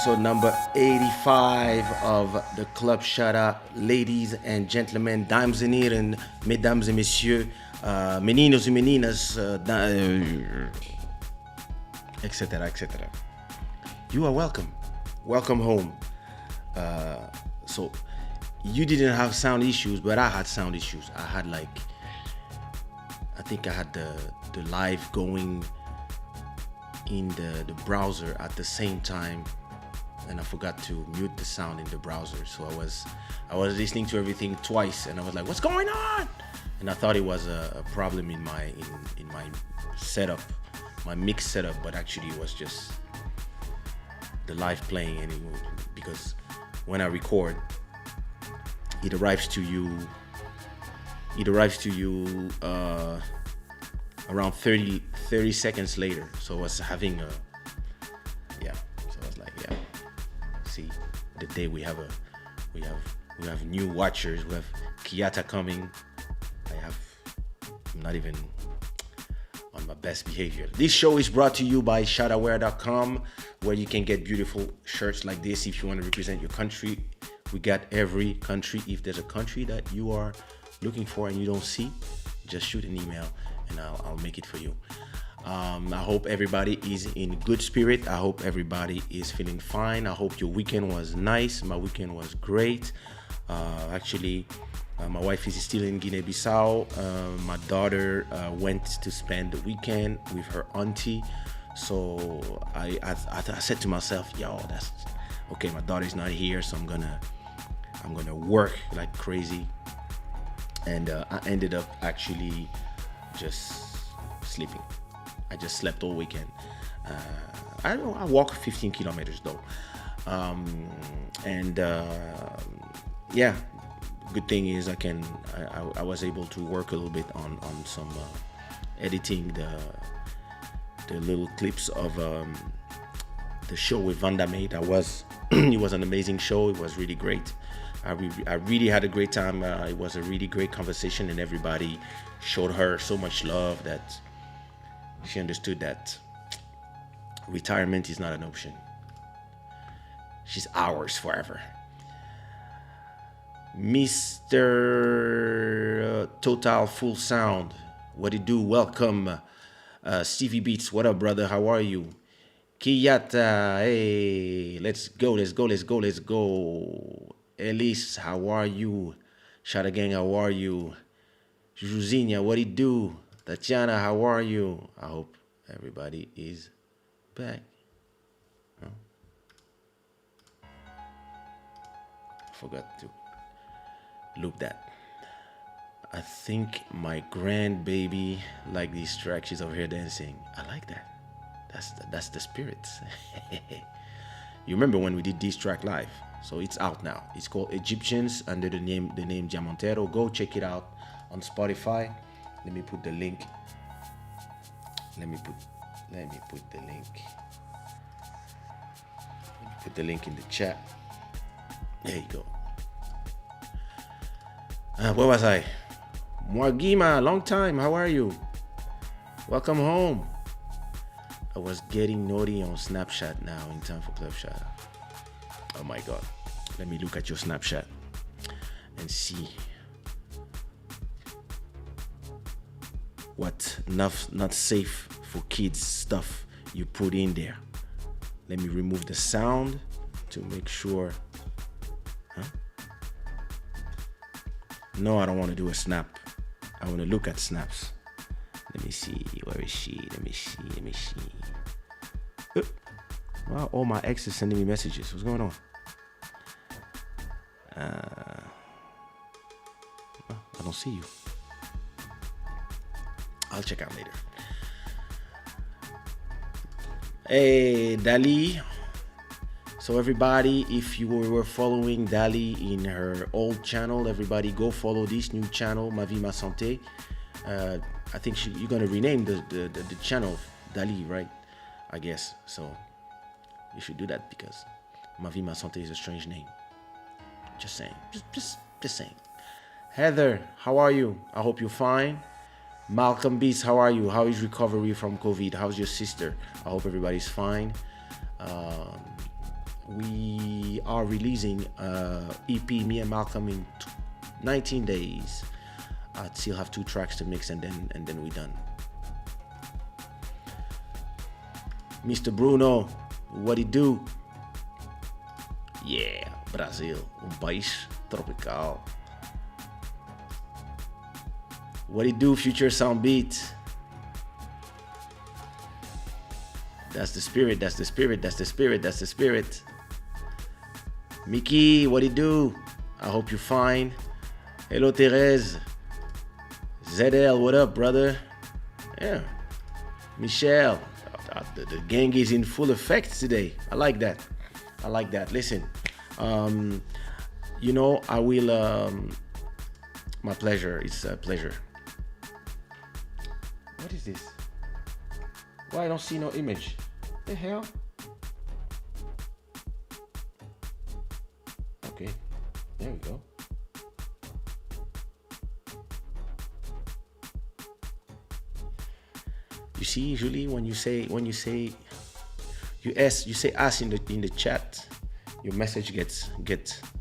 episode number 85 of the Club Shada. Ladies and gentlemen, dames en heren, mesdames et messieurs, meninos y meninas, etc., etc. You are welcome. Welcome home. So, you didn't have sound issues, but I had sound issues. I think I had the live going in the browser at the same time, and I forgot to mute the sound in the browser. So I was listening to everything twice, and I was like, "What's going on?" And I thought it was a problem in my setup, my mix setup, but actually it was just the live playing. And because when I record, it arrives to you around 30 seconds later. So I was having so I was like, yeah, see, the day we have new watchers. We have Kiyata coming. I'm not even on my best behavior. This show is brought to you by shadaware.com, where you can get beautiful shirts like this if you want to represent your country. We got every country. If there's a country that you are looking for and you don't see, just shoot an email and I'll make it for you. I hope everybody is in good spirit. I hope everybody is feeling fine. I hope your weekend was nice. My weekend was great. Actually, my wife is still in Guinea-Bissau. My daughter went to spend the weekend with her auntie. So I said to myself, yo, that's okay. My daughter's not here, so I'm gonna work like crazy. And I ended up actually just sleeping. I just slept all weekend. I walk 15 kilometers though. Yeah, good thing is I was able to work a little bit on some editing the little clips of the show with Vanda made. It was an amazing show. It was really great. I really had a great time. It was a really great conversation, and everybody showed her so much love that she understood that retirement is not an option. She's ours forever. Mr. Total Full Sound, what it do? Welcome. Stevie Beats, what up, brother? How are you? Kiyata, hey, let's go. Elise, how are you? Shada Gang, how are you? Juzinia, what it do? Tatiana, how are you? I hope everybody is back. Huh? Forgot to loop that. I think my grandbaby like this track. She's over here dancing. I like that. That's the spirit. You remember when we did this track live? So it's out now. It's called Egyptians under the name Diamantero. Go check it out on Spotify. Let me put the link. Let me put the link. Put the link in the chat. There you go. Where was I? Mwagima, long time. How are you? Welcome home. I was getting naughty on Snapchat now in time for Club Shada. Oh my God. Let me look at your Snapchat and see what not safe for kids stuff you put in there. Let me remove the sound to make sure. Huh? No, I don't want to do a snap. I want to look at snaps. Let me see. Where is she? Let me see. Wow, all my exes sending me messages. What's going on? I don't see you. I'll check out later. Hey, Dali. So everybody, if you were following Dali in her old channel, everybody go follow this new channel, Ma Vie Ma Santé. I think you're gonna rename the channel Dali, right? I guess so. You should do that because Ma Vie Ma Santé is a strange name. Just saying. Just saying. Heather, how are you? I hope you're fine. Malcolm Beats, how are you? How is recovery from COVID? How's your sister? I hope everybody's fine. we are releasing EP, me and Malcolm, in 19 days. I still have 2 tracks to mix, and then we're done. Mr. Bruno, what he do? Yeah, Brazil, país tropical. What he do, Future Sound Beat? That's the spirit, that's the spirit, that's the spirit, that's the spirit. Mickey, what he do? I hope you're fine. Hello, Therese. ZL, what up, brother? Yeah. Michelle, the gang is in full effect today. I like that. I like that. Listen, I will, my pleasure. It's a pleasure. What is this? Why I don't see no image? The hell? Okay, there we go. You see, usually when you say us in the chat, your message gets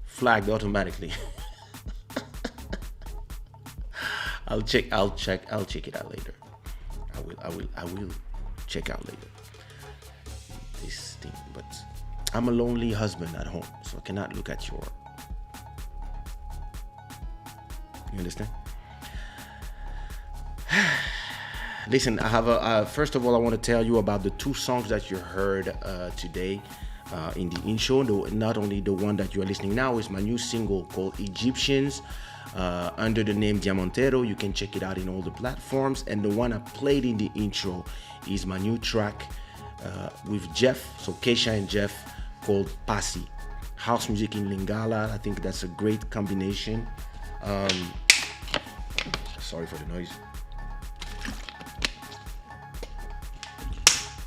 flagged automatically. I'll check it out later. I will check out later this thing, but I'm a lonely husband at home, so I cannot look at your. You understand? Listen, I have first of all, I want to tell you about the 2 songs that you heard today in the intro. Not only the one that you are listening now is my new single called Egyptians, under the name Diamantero. You can check it out in all the platforms. And the one I played in the intro is my new track with Jeff, so Kaysha and Jeff, called Pasi. House music in Lingala. I think that's a great combination. Sorry for the noise.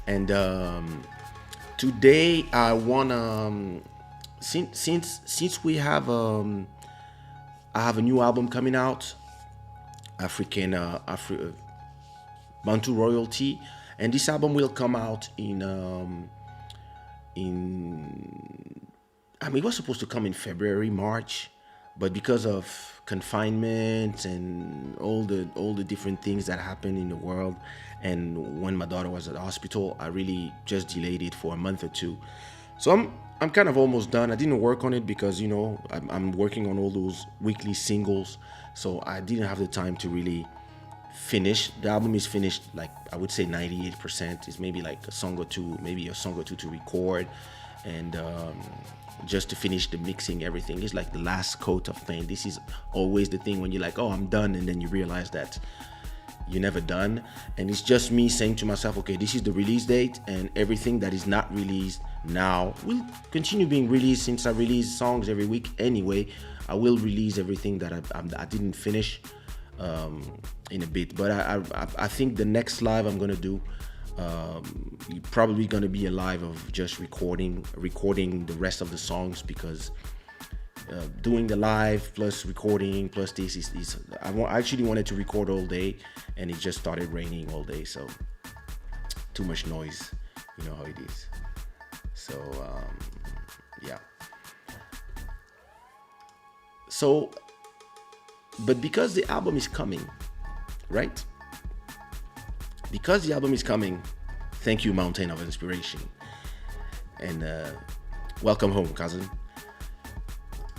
And today I wanna, since we have I have a new album coming out, Bantu Royalty, and this album will come out it was supposed to come in February, March, but because of confinement and all the different things that happen in the world, and when my daughter was at the hospital, I really just delayed it for a month or 2. So I'm kind of almost done. I didn't work on it because I'm working on all those weekly singles, so I didn't have the time to really finish. The album is finished, like I would say 98%. It's maybe like a song or 2, maybe a song or 2 to record, and just to finish the mixing. Everything is like the last coat of paint. This is always the thing when you're like, oh, I'm done, and then you realize that you're never done. And it's just me saying to myself, okay, this is the release date, and everything that is not released now will continue being released. Since I release songs every week anyway, I will release everything that I didn't finish in a bit. But I think the next live I'm gonna do, probably gonna be a live of just recording the rest of the songs, because doing the live plus recording plus this is I actually wanted to record all day, and it just started raining all day, so too much noise, you know how it is. So yeah, so but because the album is coming, right? Because the album is coming, thank you, Mountain of Inspiration, and welcome home, cousin.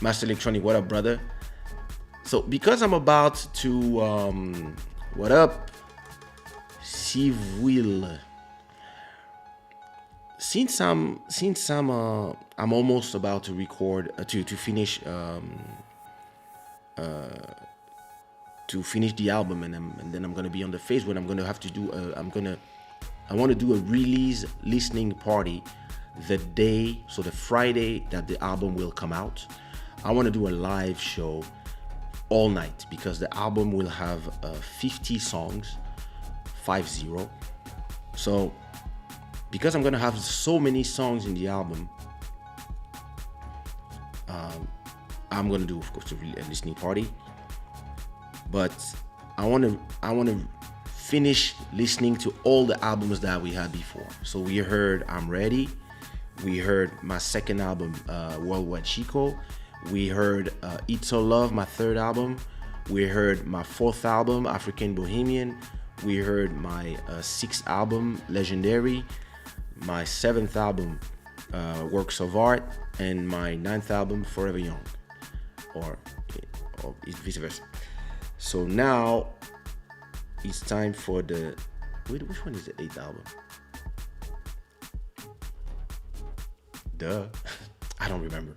Master Electronic, what up, brother? So because I'm about to what up, Civil? Since I'm almost about to record to finish the album, and then I'm gonna be on the phase when I'm gonna have to do I want to do a release listening party the Friday that the album will come out. I want to do a live show all night, because the album will have 50 songs, 50. So because I'm gonna have so many songs in the album, I'm gonna do, of course, a listening party. But I want to finish listening to all the albums that we had before. So we heard I'm Ready, We heard my second album, Worldwide Chico. We heard It's All Love, my third album. We heard my fourth album, African Bohemian. We heard my sixth album, Legendary. My seventh album, Works of Art. And my ninth album, Forever Young. Or vice versa. So now it's time for the... Wait, which one is the eighth album? Duh. I don't remember.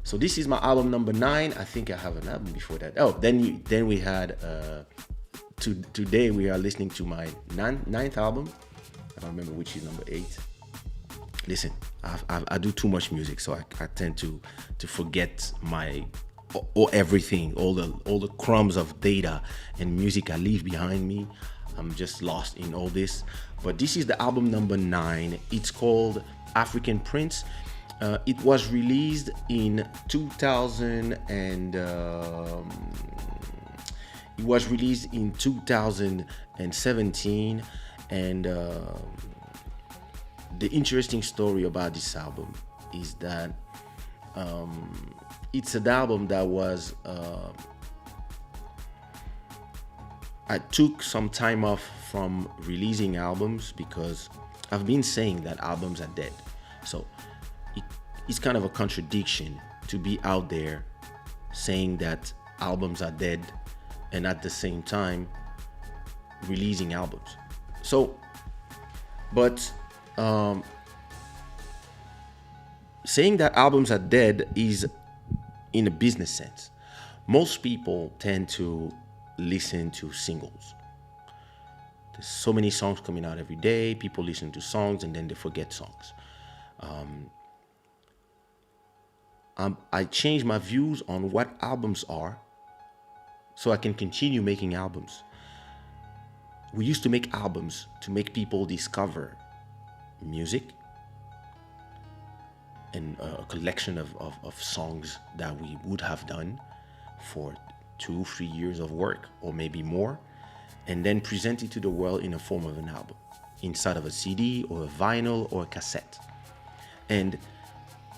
So this is my album number 9. I think I have an album before that. Oh, then we had today we are listening to my ninth album. I don't remember which is number 8. Listen, I do too much music, so I tend to forget or everything, all the crumbs of data and music I leave behind me. I'm just lost in all this. But this is the album number 9. It's called African Prince. It was released in 2000 and it was released in 2017. And the interesting story about this album is that it's an album that was I took some time off from releasing albums because I've been saying that albums are dead. So it's kind of a contradiction to be out there saying that albums are dead and at the same time releasing albums. So, but saying that albums are dead is in a business sense. Most people tend to listen to singles. There's so many songs coming out every day. People listen to songs and then they forget songs. I changed my views on what albums are so I can continue making albums. We used to make albums to make people discover music and a collection of songs that we would have done for 2-3 years of work or maybe more, and then present it to the world in a form of an album, inside of a CD or a vinyl or a cassette. And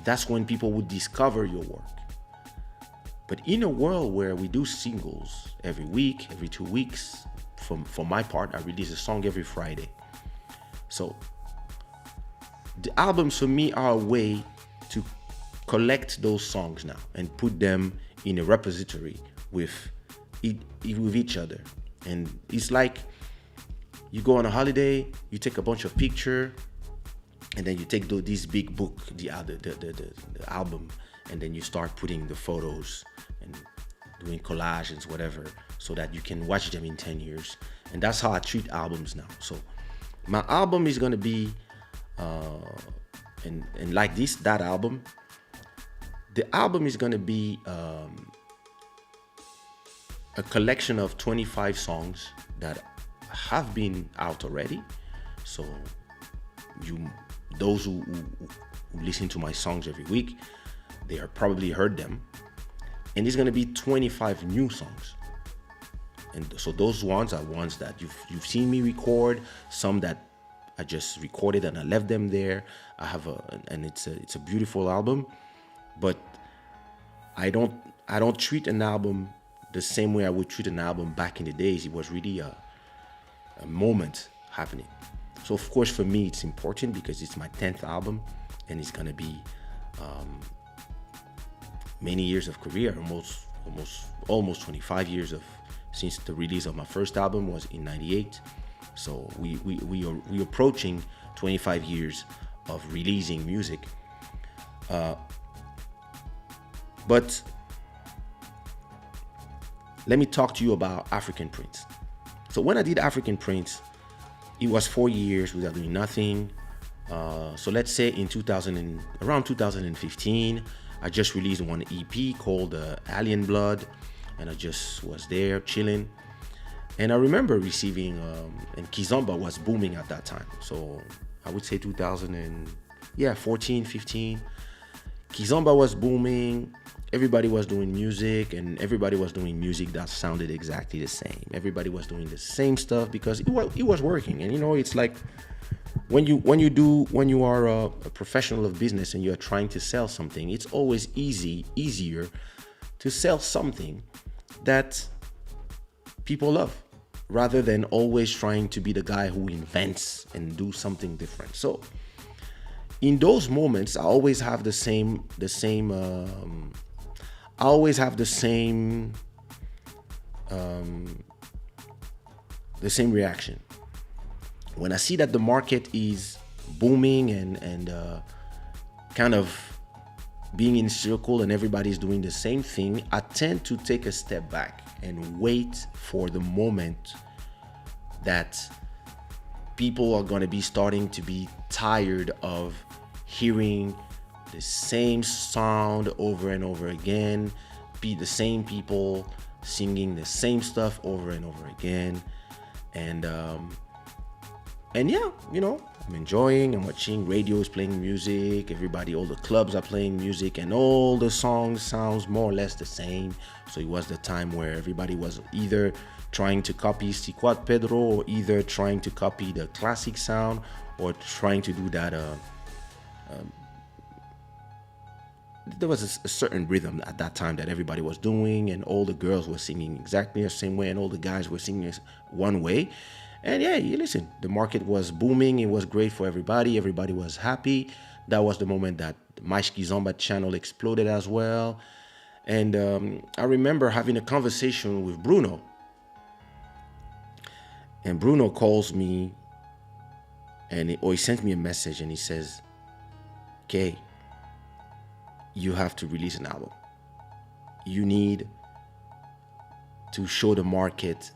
that's when people would discover your work. But in a world where we do singles every week, every 2 weeks, for my part, I release a song every Friday. So the albums for me are a way to collect those songs now and put them in a repository with each other. And it's like you go on a holiday, you take a bunch of pictures, and then you take this big book, the album, and then you start putting the photos and doing collages, whatever, so that you can watch them in 10 years. And that's how I treat albums now. So my album is gonna be, and like that album, the album is gonna be a collection of 25 songs that have been out already. So those who listen to my songs every week, they have probably heard them. And there's gonna be 25 new songs. And so those ones are ones that you've seen me record, some that I just recorded and I left them there. I have and it's a beautiful album, but I don't treat an album the same way I would treat an album back in the days. It was really a moment happening. So of course for me it's important because it's my 10th album and it's gonna be many years of career, almost 25 years since the release of my first album was in 98. So we are approaching 25 years of releasing music. But let me talk to you about African Prince. So when I did African Prince, it was 4 years without doing nothing. So let's say around 2015, I just released one EP called Alien Blood, and I just was there chilling. And I remember receiving, and Kizomba was booming at that time. So I would say 2014, 15. Kizomba was booming. Everybody was doing music, and everybody was doing music that sounded exactly the same. Everybody was doing the same stuff because it was working. And it's like when you are a professional of business and you're trying to sell something, it's always easier to sell something that people love, rather than always trying to be the guy who invents and do something different. So in those moments, I always have I always have the same reaction when I see that the market is booming and kind of being in circle and everybody's doing the same thing. I tend to take a step back and wait for the moment that people are going to be starting to be tired of hearing the same sound over and over again, be the same people singing the same stuff over and over again. And yeah, I'm enjoying. I'm watching radios playing music. Everybody, all the clubs are playing music, and all the songs sounds more or less the same. So it was the time where everybody was either trying to copy Si Quad Pedro, or either trying to copy the classic sound, or trying to do that. There was a certain rhythm at that time that everybody was doing, and all the girls were singing exactly the same way, and all the guys were singing one way. And yeah, you listen, the market was booming. It was great for everybody. Everybody was happy. That was the moment that Mais Kizomba channel exploded as well. And I remember having a conversation with Bruno. And Bruno calls me, or he sent me a message, and he says, "Okay, you have to release an album. You need to show the market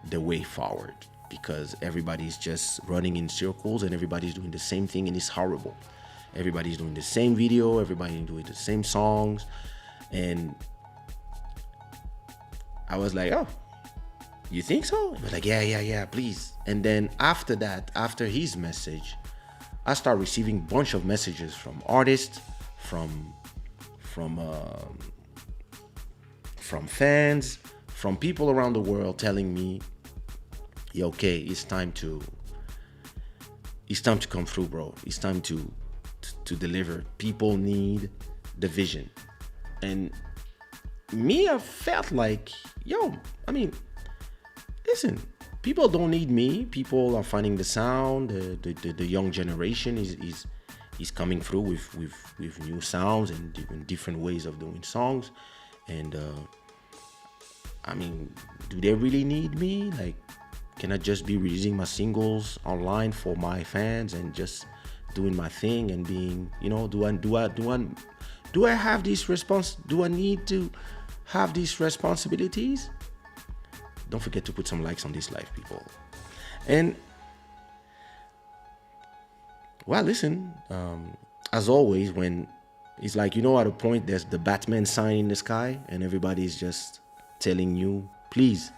the way forward, because everybody's just running in circles and everybody's doing the same thing, and it's horrible. Everybody's doing the same video, everybody's doing the same songs." And I was like, "Oh, you think so?" He was like, yeah, please. And then after that, after his message, I started receiving a bunch of messages from artists, from fans, from people around the world telling me, "Yeah, okay, it's time to come through, bro. It's time to deliver. People need the vision." And me, I felt like, listen, people don't need me. People are finding the sound. The young generation is coming through with new sounds and different ways of doing songs. And do they really need me? Like, can I just be releasing my singles online for my fans and just doing my thing and being, do I have this do I need to have these responsibilities? Don't forget to put some likes on this live, people. And well, listen, as always, when it's like, at a point there's the Batman sign in the sky and everybody's just telling you, please,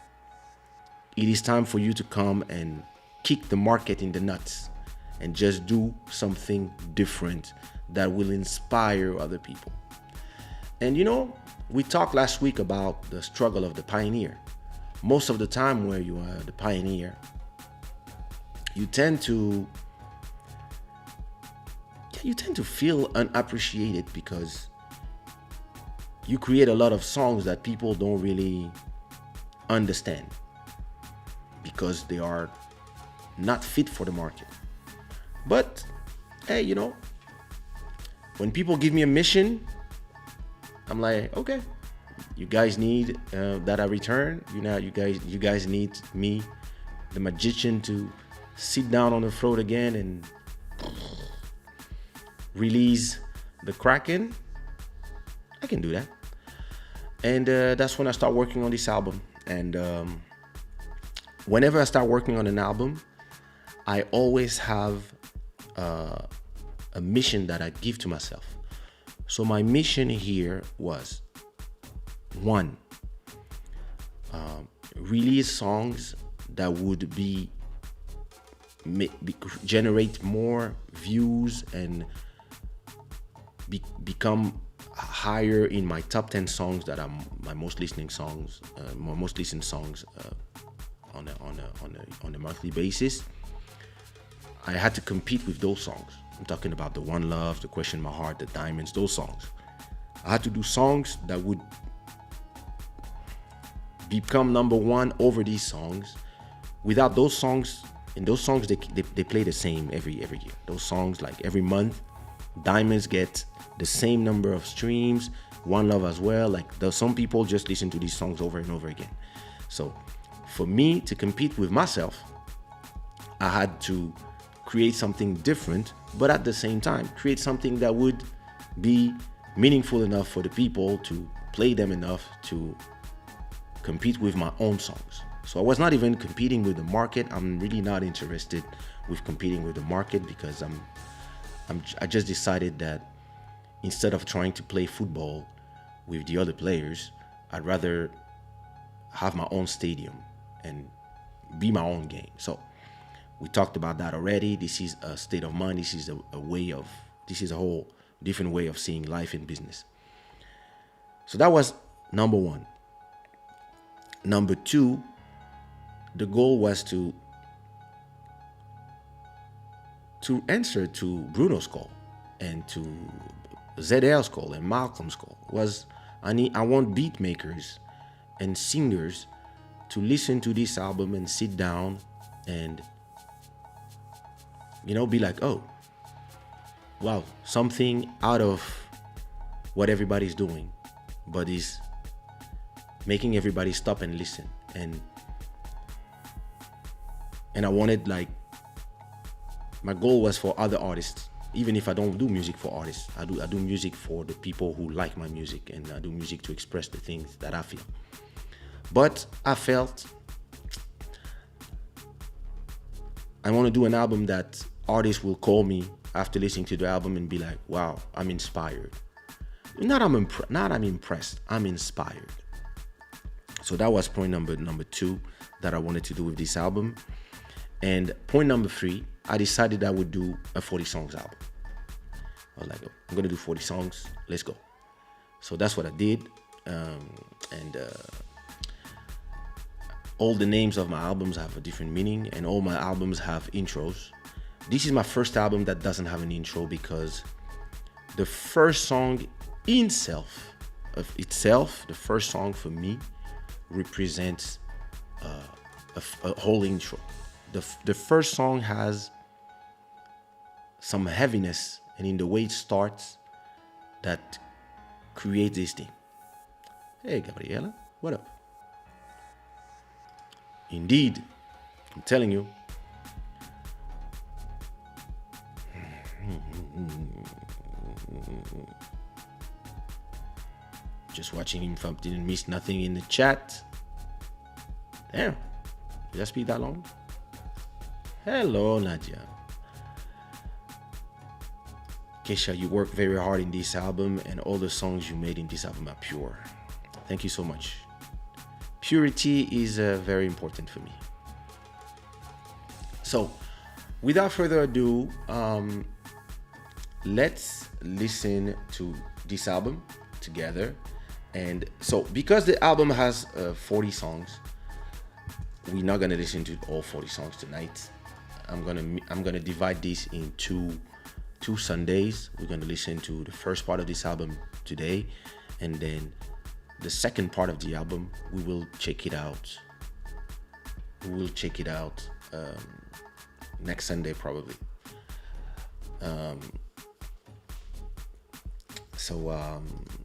it is time for you to come and kick the market in the nuts and just do something different that will inspire other people. And we talked last week about the struggle of the pioneer. Most of the time where you are the pioneer, you tend to feel unappreciated because you create a lot of songs that people don't really understand because they are not fit for the market. But hey, when people give me a mission, I'm like, okay, you guys need that I return. You guys need me, the magician, to sit down on the throat again and release the Kraken. I can do that. And that's when I start working on this album. And whenever I start working on an album, I always have a mission that I give to myself. So my mission here was, 1, release songs that would generate more views and become higher in my top 10 songs that are my most listened songs on a monthly basis. I had to compete with those songs. I'm talking about the One Love, the Question My Heart, the Diamonds, those songs. I had to do songs that would become number one over these songs. Without those songs, and those songs they play the same every year. Those songs, like every month, Diamonds get the same number of streams, One Love as well. Like some people just listen to these songs over and over again. So for me to compete with myself, I had to create something different, but at the same time create something that would be meaningful enough for the people to play them enough to compete with my own songs. So I was not even competing with the market. I'm really not interested with competing with the market, because I just decided that instead of trying to play football with the other players, I'd rather have my own stadium and be my own game. So we talked about that already. This is a state of mind. This is this is a whole different way of seeing life in business. So that was number one. Number two, the goal was to answer to Bruno's call and to ZL's call and Malcolm's call. I want beat makers and singers to listen to this album and sit down and be like, oh wow, something out of what everybody's doing, but is making everybody stop and listen. And I wanted, like, my goal was for other artists. Even if I don't do music for artists, I do music for the people who like my music, and I do music to express the things that I feel. But I felt I want to do an album that artists will call me after listening to the album and be like, wow, I'm inspired. Not I'm impressed, I'm inspired. So that was point number two that I wanted to do with this album. And point number three, I decided I would do a 40 songs album. I was like, oh, I'm gonna do 40 songs, let's go. So that's what I did. All the names of my albums have a different meaning, and all my albums have intros. This is my first album that doesn't have an intro, because the first song of itself, the first song for me, represents a whole intro. The first song has some heaviness, and in the way it starts, that creates this thing. Hey, Gabriela, what up? Indeed, I'm telling you. Just watching him if I didn't miss nothing in the chat. Damn, did I speak that long? Hello, Nadia. Kaysha, you worked very hard in this album, and all the songs you made in this album are pure. Thank you so much. Purity is very important for me. So, without further ado, let's listen to this album together. And so, because the album has 40 songs, we're not gonna listen to all 40 songs tonight. I'm gonna divide this in two Sundays. We're gonna listen to the first part of this album today, and then the second part of the album we will check it out. Next Sunday probably. So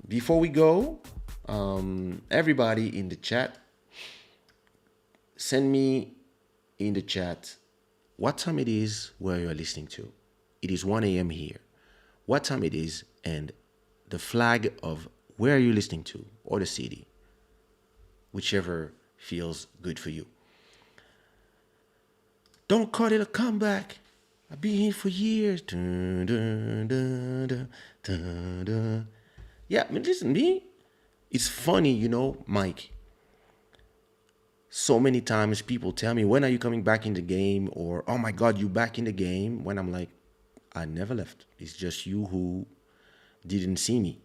before we go, everybody in the chat, send me in the chat what time it is where you're listening to. It is 1 a.m. here. What time it is, and the flag of where are you listening to, or the city, whichever feels good for you. Don't call it a comeback. I've been here for years. Dun, dun, dun, dun, dun, dun. Yeah, I mean, listen, it's funny, Mike. So many times people tell me, when are you coming back in the game? Or, oh my God, you back in the game? When I'm like, I never left. It's just you who didn't see me.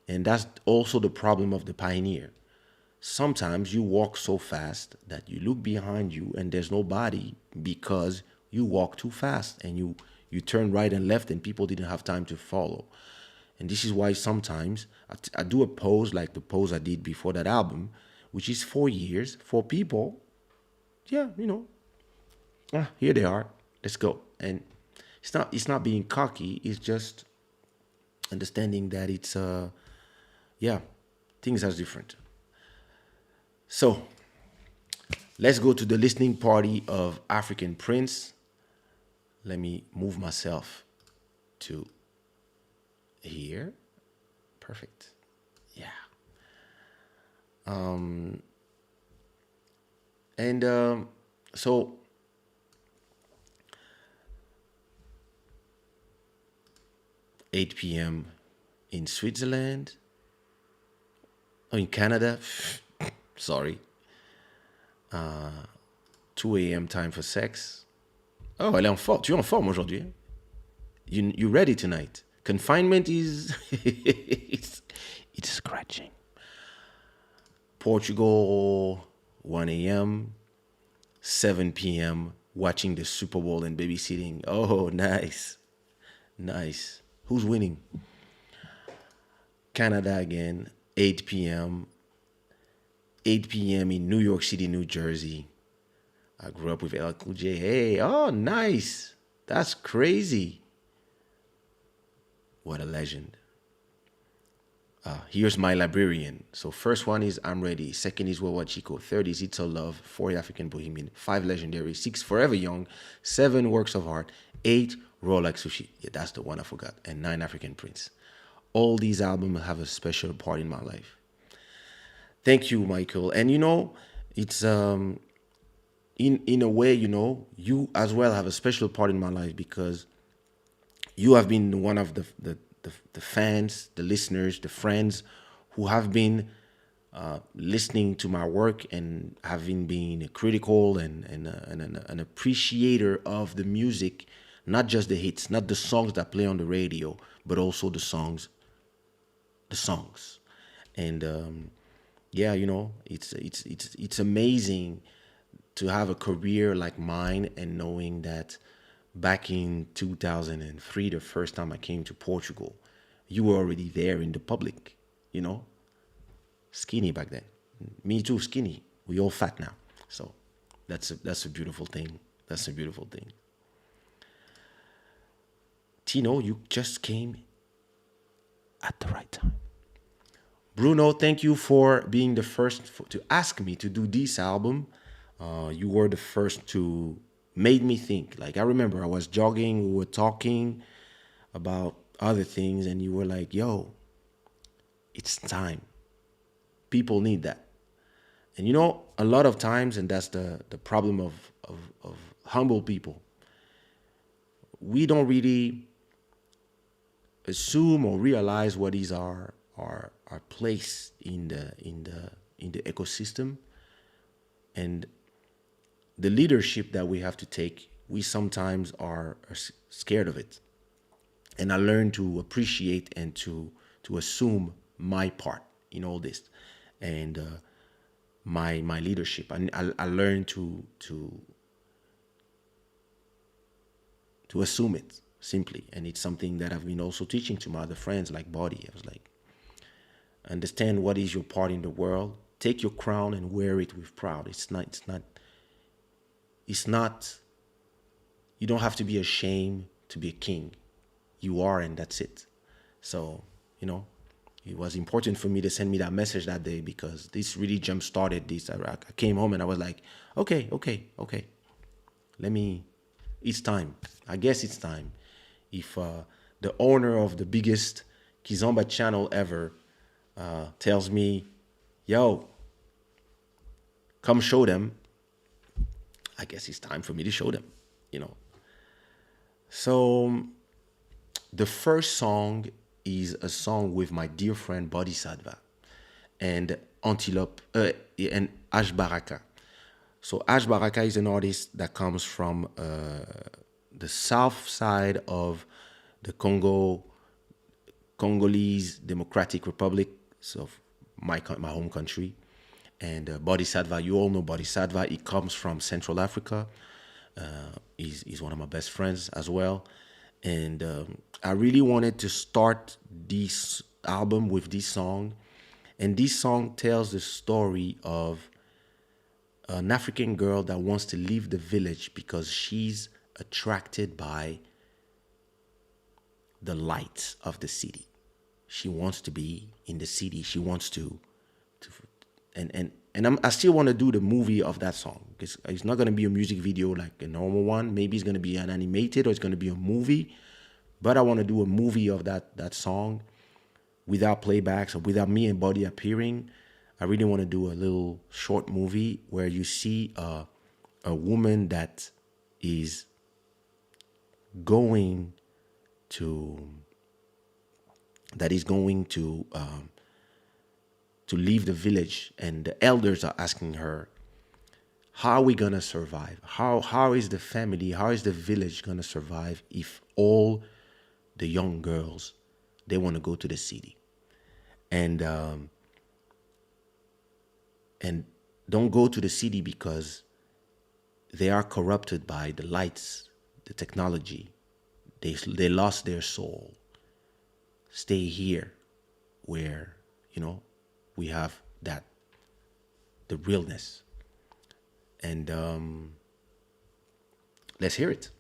And that's also the problem of the pioneer. Sometimes you walk so fast that you look behind you and there's nobody, because You walk too fast and you turn right and left and people didn't have time to follow. And this is why sometimes I do a pose like the pose I did before that album, which is 4 years for people. Yeah, here they are. Let's go. And it's not being cocky. It's just understanding that it's yeah, things are different. So let's go to the listening party of African Prince. Let me move myself to here. Perfect. Yeah. And so 8 p.m. in Switzerland. Oh, in Canada. Sorry. 2 a.m. time for sex. Oh, elle est en forme. Tu es en forme aujourd'hui. Hein? You ready tonight? Confinement is it's scratching. Portugal, 1 a.m., 7 p.m., watching the Super Bowl and babysitting. Oh, nice. Nice. Who's winning? Canada again, 8 p.m. 8 p.m. in New York City, New Jersey. I grew up with LL Cool J. Hey, oh, nice. That's crazy. What a legend. Here's My Librarian. So first one is I'm Ready. Second is Wawa Chico. Third is It's a Love. 4 African Bohemian. 5 Legendary. 6 Forever Young. 7 Works of Art. 8 Roll Like Sushi. Yeah, that's the one I forgot. And 9 African Prince. All these albums have a special part in my life. Thank you, Michael. And it's in a way, you as well have a special part in my life because you have been one of the fans, the listeners, the friends who have been listening to my work and having been critical and an appreciator of the music, not just the hits, not the songs that play on the radio, but also the songs. And yeah, it's amazing to have a career like mine and knowing that back in 2003, the first time I came to Portugal, you were already there in the public, skinny back then. Me too, skinny. We all fat now. So that's a beautiful thing. That's a beautiful thing. Tino, you just came at the right time. Bruno, thank you for being the first to ask me to do this album. You were the first to made me think. Like I remember I was jogging, we were talking about other things, and you were like, yo, it's time. People need that. And a lot of times, and that's the problem of humble people, we don't really assume or realize what is our place in the ecosystem, and the leadership that we have to take. We sometimes are scared of it, and I learned to appreciate and to assume my part in all this, and my leadership. I learned to assume it simply, and it's something that I've been also teaching to my other friends like Body. I was like, understand what is your part in the world. Take your crown and wear it with pride. It's not. You don't have to be ashamed to be a king. You are, and that's it. So, it was important for me to send me that message that day because this really jump started this. I came home and I was like, okay. It's time. I guess it's time. If the owner of the biggest Kizomba channel ever tells me, yo, come show them, I guess it's time for me to show them, So the first song is a song with my dear friend Bodhisattva and Antelope and Ash Baraka. So Ash Baraka is an artist that comes from the south side of the Congolese Democratic Republic, so my home country. And Bodhisattva, you all know Bodhisattva. He comes from Central Africa, He's one of my best friends as well, and I really wanted to start this album with this song, and this song tells the story of an African girl that wants to leave the village because she's attracted by the lights of the city. She wants to be in the city. She wants to I still want to do the movie of that song. It's not going to be a music video like a normal one. Maybe it's going to be an animated or it's going to be a movie. But I want to do a movie of that song without playbacks or without me and Buddy appearing. I really want to do a little short movie where you see a woman that is going to leave the village, and the elders are asking her, how are we gonna survive? How is the family, how is the village gonna survive if all the young girls, they want to go to the city and don't go to the city because they are corrupted by the lights, the technology. They lost their soul. Stay here where, we have the realness. And let's hear it.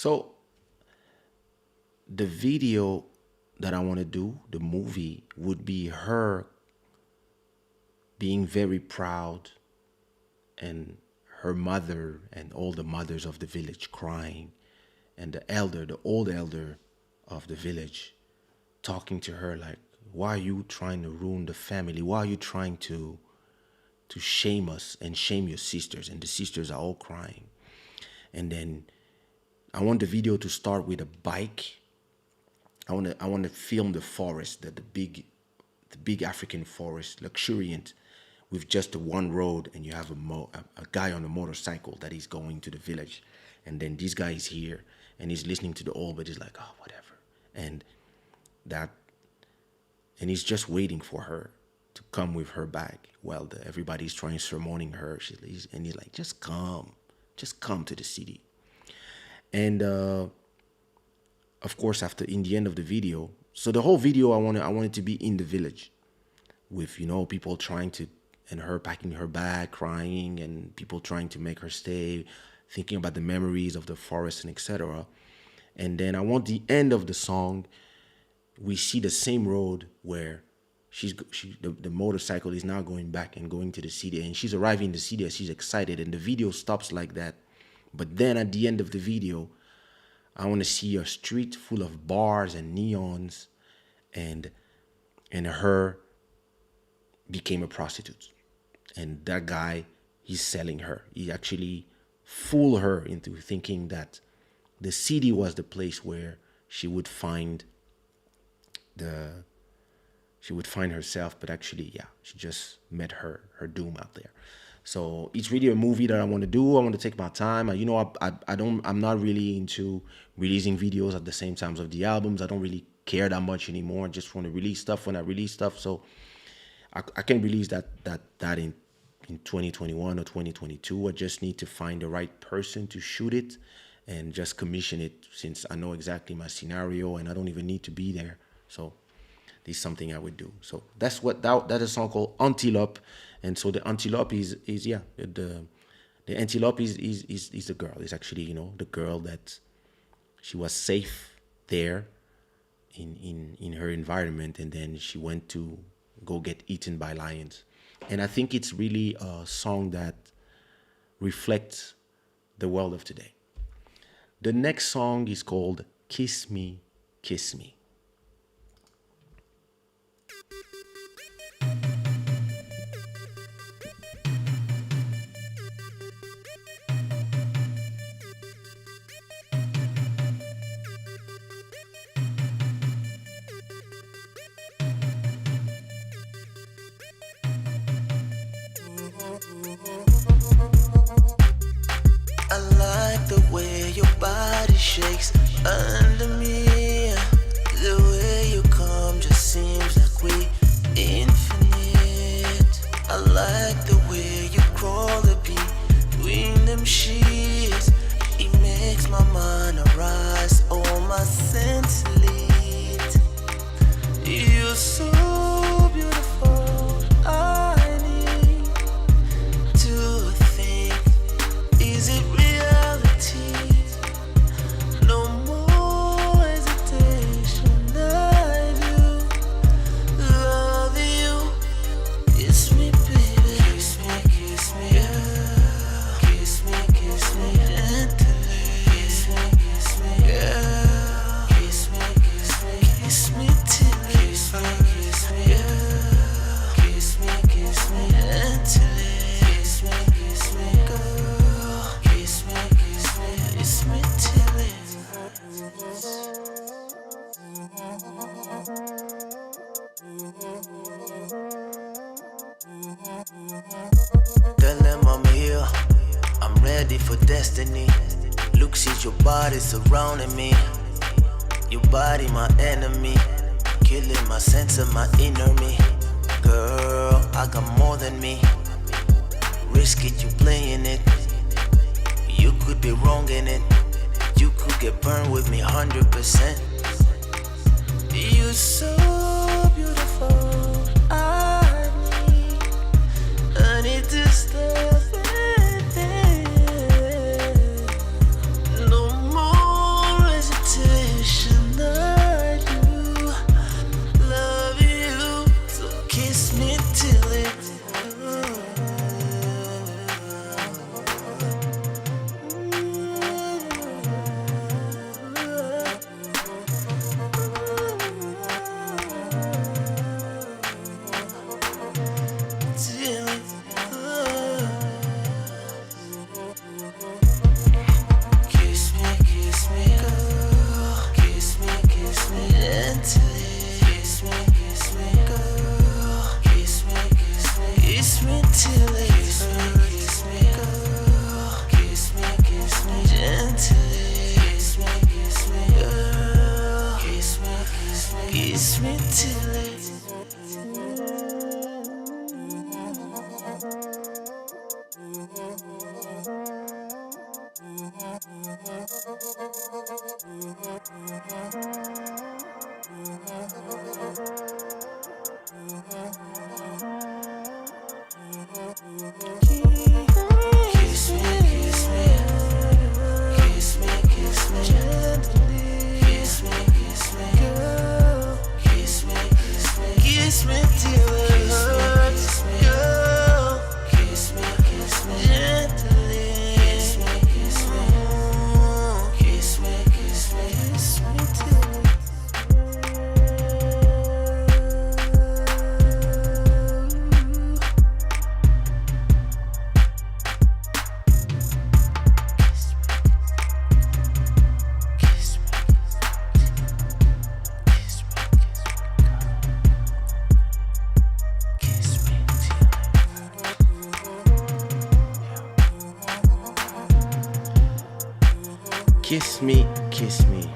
So the video that I want to do, the movie, would be her being very proud, and her mother and all the mothers of the village crying, and the old elder of the village talking to her like, why are you trying to ruin the family? Why are you trying to shame us and shame your sisters? And the sisters are all crying. And then I want the video to start with a bike. I want to film the forest, the big African forest, luxuriant, with just the one road, and you have a guy on a motorcycle that is going to the village, and then this guy is here and he's listening to the old, but he's like, oh, whatever, and he's just waiting for her to come with her bag while everybody's trying sermoning her. And he's like, just come to the city. And of course, in the end of the video, so the whole video, I want it to be in the village, with people trying to, and her packing her bag, crying, and people trying to make her stay, thinking about the memories of the forest and etc. And then I want the end of the song, we see the same road where the motorcycle is now going back and going to the city, and she's arriving in the city, and she's excited, and the video stops like that. But then at the end of the video, I want to see a street full of bars and neons, and her became a prostitute. And that guy, he's selling her. He actually fooled her into thinking that the city was the place where she would find herself, but actually, yeah, she just met her doom out there. So it's really a movie that I want to do. I want to take my time. I'm not really into releasing videos at the same times of the albums. I don't really care that much anymore. I just want to release stuff when I release stuff. So I can release that in 2021 or 2022. I just need to find the right person to shoot it and just commission it, since I know exactly my scenario and I don't even need to be there. So this is something I would do. So that's what that is a song called Antelope. And so the antelope is the antelope is the girl. It's actually, the girl that she was safe there in her environment, and then she went to go get eaten by lions. And I think it's really a song that reflects the world of today. The next song is called Kiss Me, Kiss Me. I like the way your body shakes under me. The way you come just seems like we infinite. I like the way you crawl the between them sheets. It makes my mind arise, all my senses lead. You're so beautiful, I need to think, is it reality? No more hesitation, I do love you. Kiss me, baby, kiss me, yeah. Kiss me, gently. Kiss me, yeah. Kiss me till kiss me, yeah. Kiss me, gently. Kiss me, girl. Kiss me till Tell them I'm here, I'm ready for destiny. Look, see your body surrounding me. Your body my enemy, killing my sense of my inner me. Girl, I got more than me. Risk it, you playing it. You could be wrong in it. You could get burned with me 100%. You're so beautiful, I need to stop it. No more Kiss me till it hurts, girl. Kiss me gently. Kiss me, kiss me. Kiss me, kiss me. Kiss me till Kiss me, kiss me.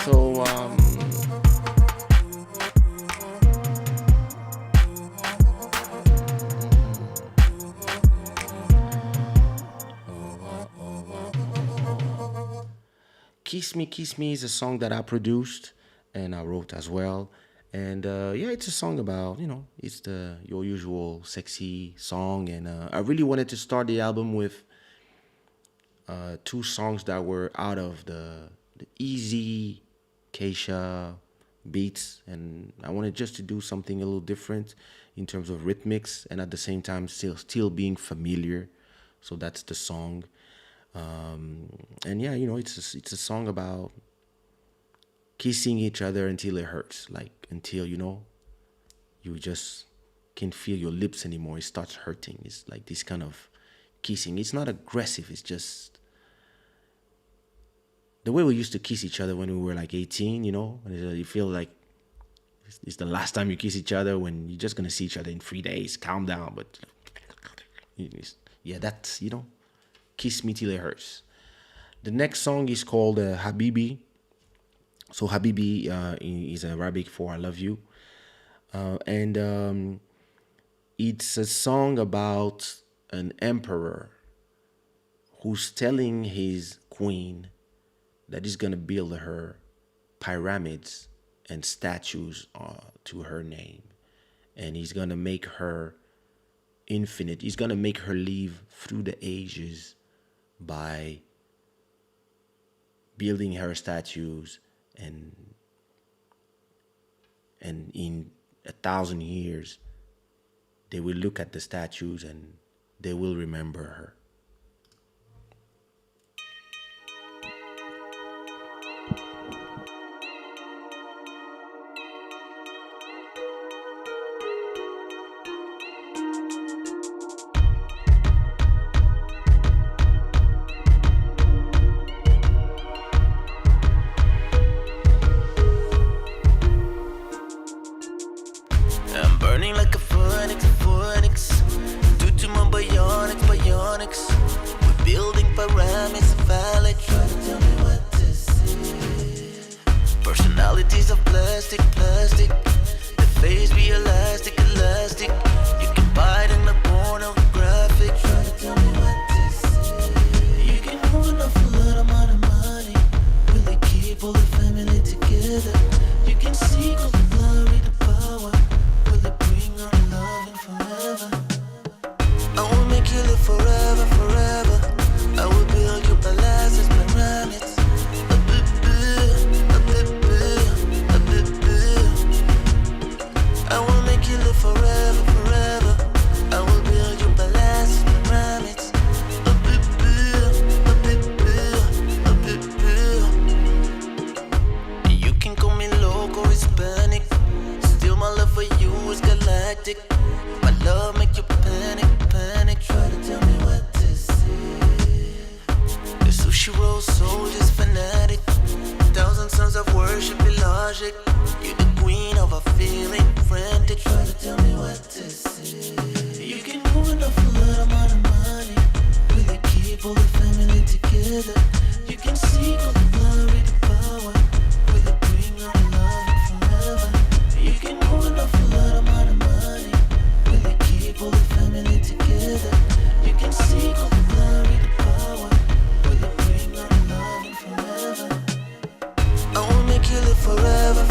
So, Kiss Me is a song that I produced and I wrote as well. And yeah, it's a song about, it's your usual sexy song. And I really wanted to start the album with two songs that were out of the easy Kaysha beats, and I wanted just to do something a little different in terms of rhythmics, and at the same time still being familiar. So that's the song, and yeah, it's a song about kissing each other until it hurts, like until you just can't feel your lips anymore. It starts hurting. It's like this kind of kissing. It's not aggressive. It's just the way we used to kiss each other when we were like 18, and you feel like it's the last time you kiss each other, when you're just going to see each other in 3 days. Calm down. But yeah, that's, kiss me till it hurts. The next song is called Habibi. So Habibi is Arabic for I love you. And it's a song about an emperor who's telling his queen that he's going to build her pyramids and statues to her name. And he's going to make her infinite. He's going to make her live through the ages by building her statues. And in 1,000 years, they will look at the statues and they will remember her. I'm burning like a phoenix. Due to my bionics. We're building pyramids of valley. Try to tell me what to see. Personalities of plastic. The face be elastic. You can buy it in the pornographic. Try to tell me what to see. You can move an awful lot amount of money. Will it keep all the family together? You can seek all the glory, the power. I will make you live forever. I will build you palaces, pyramids. I will make you live forever. I will build you palaces, pyramids. You can call me loco, Hispanic. Still my love for you is galactic. My love make you panic. Try to tell me what to see. The sushi roll soldiers fanatic. 1,000 sons of worship illogic. You the queen of a feeling frantic. Try to tell me what to see. You can move an awful lot amount of money. Will it keep all the family together? You can seek all the glory, the power. Will it bring all the love forever? You can move an awful lot amount of money. Will it keep all the family together? You can seek all the glory, the power. Will it bring all the love forever? I will make you live forever.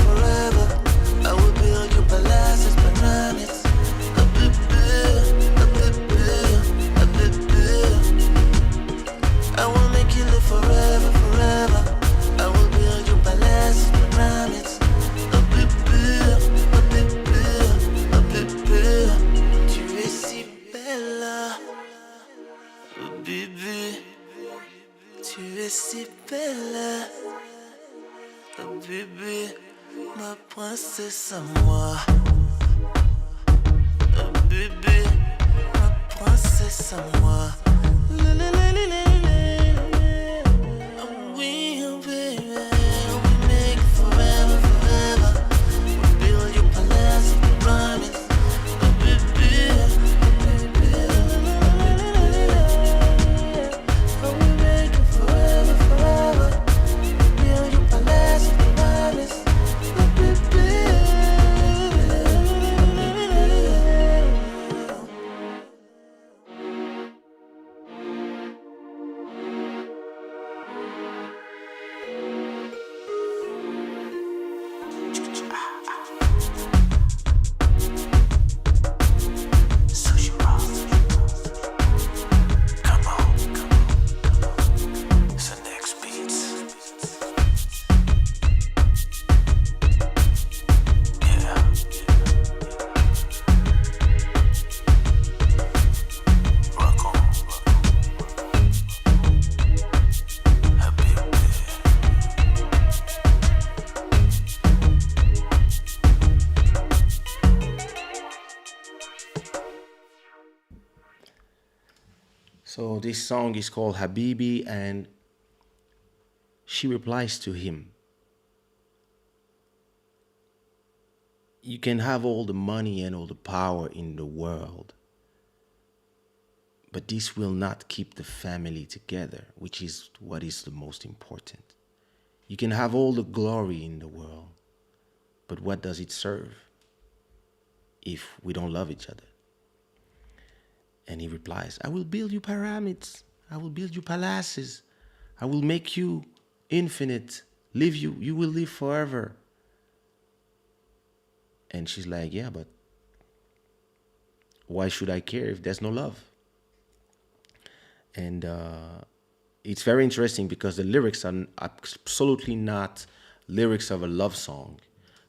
princesse à moi. Bébé, ma princesse à moi. We, oh baby, we make it forever, forever. We build your palace, we promise. Baby, we make it forever, forever. We build your palace, we promise. So this song is called Habibi, and she replies to him, you can have all the money and all the power in the world, but this will not keep the family together, which is what is the most important. You can have all the glory in the world, but what does it serve if we don't love each other? And he replies, I will build you pyramids. I will build you palaces. I will make you infinite. You will live forever. And she's like, yeah, but why should I care if there's no love? And it's very interesting because the lyrics are absolutely not lyrics of a love song.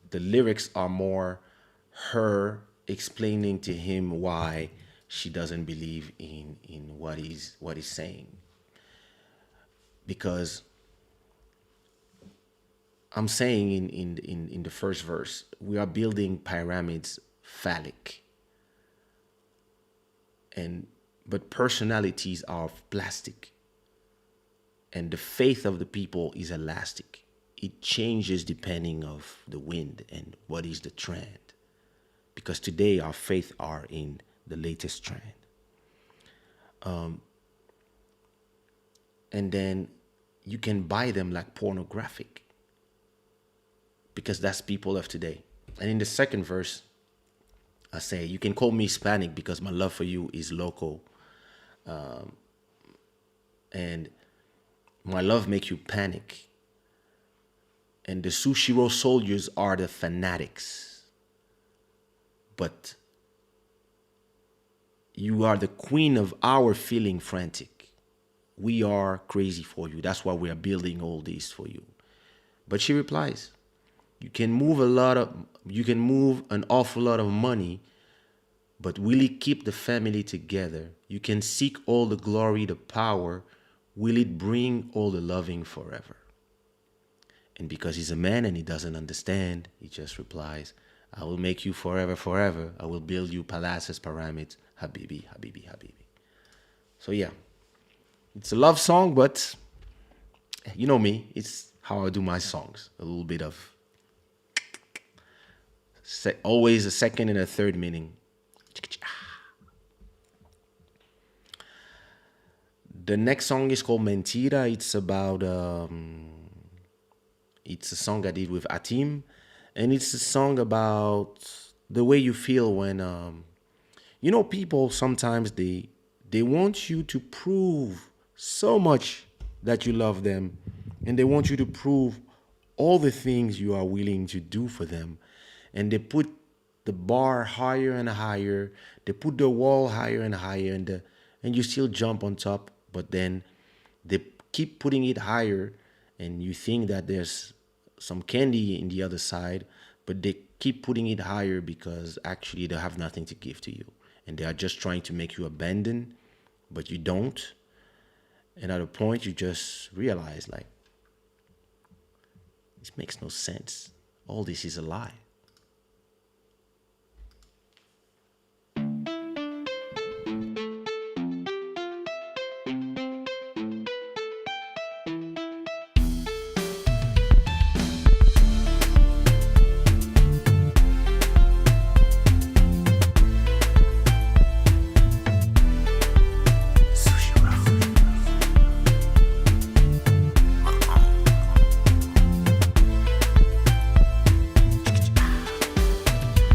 The lyrics are more her explaining to him why she doesn't believe in what he's saying. Because I'm saying in the first verse, we are building pyramids phallic. But personalities are of plastic. And the faith of the people is elastic. It changes depending of the wind and what is the trend. Because today our faith are in the latest trend. And then you can buy them like pornographic, because that's people of today. And in the second verse, I say, you can call me Hispanic because my love for you is local. And my love make you panic. And the sushi roll soldiers are the fanatics. But you are the queen of our feeling frantic. We are crazy for you. That's why we are building all this for you. But she replies, you can move an awful lot of money, but will it keep the family together? You can seek all the glory, the power. Will it bring all the loving forever? And because he's a man and he doesn't understand, he just replies, I will make you forever, forever. I will build you palaces, pyramids, Habibi, Habibi, Habibi. So yeah, it's a love song, but you know me, it's how I do my songs. A little bit of always a second and a third meaning. The next song is called Mentira. It's about it's a song I did with Atim, and it's a song about the way you feel when you know, people sometimes they want you to prove so much that you love them, and they want you to prove all the things you are willing to do for them, and they put the bar higher and higher, they put the wall higher and higher, and you still jump on top, but then they keep putting it higher, and you think that there's some candy in the other side, but they keep putting it higher because actually they have nothing to give to you, and they are just trying to make you abandon, but you don't. And at a point you just realize, like, this makes no sense. all this is a lie.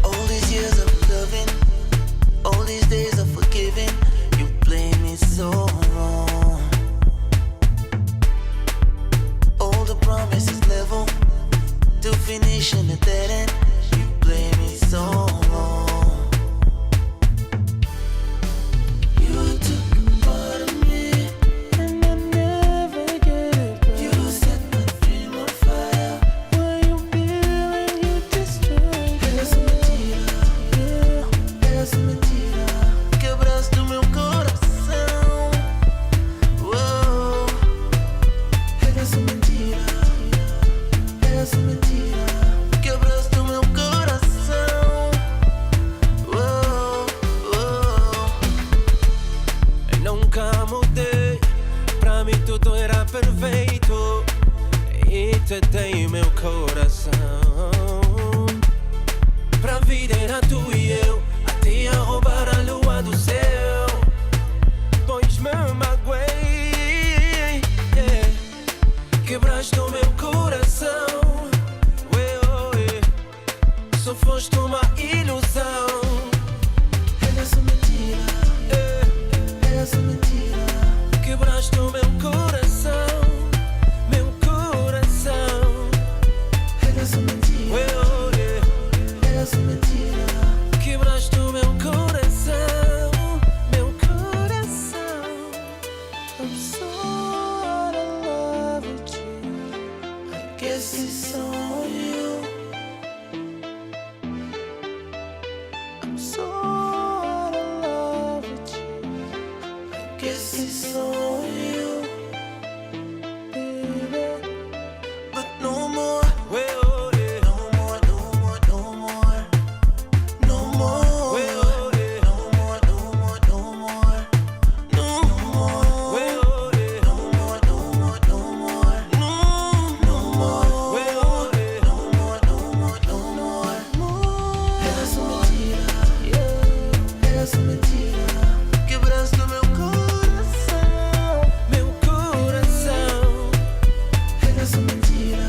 All these years of loving, all these days of forgiving, you play me so wrong. All the promises level to finish in a dead end, you play me so wrong. You took a part of me and I never get it back. You set my dream on fire. Where you be when you destroy? Eres mentira, eres mentira. Quebraste o meu coração. Uou. Eres mentira, eres mentira. Quebraste o meu coração. Uou, uou. Eu nunca mudei, pra mim tudo era perfeito. E te dei meu coração. Pra vida era tu e eu, até a roubar a lua do céu. Pois me magoei, yeah. Quebraste o meu coração. Ué, oh, yeah. Só foste uma ilusão. Eres mentira, eres mentira. Quebraste o meu coração, meu coração. Eres mentira, ué, oh, yeah. Eres mentira. Quebraste o meu coração, meu coração. I'm so out of love with you. I guess it's on you. I'm so out of love with you. I guess it's on you, baby. But no more. Well, yeah. No more, no more, no more. No more. Well, yeah. No more, no more, no more. No more. Well, yeah. No more, no more, no more. No more. Well, yeah. No more, no more, no more. Eres mentira, yeah. Eres mentira. Quebraste o meu coração, meu coração. Eres mentira,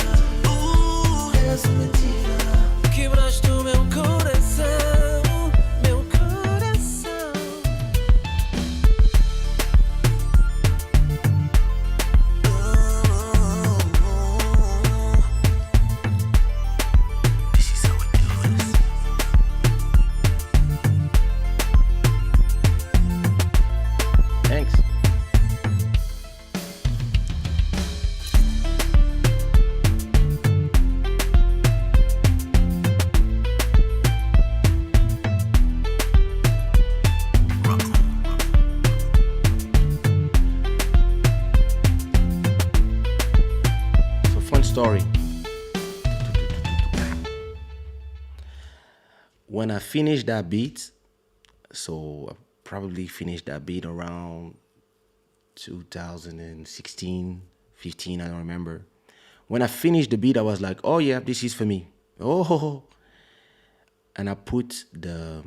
eres mentira. Quebraste o meu coração, meu coração. This is how we do this. Thanks. So fun story. When I finished that beat, so I probably finished that beat around 2016, 15, I don't remember. When I finished the beat, I was like, oh yeah, this is for me. Oh, and I put the,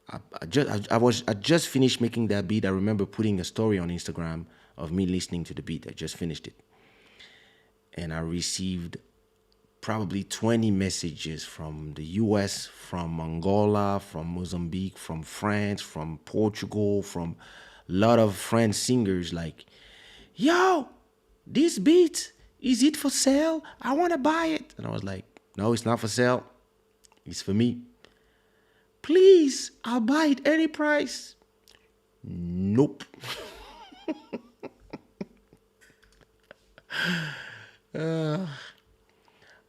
I just finished making that beat. I remember putting a story on Instagram of me listening to the beat. I just finished it. And I received probably 20 messages from the US, from Angola, from Mozambique, from France, from Portugal, from a lot of French singers like, yo, this beat, is it for sale? I want to buy it. And I was like, no, it's not for sale. It's for me. Please, I'll buy it any price. Nope.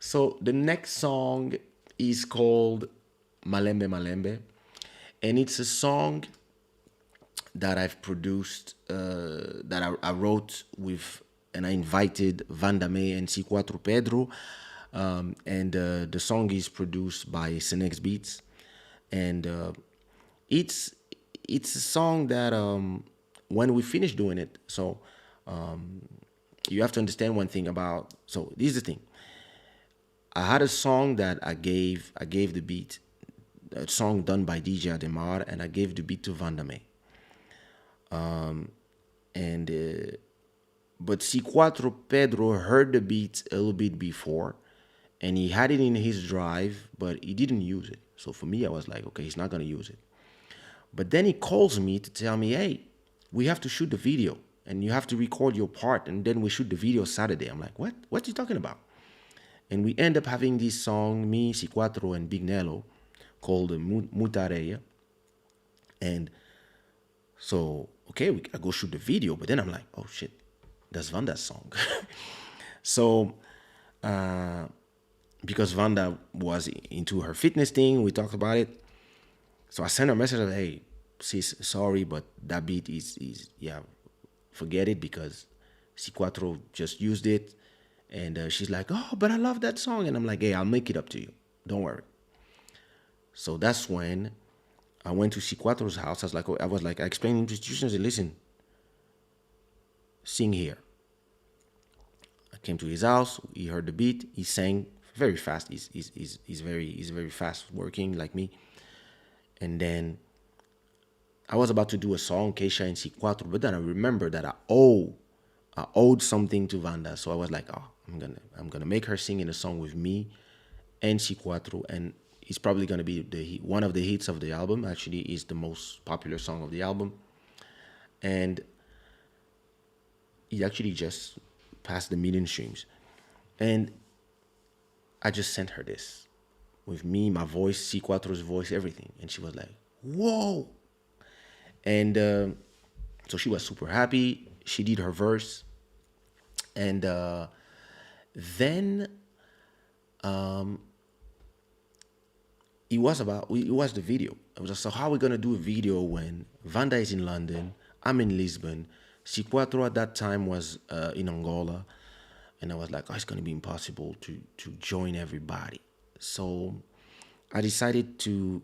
So the next song is called Malembe Malembe, and it's a song that I've produced, that I wrote with, and I invited Vandame and C4 Pedro. And the song is produced by Synex Beats, and it's it's a song that when we finish doing it, so you have to understand one thing about. So this is the thing. I had a song that I gave the beat, a song done by DJ Ademar, and I gave the beat to Vandame. And but C4 Pedro heard the beat a little bit before, and he had it in his drive, but he didn't use it. So for me, I was like, okay, he's not gonna use it. But then he calls me to tell me, hey, we have to shoot the video, and you have to record your part, and then we shoot the video Saturday. I'm like, what? What are you talking about? And we end up having this song, me, C4, and Big Nello, called Mutareya. And so, okay, I go shoot the video, but then I'm like, oh shit, that's Vanda's song. So, because Vanda was into her fitness thing, we talked about it. So I sent her a message like, hey, sis, sorry, but that beat is yeah, forget it, because C4 just used it. And she's like, oh, but I love that song. And I'm like, hey, I'll make it up to you. Don't worry. So that's when I went to C4's house. I explained the institutions and listen, sing here. I came to his house. He heard the beat. He sang very fast. He's very fast working like me. And then I was about to do a song, Kaysha and C4, but then I remembered that I owed something to Vanda. So I was like, oh, I'm gonna make her sing in a song with me and C4, and it's probably gonna be one of the hits of the album. Actually, is the most popular song of the album, and it actually just passed the million streams. And I just sent her this with me, my voice, C4's voice, everything, and she was like, whoa. And so she was super happy. She did her verse, and then it was the video. I was like, so how are we gonna do a video when Vanda is in London, I'm in Lisbon, C4 at that time was in Angola, and I was like, oh, it's gonna be impossible to join everybody. So I decided to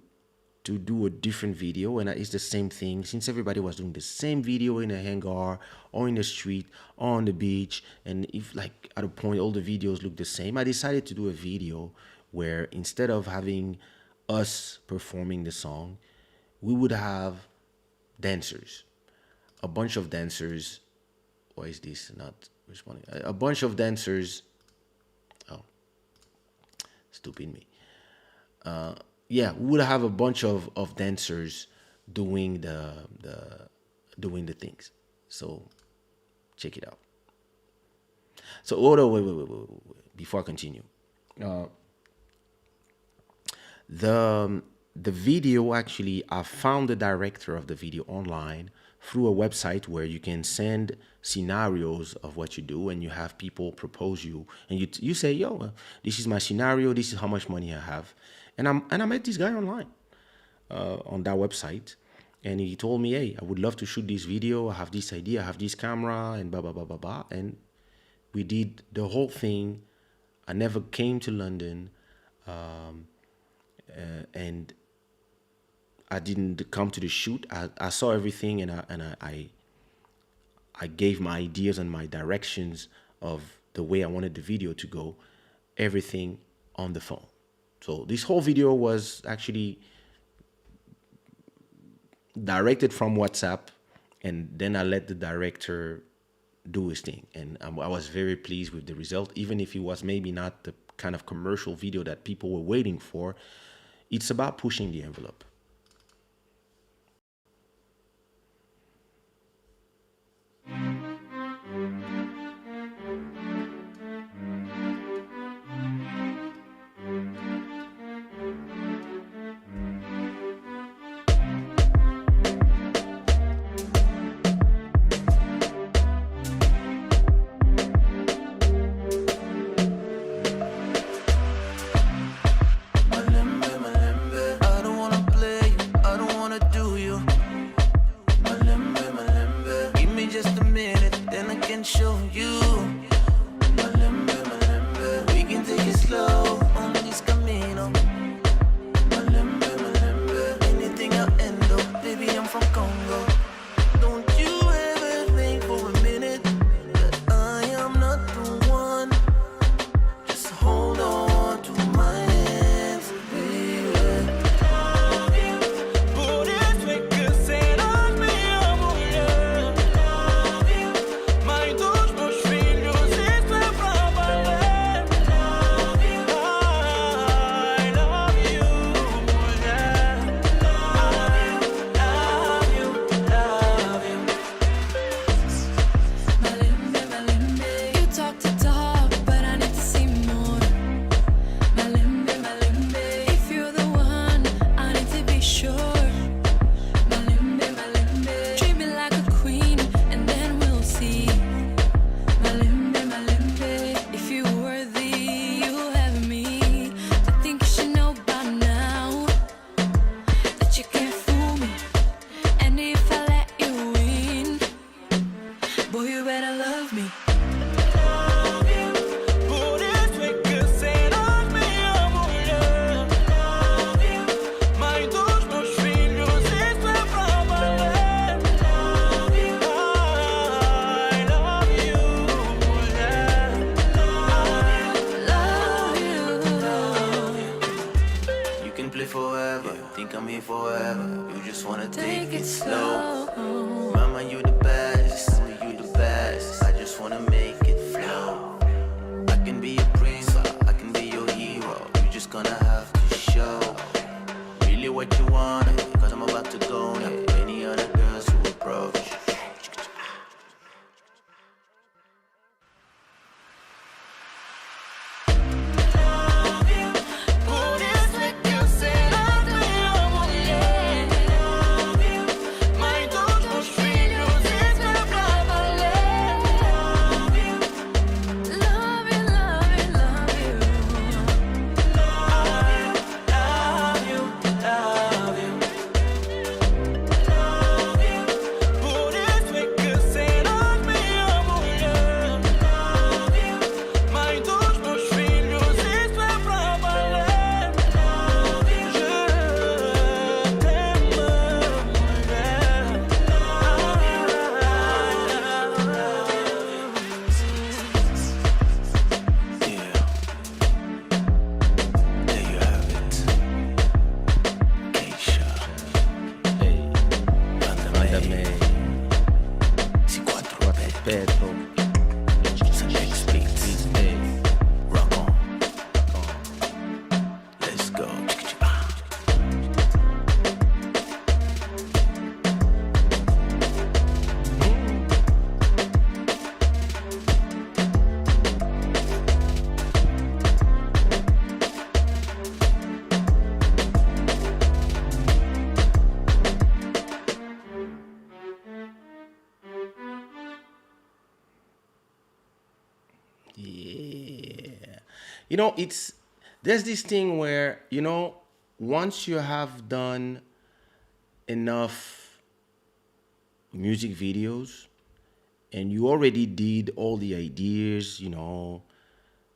do a different video, and it's the same thing, since everybody was doing the same video in a hangar or in the street or on the beach, and if like at a point all the videos look the same, I decided to do a video where instead of having us performing the song, we would have dancers, a bunch of dancers. Why is this not responding? A bunch of dancers. Oh, stupid me. Yeah, we would have a bunch of dancers doing the things. So check it out. So wait. Before I continue, the video, actually, I found the director of the video online through a website where you can send scenarios of what you do, and you have people propose you, and you say, yo, this is my scenario, this is how much money I have. And I met this guy online on that website, and he told me, hey, I would love to shoot this video. I have this idea, I have this camera, and blah, blah, blah, blah, blah. And we did the whole thing. I never came to London, and I didn't come to the shoot. I saw everything, and I gave my ideas and my directions of the way I wanted the video to go, everything on the phone. So this whole video was actually directed from WhatsApp, and then I let the director do his thing. And I was very pleased with the result, even if it was maybe not the kind of commercial video that people were waiting for. It's about pushing the envelope. I don't wanna play on me forever. You just wanna take it slow. Mama, you the best, you the best. I just wanna make it flow. I can be your prince, I can be your hero. You just gonna have to show really what you want, cause I'm about to go now. Any other girls who approach. Yeah. You know, there's this thing where, once you have done enough music videos and you already did all the ideas,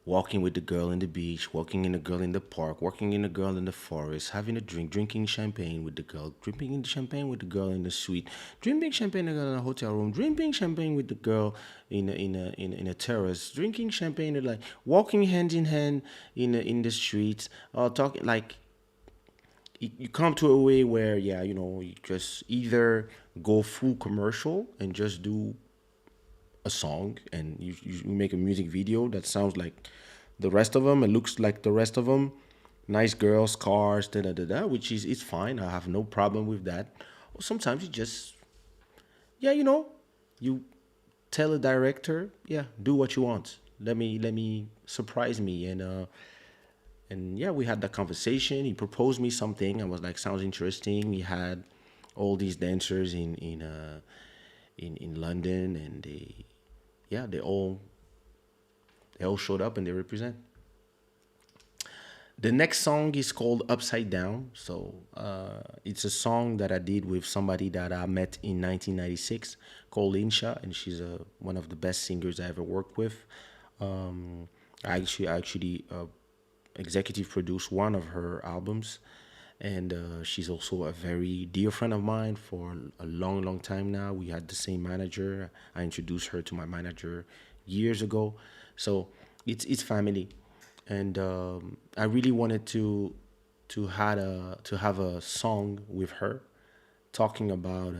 walking with the girl in the beach, walking in the girl in the park, walking in the girl in the forest, having a drink, drinking champagne with the girl, drinking champagne with the girl in the suite, drinking champagne with the girl in a hotel room, drinking champagne with the girl in a terrace, drinking champagne, like walking hand in hand in the streets, talking like you come to a way where you just either go full commercial and just do a song, and you make a music video that sounds like the rest of them, it looks like the rest of them, nice girls, cars, da da da da, which is it's fine. I have no problem with that. Or sometimes you just you tell a director, do what you want. Let me surprise me, and we had that conversation. He proposed me something. I was like, sounds interesting. He had all these dancers in London, and they all showed up and they represent. The next song is called Upside Down. So it's a song that I did with somebody that I met in 1996 called Kaysha, and she's one of the best singers I ever worked with. I actually executive produced one of her albums, and she's also a very dear friend of mine for a long, long time now. We had the same manager. I introduced her to my manager years ago, so it's family, and I really wanted to have a song with her, talking about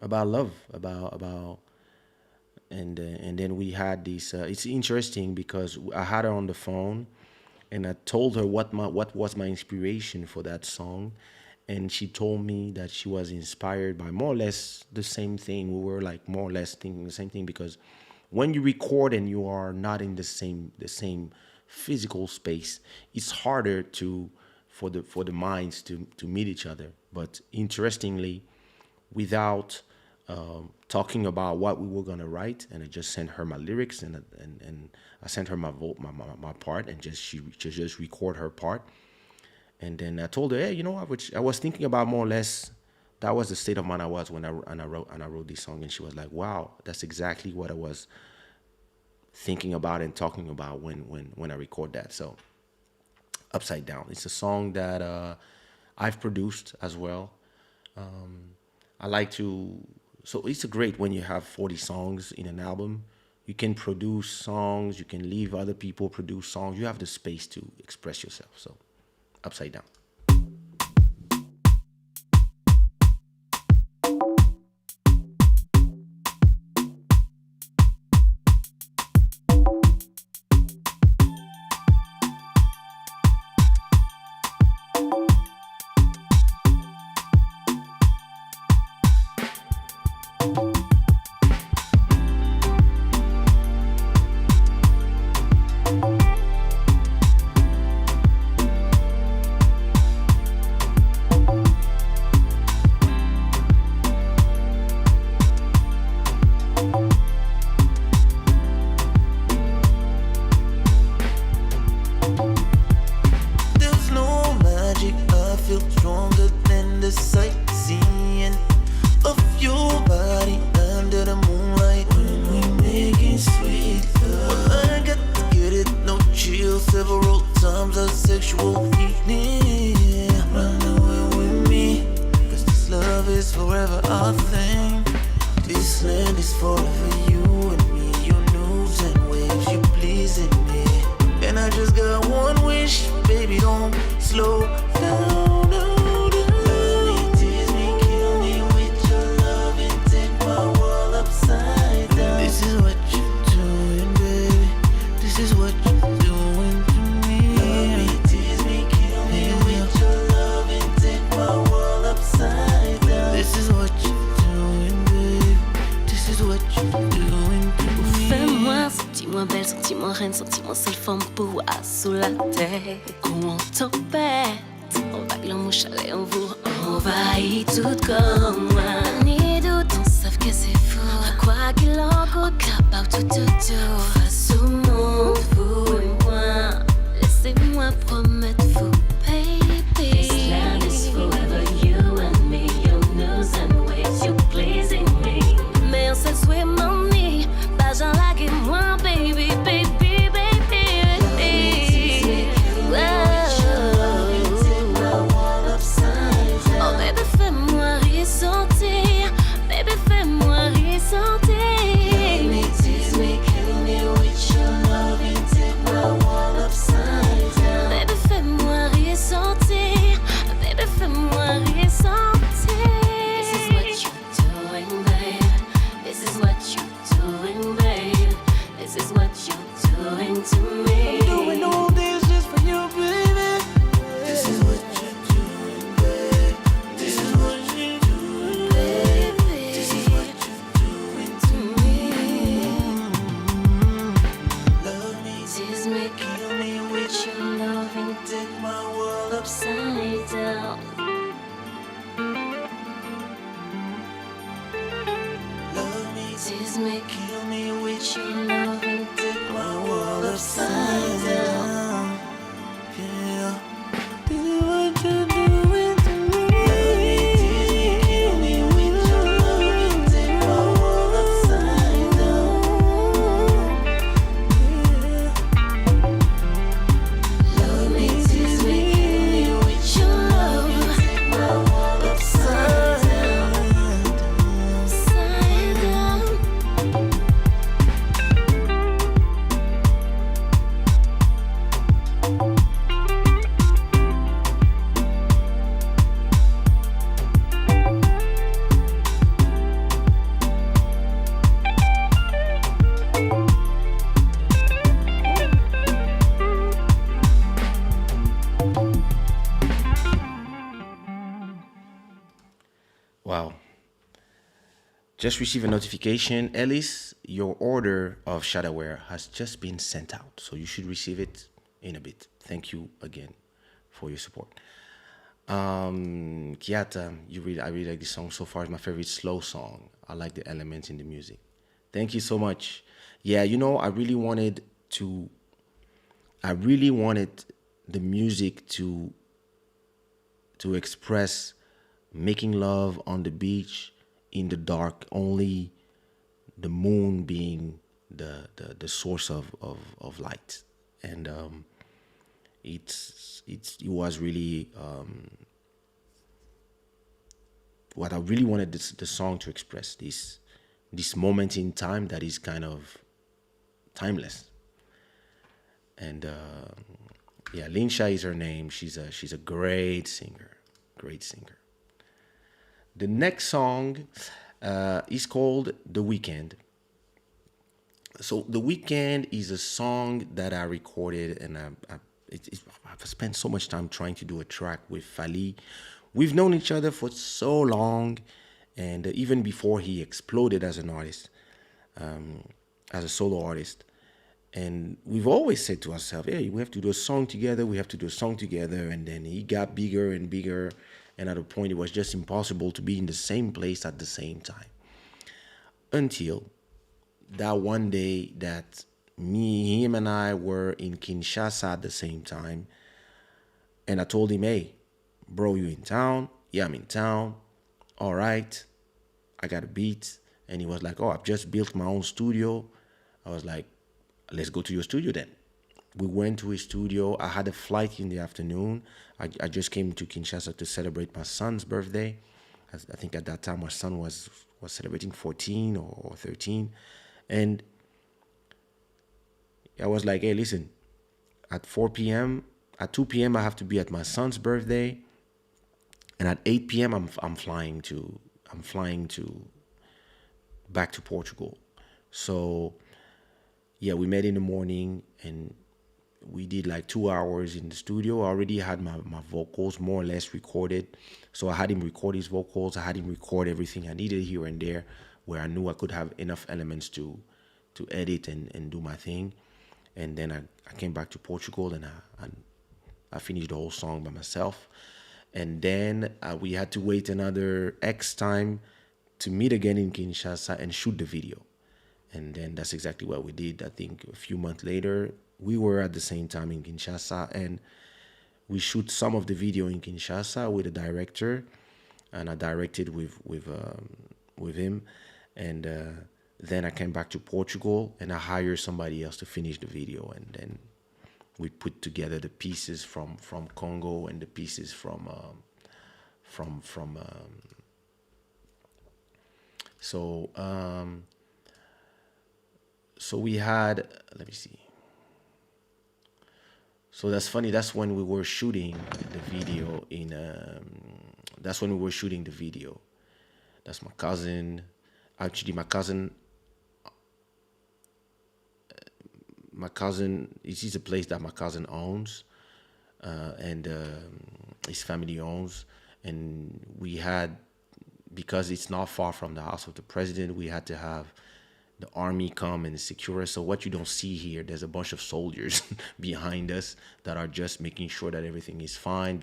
love, about and then we had this. It's interesting because I had her on the phone, and I told her what was my inspiration for that song, and she told me that she was inspired by more or less the same thing. We were like more or less thinking the same thing, because when you record and you are not in the same physical space, it's harder for the minds to meet each other. But interestingly, without talking about what we were gonna write, and I just sent her my lyrics, and I sent her my part, and she just record her part, and then I told her, hey, I was thinking about more or less. That was the state of mind I was when I wrote this song, and she was like, wow, that's exactly what I was thinking about and talking about when I record that. So Upside Down, it's a song that I've produced as well. I like to. So it's great when you have 40 songs in an album. You can produce songs, you can leave other people produce songs. You have the space to express yourself. So Upside Down. stronger than the sightseeing of your body under the moonlight when we making sweet love. I got to get it, no chill, several times a sexual healing. Run away with me, cause this love is forever our thing. This land is forever you and me, your news and waves, you pleasing me. And I just got one wish, baby, don't slow down, no, no. Love me, tease me, kill me with your love and take my world upside down. This is what you're doing, baby. This is what you're doing to me. Love me, tease me, kill me with your love and take my world upside down. This is what you're doing, baby. This is what you're doing to me. Fais-moi, senti-moi belle, senti-moi reine, senti-moi seule femme pour sous la terre. Comment tempête, on vague en mouche, allez, on vous envahit tout comme moi. Ni doute, on savent que c'est fou. Quoi qu'il en coûte, capable tout. Face au monde, vous et moi. Laissez-moi promettre vous, baby. This land is forever you and me. Your news and ways, you pleasing me. Mais on s'est souhaité m'emmener. Pas j'en lague moi, baby, baby, baby. Oh, baby, fais-moi ressentir. Baby, fais-moi ressentir. Love me, tease me, kill me with your love and take my world upside down. Baby, fais-moi ressentir. Baby, fais-moi ressentir. This is what you're doing, babe. This is what you're doing, babe. This is what you're doing to me. I'm doing all this just for you, baby. This is what you're doing, babe. This is what you're doing, babe. This is what you're doing to me. Love me, Tease me, kill me with your love and take my world upside down. Love me, Tease me, kill me with your love and take my world upside down. Yeah, this is what you're doing to me. Love me, tease me, kill me with your love and take my world upside down. Yeah. Love me, tease me, kill me with your love and take my world upside down. upside down. Wow. Just received a notification. Ellis, your order of shadowware has just been sent out. So you should receive it in a bit. Thank you again for your support. Kiata, I really like this song. So far, it's my favorite slow song. I like the elements in the music. Thank you so much. Yeah, I really wanted the music to express making love on the beach in the dark, only the moon being the source of light. And it was really what I really wanted the song to express, this moment in time that is kind of timeless. And yeah, Linsha is her name. She's a great singer. The next song is called The Weekend. So The Weekend is a song that I recorded, and I've spent so much time trying to do a track with Fali. We've known each other for so long, and even before he exploded as an artist, as a solo artist. And we've always said to ourselves, hey, we have to do a song together, and then he got bigger and bigger, and at a point it was just impossible to be in the same place at the same time. Until that one day that him and I were in Kinshasa at the same time, and I told him, hey, bro, you in town? Yeah, I'm in town. All right, I got a beat. And he was like, oh, I've just built my own studio. I was like, let's go to your studio then. We went to his studio. I had a flight in the afternoon. I just came to Kinshasa to celebrate my son's birthday. I think at that time my son was celebrating 14 or 13. And I was like, hey, listen, at 4 p.m., at 2 p.m., I have to be at my son's birthday. And at 8 p.m., I'm flying to back to Portugal. So yeah, we met in the morning and we did like 2 hours in the studio. I already had my vocals more or less recorded. So I had him record his vocals. I had him record everything I needed here and there where I knew I could have enough elements to edit and do my thing. And then I came back to Portugal and I finished the whole song by myself. And then we had to wait another X time to meet again in Kinshasa and shoot the video. And then that's exactly what we did. I think a few months later, we were at the same time in Kinshasa and we shoot some of the video in Kinshasa with a director, and I directed with him. And then I came back to Portugal and I hired somebody else to finish the video. And then we put together the pieces from Congo and the pieces from so we had, let me see. So that's funny. That's when we were shooting the video that's when we were shooting the video. That's my cousin. Actually, my cousin, this is a place that my cousin owns, and his family owns. And we had, because it's not far from the house of the president, we had to have the army come and secure us. So what you don't see here, there's a bunch of soldiers behind us that are just making sure that everything is fine,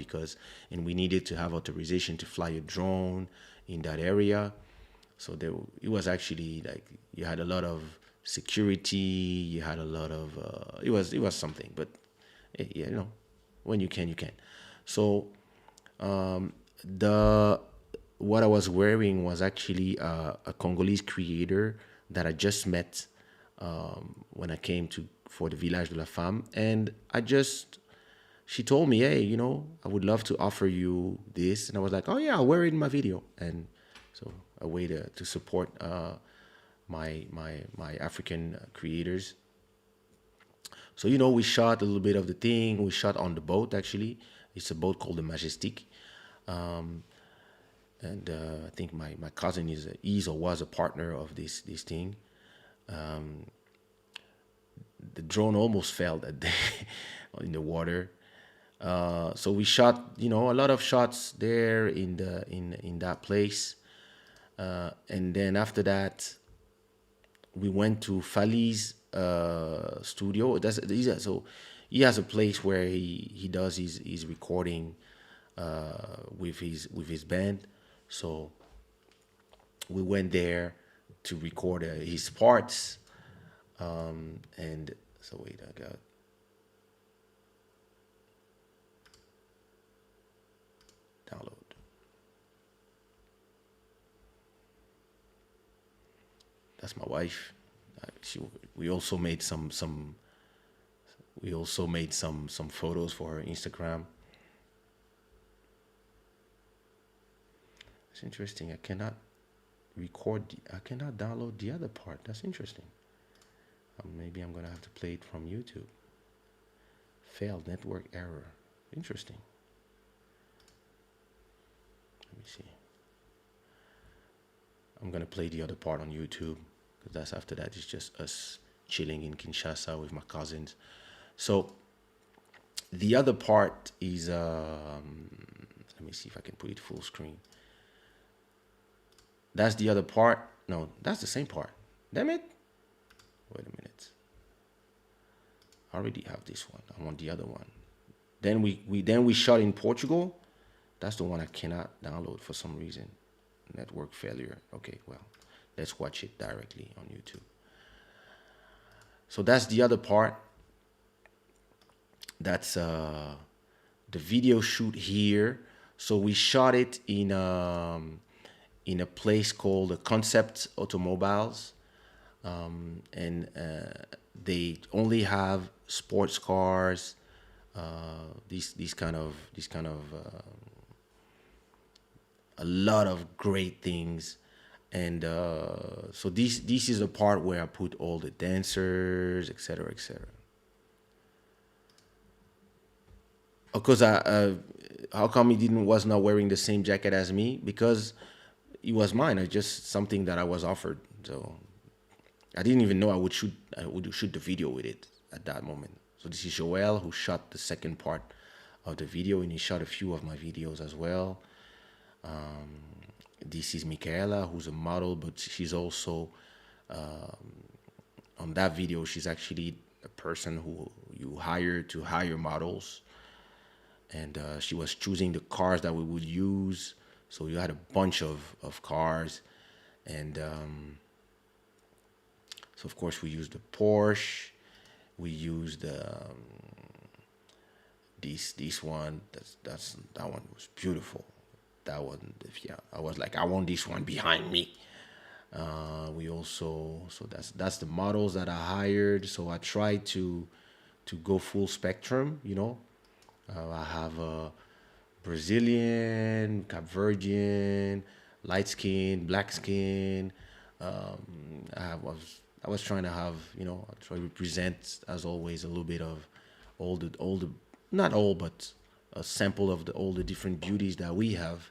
and we needed to have authorization to fly a drone in that area. So it was actually like, you had a lot of security, you had a lot of, it was something, but yeah, when you can, you can. So what I was wearing was actually a Congolese creator that I just met when I came for the Village de la Femme. And she told me, hey, I would love to offer you this. And I was like, oh yeah, I'll wear it in my video. And so a way to support my African creators. So, we shot a little bit of the thing. We shot on the boat, actually. It's a boat called the Majestic. And I think my cousin is or was a partner of this thing. The drone almost fell that day in the water. So we shot, a lot of shots there in that place. And then after that, we went to Fali's studio. So he has a place where he does his recording with his band. So we went there to record his parts. And so wait, I got download. That's my wife. We also made some photos for her Instagram. It's interesting. I cannot download the other part. That's interesting. Maybe I'm gonna have to play it from YouTube. Failed network error. Interesting. Let me see. I'm gonna play the other part on YouTube, because after that it's just us chilling in Kinshasa with my cousins. So the other part is let me see if I can put it full screen. That's the other part. No, that's the same part. Damn it. Wait a minute. I already have this one. I want the other one. Then we shot in Portugal. That's the one I cannot download for some reason. Network failure. Okay, well, let's watch it directly on YouTube. So that's the other part. That's the video shoot here. So we shot it in a place called Concept Automobiles, and they only have sports cars, these kind of a lot of great things. And so this is the part where I put all the dancers, etc., etc. Of course, how come he was not wearing the same jacket as me? Because it was mine. It's just something that I was offered. So I didn't even know I would shoot the video with it at that moment. So this is Joel, who shot the second part of the video, and he shot a few of my videos as well. This is Michaela, who's a model, but she's also on that video. She's actually a person who you hire to hire models, and she was choosing the cars that we would use. So you had a bunch of cars, and so of course we used the Porsche, we used this one. That one was beautiful. That one, yeah, I was like, I want this one behind me. We also, so that's the models that I hired. So I tried to go full spectrum, you know. I have a Brazilian, Cape Verdean, light skin, black skin. I was trying to have, you know, I try to represent, as always, a little bit of all the not all, but a sample of all the different beauties that we have.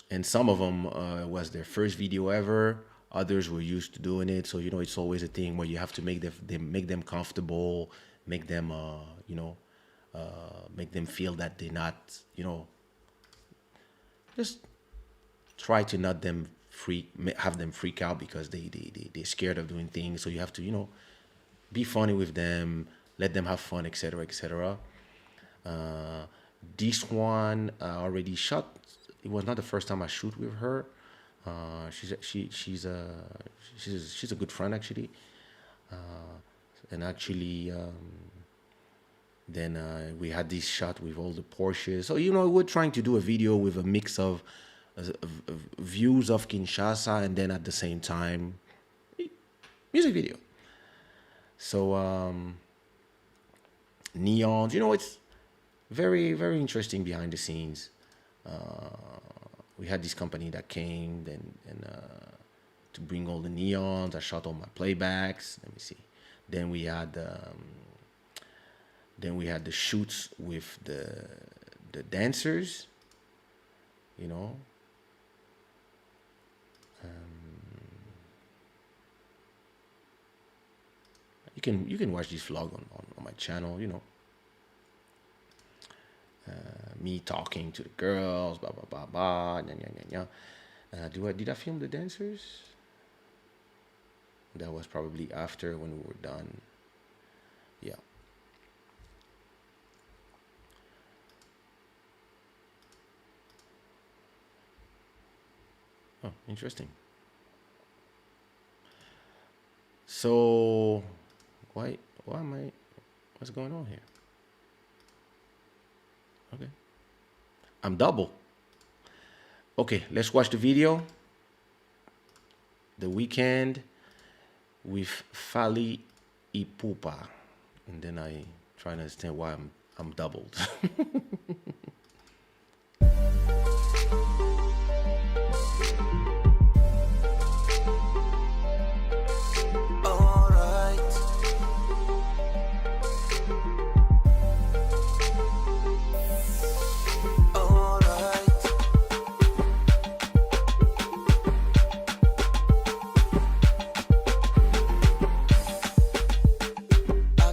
And some of them was their first video ever. Others were used to doing it. So, you know, it's always a thing where you have to make them comfortable, make them, make them feel that they're not, you know, just try to not have them freak out because they're scared of doing things. So you have to, you know, be funny with them, let them have fun, etc., etc. This one I already shot. It was not the first time I shoot with her. She's a good friend, actually. And actually, then we had this shot with all the Porsches. So, you know, we're trying to do a video with a mix of views of Kinshasa, and then at the same time, music video. So neons, you know, it's very, very interesting behind the scenes. We had this company that came and to bring all the neons. I shot all my playbacks. Let me see. Then we had the shoots with the dancers, you know. You can watch this vlog on my channel, you know. Me talking to the girls, blah blah blah blah, did I film the dancers? That was probably after, when we were done. Yeah. Oh, interesting. So why am I, what's going on here? Okay, I'm double. Okay, let's watch the video. The Weekend with Fali Ipupa, and then I try to understand why I'm doubled.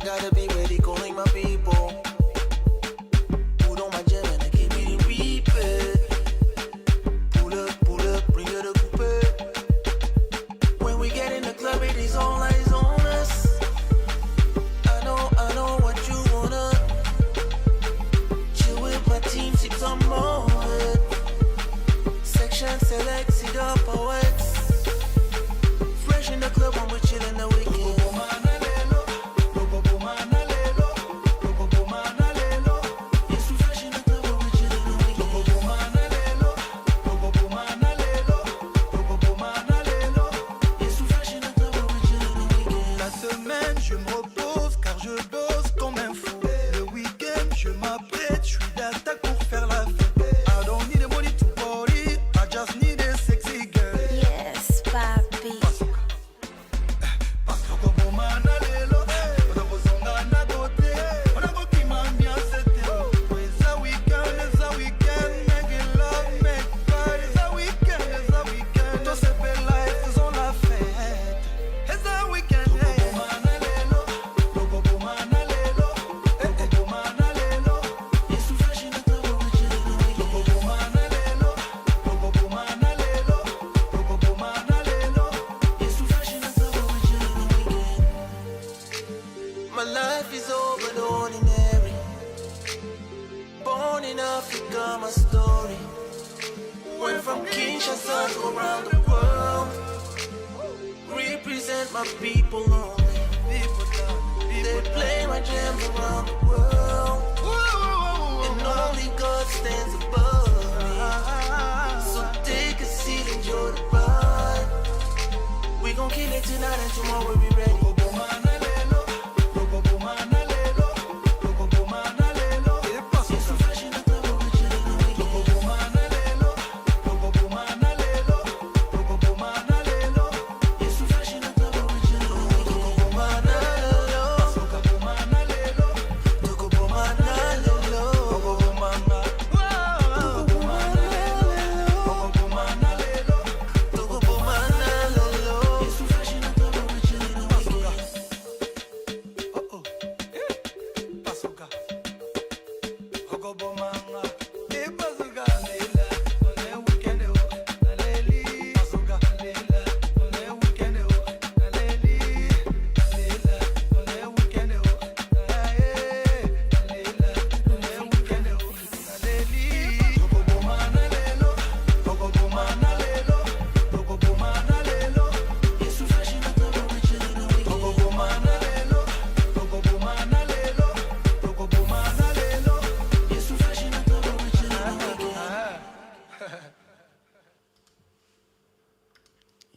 Gotta be ready, calling my people. Put on my jet ordinary. Born in Africa, my story. Went from Kinshasa to around the world. Represent my people only. They play my jams around the world. And only God stands above me. So take a seat, enjoy the ride. We gon' kill it tonight and tomorrow we ready.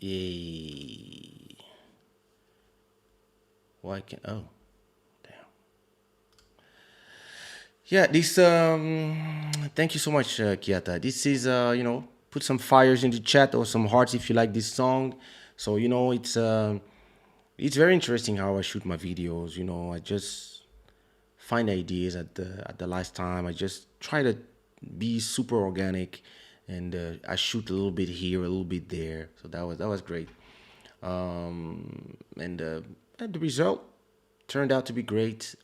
Yay. Why can't, oh, damn. Yeah, this, thank you so much, Kiata. This is, put some fires in the chat or some hearts if you like this song. So, it's very interesting how I shoot my videos. I just find ideas at the last time. I just try to be super organic, and I shoot a little bit here, a little bit there. So that was great. And the result turned out to be great.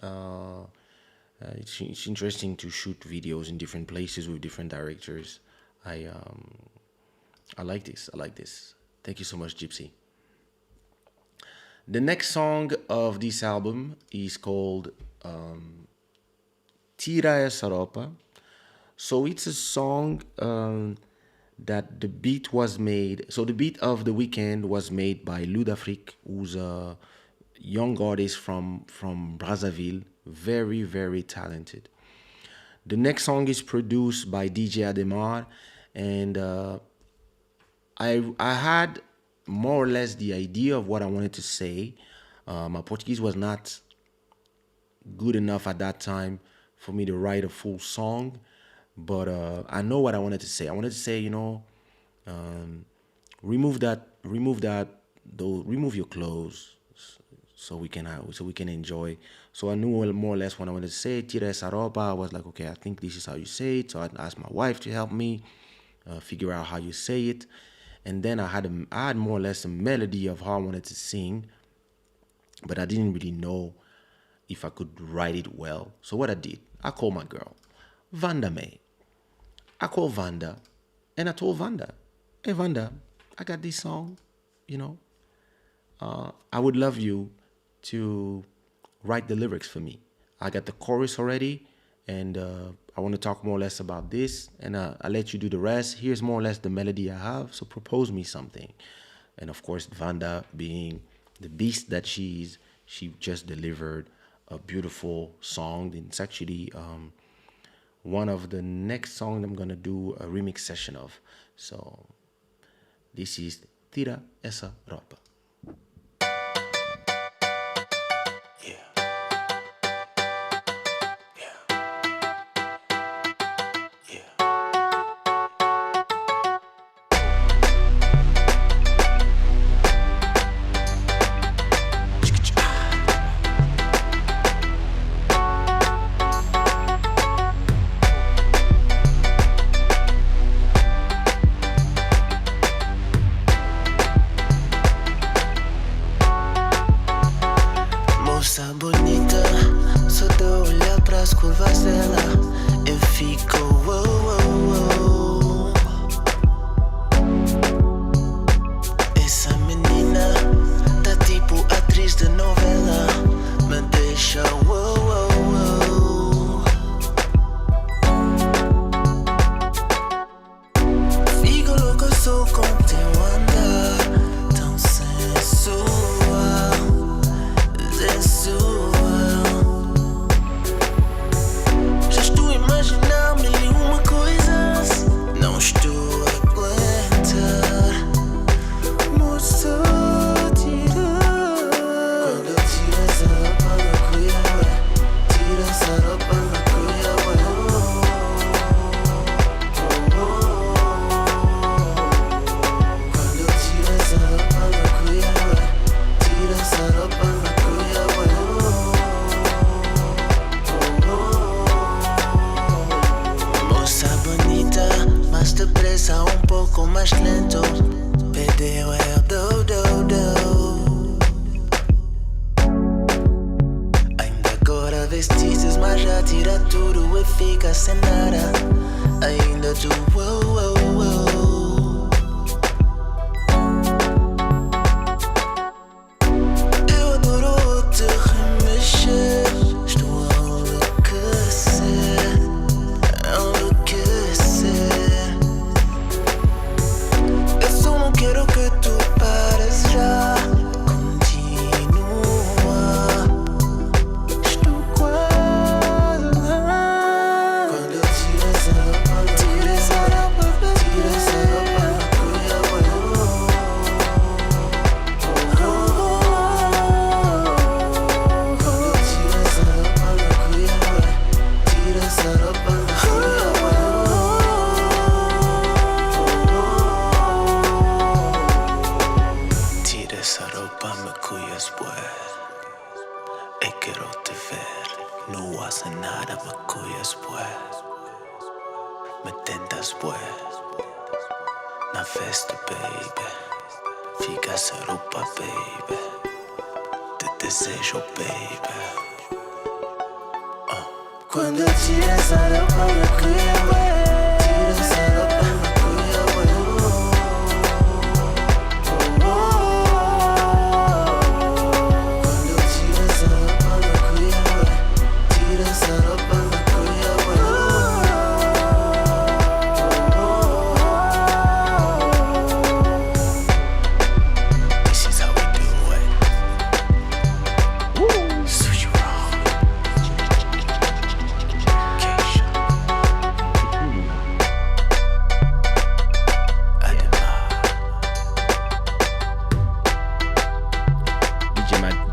It's interesting to shoot videos in different places with different directors. I like this. I like this. Thank you so much, Gypsy. The next song of this album is called Tira essa ropa. So it's a song that the beat was made. So the beat of The Weeknd was made by Ludafrique, who's a young artist from Brazzaville, very, very talented. The next song is produced by DJ Ademar, and I had more or less the idea of what I wanted to say. My Portuguese was not good enough at that time for me to write a full song, but I know what I wanted to say. I wanted to say, remove your clothes so we can enjoy. So I knew more or less what I wanted to say. Tira essa ropa. I was like, okay, I think this is how you say it. So I asked my wife to help me figure out how you say it, and then I had more or less a melody of how I wanted to sing, but I didn't really know if I could write it well. So what I did, I called my girl, Vanda May. I called Vanda, and I told Vanda, hey Vanda, I got this song, I would love you to write the lyrics for me. I got the chorus already, and I want to talk more or less about this, and I'll let you do the rest. Here's more or less the melody I have, so propose me something. And of course, Vanda, being the beast that she is, she just delivered a beautiful song. It's actually one of the next songs I'm going to do a remix session of. So this is Tira essa ropa. Moça bonita, só de olhar pras curvas dela, eu fico oh, oh, oh. Essa menina tá tipo atriz de novela, me deixa oh, oh, oh. vezes, mas já tira tudo e fica sem nada. Ainda tu, Eu adoro te remexer. Estou a enlouquecer, enlouquecer. Eu só não quero que tu pares já. Na festa, baby, fica essa roupa, baby. Te desejo, baby. Quando eu tiro essa roupa, me cria, tira essa roupa, me cria, Quando eu tiro essa roupa, me cria, tira essa roupa, me cria,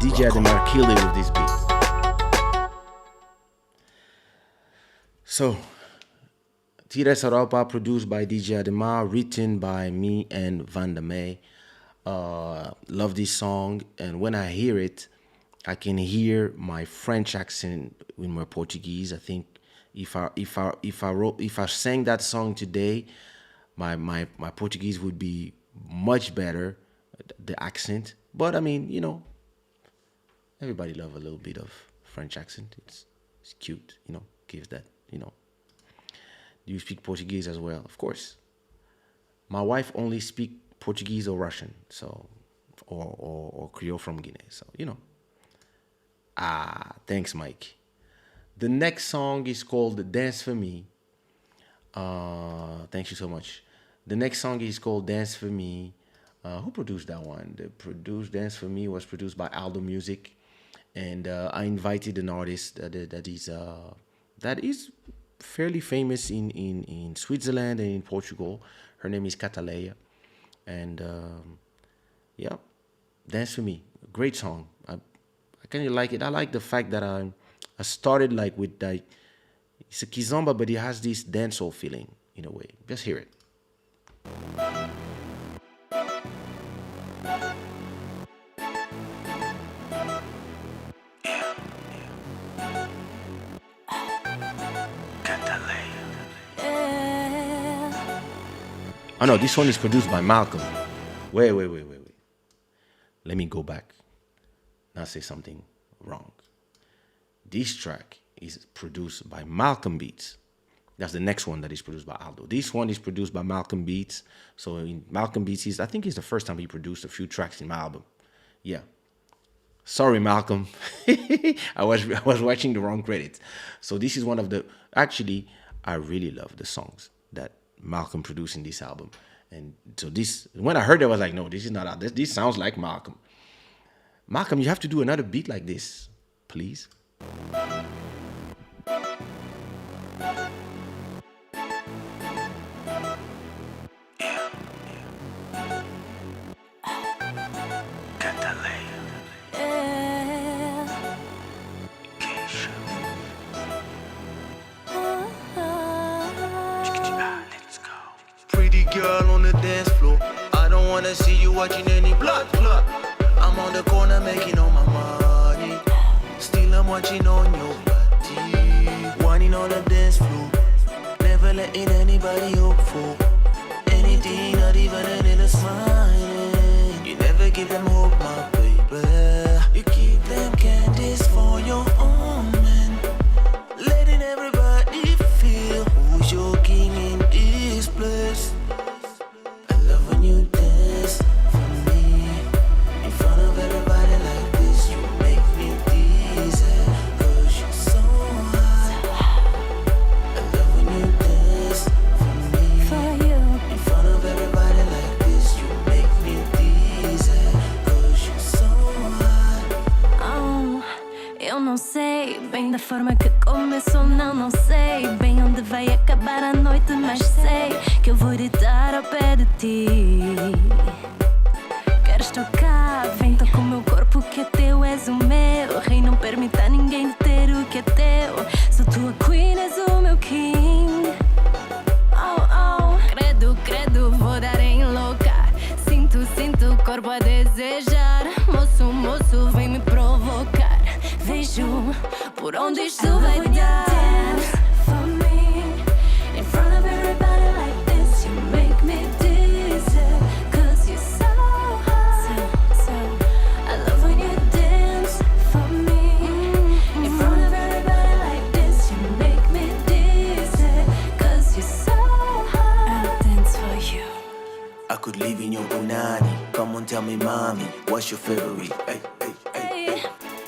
DJ Ademar killed it with this beat. So, Tira Saropa, produced by DJ Ademar, written by me and Van der May. Love this song, and when I hear it, I can hear my French accent with my Portuguese. I think if I sang that song today, my Portuguese would be much better, the accent. But I mean, you know, everybody love a little bit of French accent. It's cute, you know, gives that, you know. Do you speak Portuguese as well? Of course. My wife only speak Portuguese or Russian, so or Creole from Guinea. So, you know. Thanks, Mike. The next song is called Dance For Me. Thank you so much. The next song is called Dance For Me. Who produced that one? Dance For Me was produced by Aldo Music. And I invited an artist that is fairly famous in Switzerland and in Portugal. Her name is Cataleya. And yeah, Dance For Me. Great song. I kind of like it. I like the fact that I started like with like, it's a kizomba, but it has this dancehall feeling in a way. Just hear it. Oh no, this one is produced by Malcolm. Wait. Let me go back. Not say something wrong. This track is produced by Malcolm Beats. That's the next one that is produced by Aldo. This one is produced by Malcolm Beats. So in Malcolm Beats, I think it's the first time he produced a few tracks in my album. Yeah. Sorry, Malcolm. I was watching the wrong credits. So this is one of the, actually, I really love the songs that Malcolm produced in this album. And so this, when I heard it, I was like, no, this is not, this sounds like Malcolm. Malcolm, you have to do another beat like this, please. Girl on the dance floor, I don't wanna see you watching any blood. I'm on the corner making all my money. Still I'm watching on your body. Whining on the dance floor, never letting anybody hope for anything, not even a little smiling. You never give them hope, my baby. You keep them candies for your own man. queen, és o meu king. Oh, oh. Credo, credo, vou dar em louca. Sinto, sinto o corpo a desejar. Moço, moço, vem me provocar. Vejo por onde isto vai dar. For me, in front of everybody like this, you make me dizzy. 'Cause you're so hot. So, I love when you dance for me. In front of everybody like this, you make me dizzy. 'Cause you're so hot. I'll dance for you. I could live in your Punani. Come on, tell me, mommy, what's your favorite? Hey, hey, hey.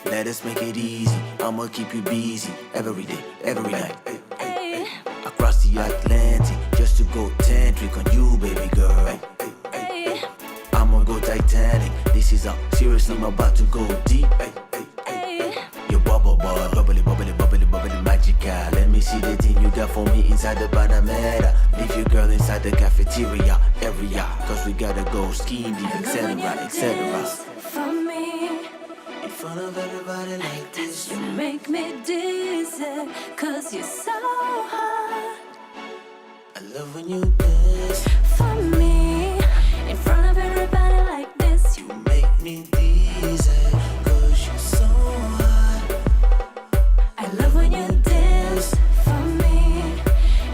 Let us make it easy. I'ma keep you busy every day, every night. Hey, hey, hey. Across the Atlantic, just to go tantric on you, baby girl. Hey, hey, hey. I'ma go Titanic. This is how serious I'm about to go deep. Hey, hey, hey. Your bubble boy, bubbly, bubbly, bubbly, bubbly, magical. Let me see the thing you got for me inside the Panamera. Leave your girl inside the cafeteria, area. 'Cause we gotta go skiing deep, etc., etc. For me, In front of everybody like this, you make me dizzy. 'Cause you're so hot. I love when you dance. For me, in front of everybody like this, You make me dizzy, 'cause you're so hot. I love when you dance for me.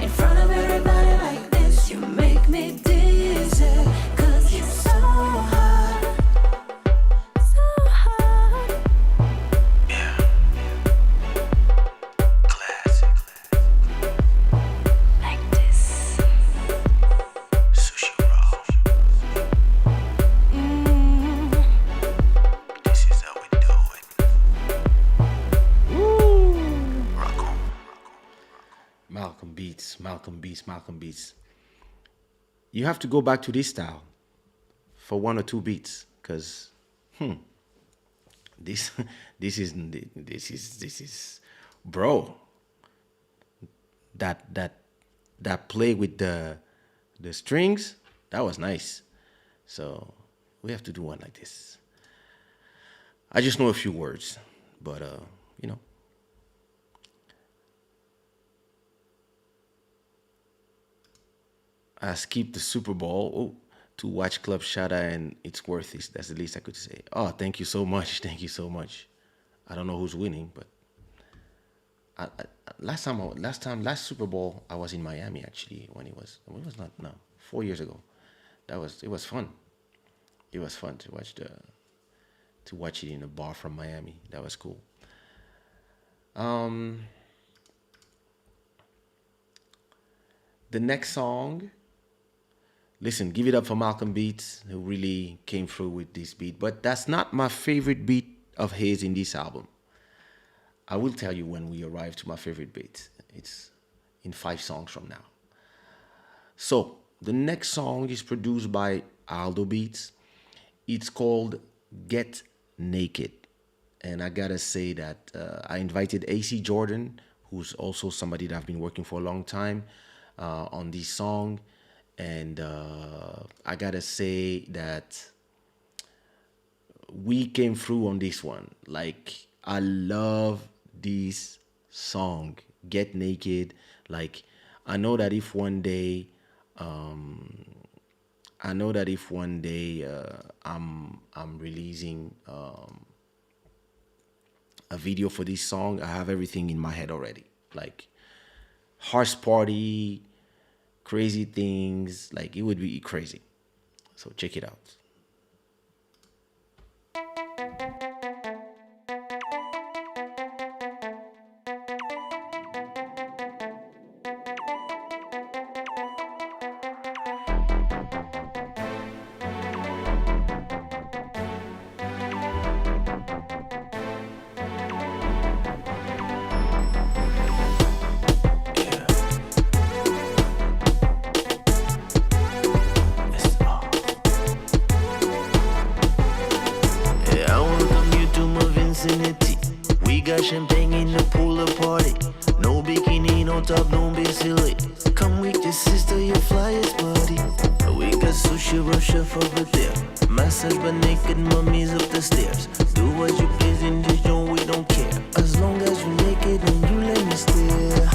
In front of everybody like this, you make me dizzy. 'Cause you're so hot. So hot. Yeah. Classic. Like this. Sushi roll. This is how we do it. Rock on. Malcolm Beats, Malcolm Beats, Malcolm Beats. You have to go back to this style for one or two beats, because this is bro. That play with the strings, that was nice. So we have to do one like this. I just know a few words, but you know. I skipped the Super Bowl to watch Club Shada, and it's worth it. That's the least I could say. Oh, thank you so much. Thank you so much. I don't know who's winning, but last Super Bowl, I was in Miami actually when it was not 4 years ago. It was fun. It was fun to watch it in a bar from Miami. That was cool. The next song, listen, give it up for Malcolm Beats, who really came through with this beat. But that's not my favorite beat of his in this album. I will tell you when we arrive to my favorite beat. It's in 5 songs from now. So the next song is produced by Aldo Beats. It's called Get Naked. And I gotta say that I invited AC Jordan, who's also somebody that I've been working for a long time, on this song. And I gotta say that we came through on this one. Like, I love this song, Get Naked. Like, I know that if one day I'm releasing a video for this song, I have everything in my head already. Like, horse party, crazy things, like it would be crazy. So check it out. We got champagne in the pool of party. No bikini, no top, don't be silly. Come with your sister, your flyest buddy. We got sushi, Russia over there. Massage but naked mummies up the stairs. Do what you please in this joint, we don't care. As long as you naked and you let me stare.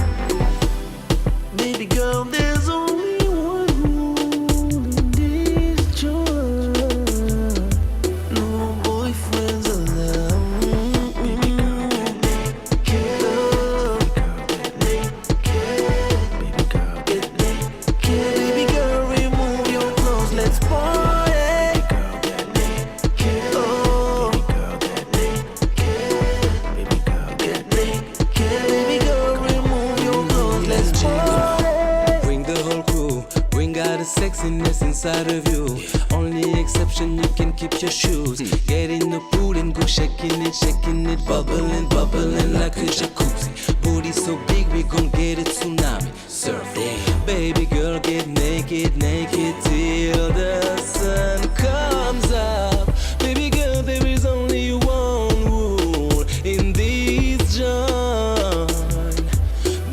sexiness inside of you. Only exception, you can keep your shoes. Get in the pool and go shaking it, bubbling, bubbling like a jacuzzi. Booty so big, we gon' get a tsunami. Surf it, baby girl, get naked, naked till the sun comes up. Baby girl, there is only one rule in this joint.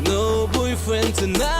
No boyfriend tonight.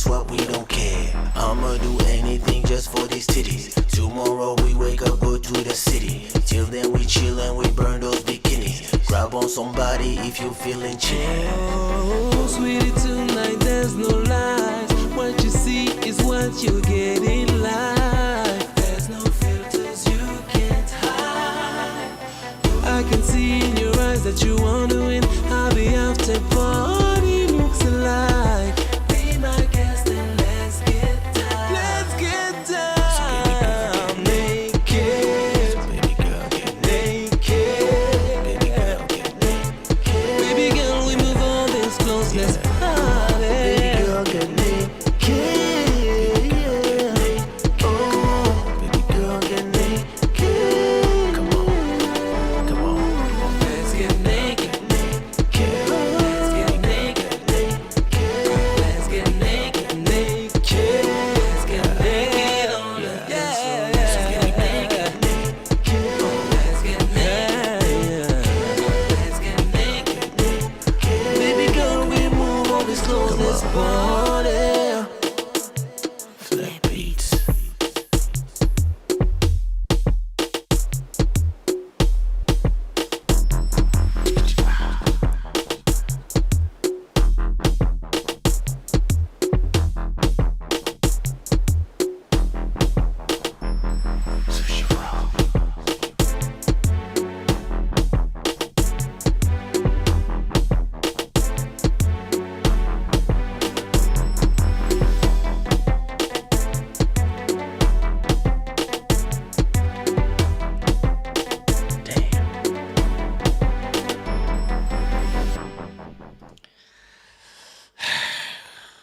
What we don't care. I'ma do anything just for these titties. Tomorrow we wake up, go to the city. Till then we chill and we burn those bikinis. Grab on somebody if you feeling chill. Oh, sweetie, tonight there's no lies. What you see is what you get in life. There's no filters you can't hide. I can see in your eyes that you wondering how the after party looks like.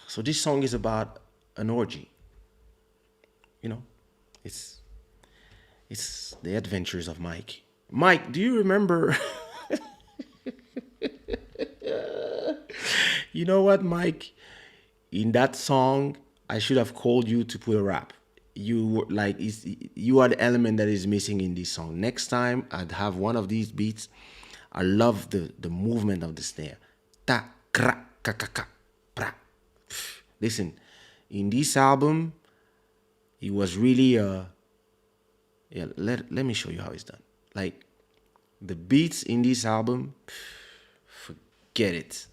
So this song is about an orgy. You know, it's the adventures of Mike. Mike, do you remember? You know what, Mike? In that song, I should have called you to put a rap. You were like, you are the element that is missing in this song. Next time, I'd have one of these beats. I love the movement of the snare. Ta kra ka ka ka pra. Listen, in this album, it was really yeah. Let me show you how it's done. Like the beats in this album, forget it.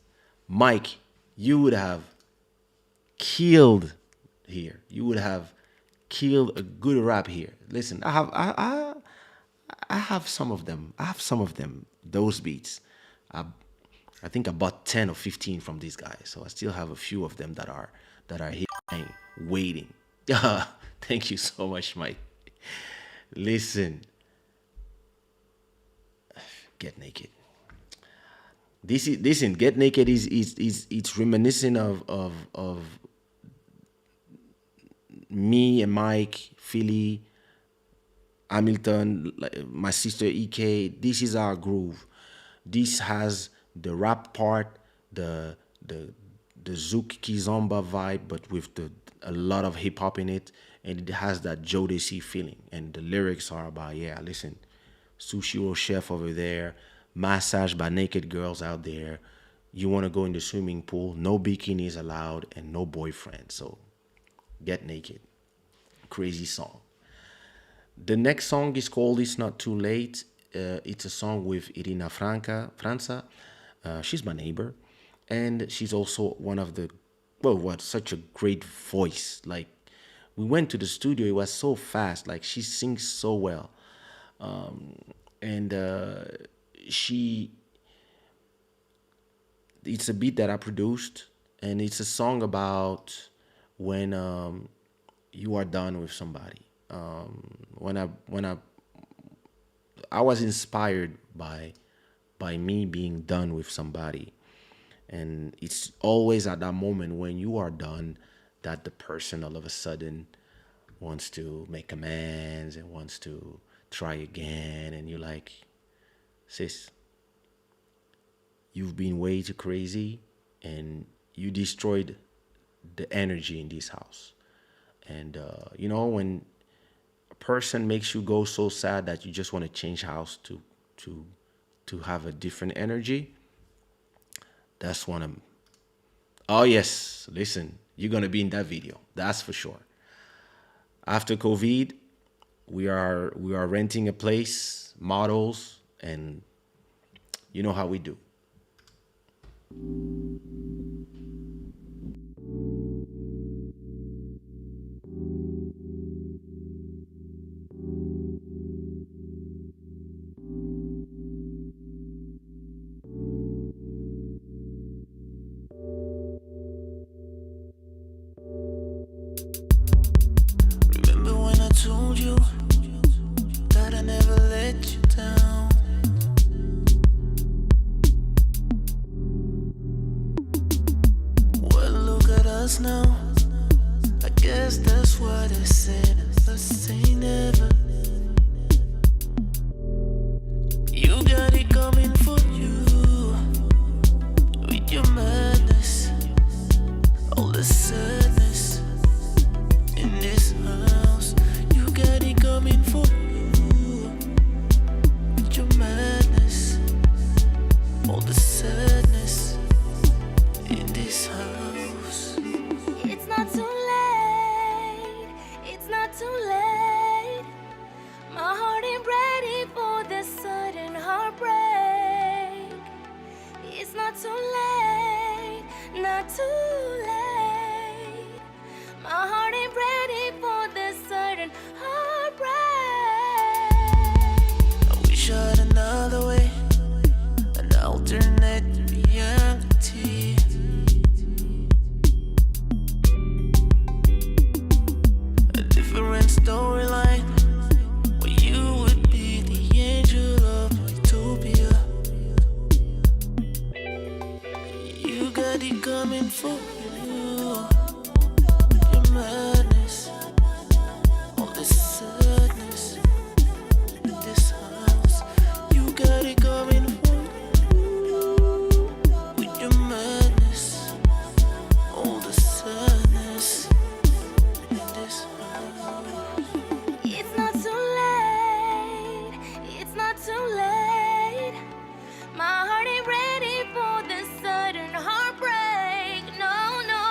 Mike, you would have killed here. You would have killed a good rap here. Listen, I have some of them. I have some of them. Those beats. I think I bought 10 or 15 from these guys, so I still have a few of them that are here waiting. Thank you so much, Mike. Listen, Get Naked. Listen, Get Naked is it's reminiscent of me and Mike, Philly, Hamilton, my sister EK. This is our groove. This has the rap part, the Zouk Kizomba vibe, but with a lot of hip hop in it, and it has that Jodeci feeling. And the lyrics are about, yeah, listen, sushi chef over there, massage by naked girls out there. You want to go in the swimming pool, no bikinis allowed, and no boyfriend. So, Get Naked. Crazy song. The next song is called It's Not Too Late. It's a song with Irina Franza. She's my neighbor. And she's also one of the, such a great voice. Like, we went to the studio. It was so fast. Like she sings so well, and she. It's a beat that I produced, and it's a song about when you are done with somebody. When I was inspired by me being done with somebody, and it's always at that moment when you are done that the person all of a sudden wants to make amends and wants to try again, and you're like, sis, you've been way too crazy, and you destroyed the energy in this house. And when a person makes you go so sad that you just want to change house to have a different energy, that's one of. Oh yes, listen, you're gonna be in that video. That's for sure. After COVID, we are renting a place, models, and you know how we do. Remember when I told you that I never let you down? Well, look at us now. I guess that's what they said. Let's say never. You got it coming for you with your madness, all the sadness in this house. You got it coming for you with your madness, all the sadness in this house. It's not too late. It's not too late. My heart ain't ready for this sudden heartbreak. It's not too late. Not too late. My heart ain't ready for this sudden heartbreak. I wish I had another way, an alternate reality. A different storyline, where you would be the angel of my utopia. You got it coming for you, your madness, all the sadness in this house. You got it coming for you with your madness, all the sadness in this house. It's not too late. It's not too late. My heart ain't ready for this sudden heartbreak. No, no.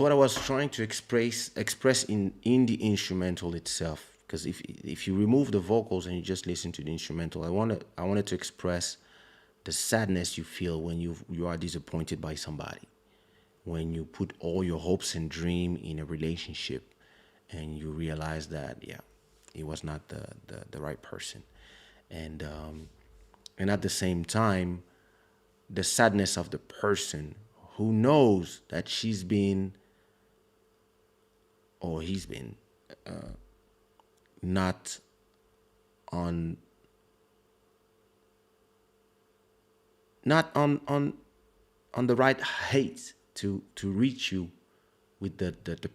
So what I was trying to express in the instrumental itself, because if you remove the vocals and you just listen to the instrumental, I wanted to express the sadness you feel when you are disappointed by somebody, when you put all your hopes and dream in a relationship and you realize that it was not the right person, and at the same time the sadness of the person who knows that she's been or he's been not on the right height to reach you with the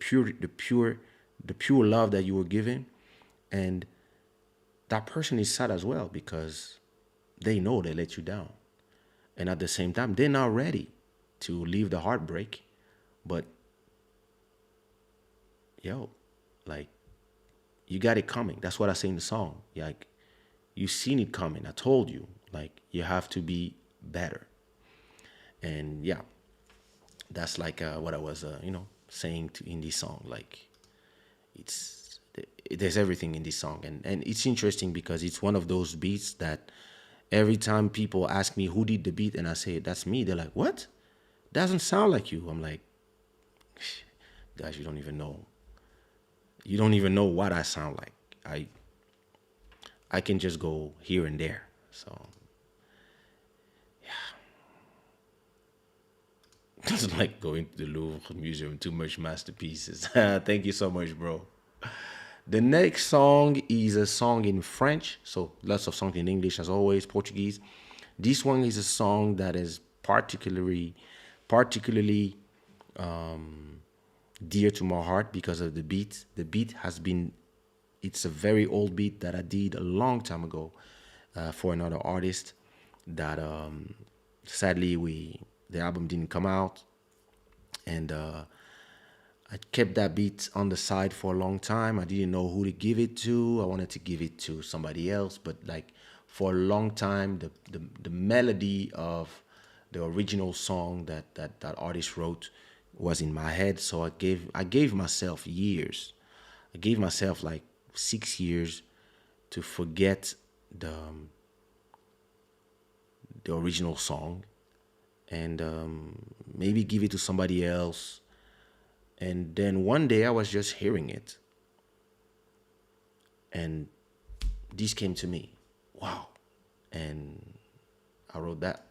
pure love that you were given. And that person is sad as well because they know they let you down, and at the same time they're not ready to leave the heartbreak. But like, you got it coming. That's what I say in the song. Like, you seen it coming. I told you, like, you have to be better. And that's like what I was saying in this song. Like, there's everything in this song, and it's interesting because it's one of those beats that every time people ask me who did the beat and I say that's me, they're like, what? Doesn't sound like you. I'm like, guys, you don't even know what I sound like. I can just go here and there. So it's like going to the Louvre Museum, too much masterpieces. Thank you so much, bro. The next song is a song in French, so lots of songs in English as always, Portuguese. This one is a song that is particularly dear to my heart because of the beat. The beat it's a very old beat that I did a long time ago for another artist that sadly the album didn't come out, and I kept that beat on the side for a long time. I didn't know who to give it to. I wanted to give it to somebody else, but like for a long time the melody of the original song that artist wrote was in my head. So I gave myself years. I gave myself like 6 years to forget the original song and maybe give it to somebody else. And then one day I was just hearing it, and this came to me. Wow. And I wrote that.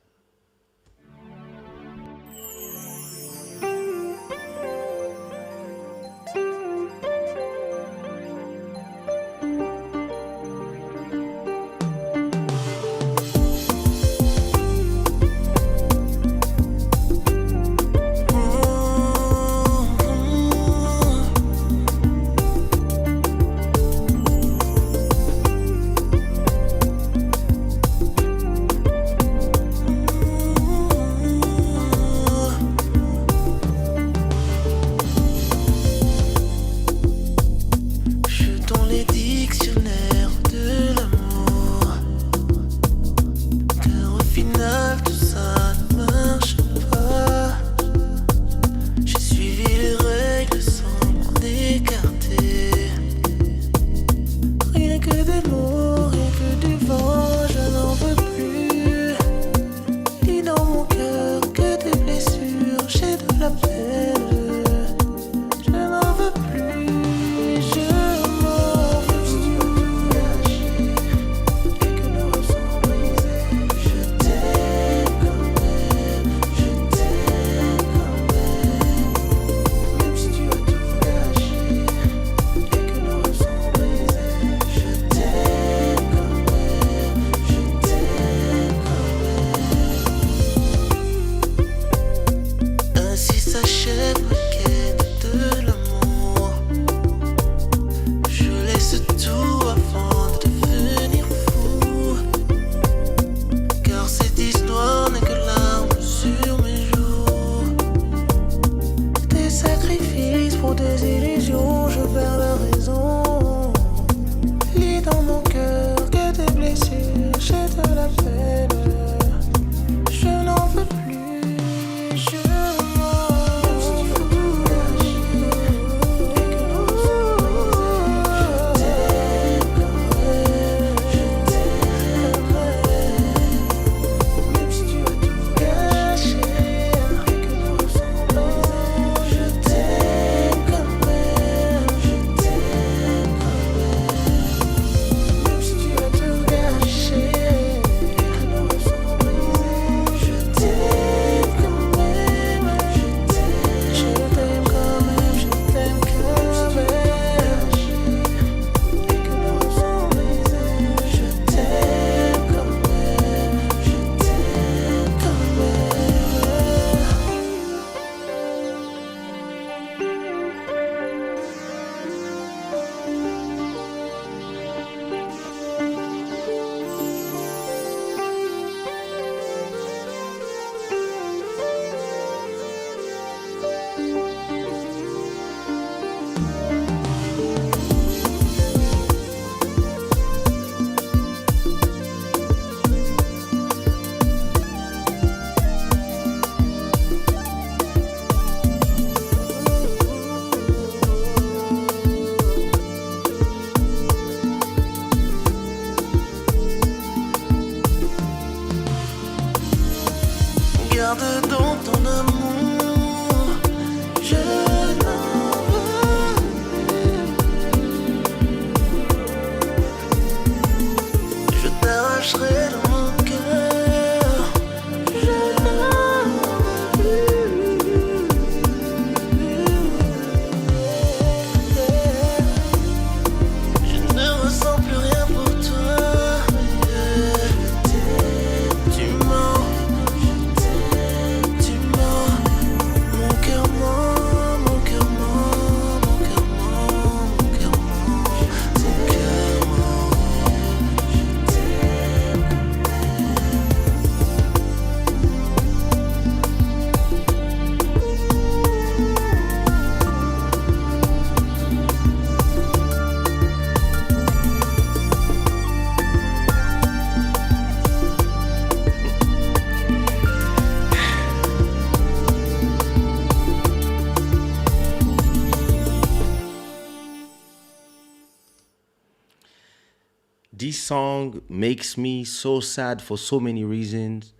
This song makes me so sad for so many reasons.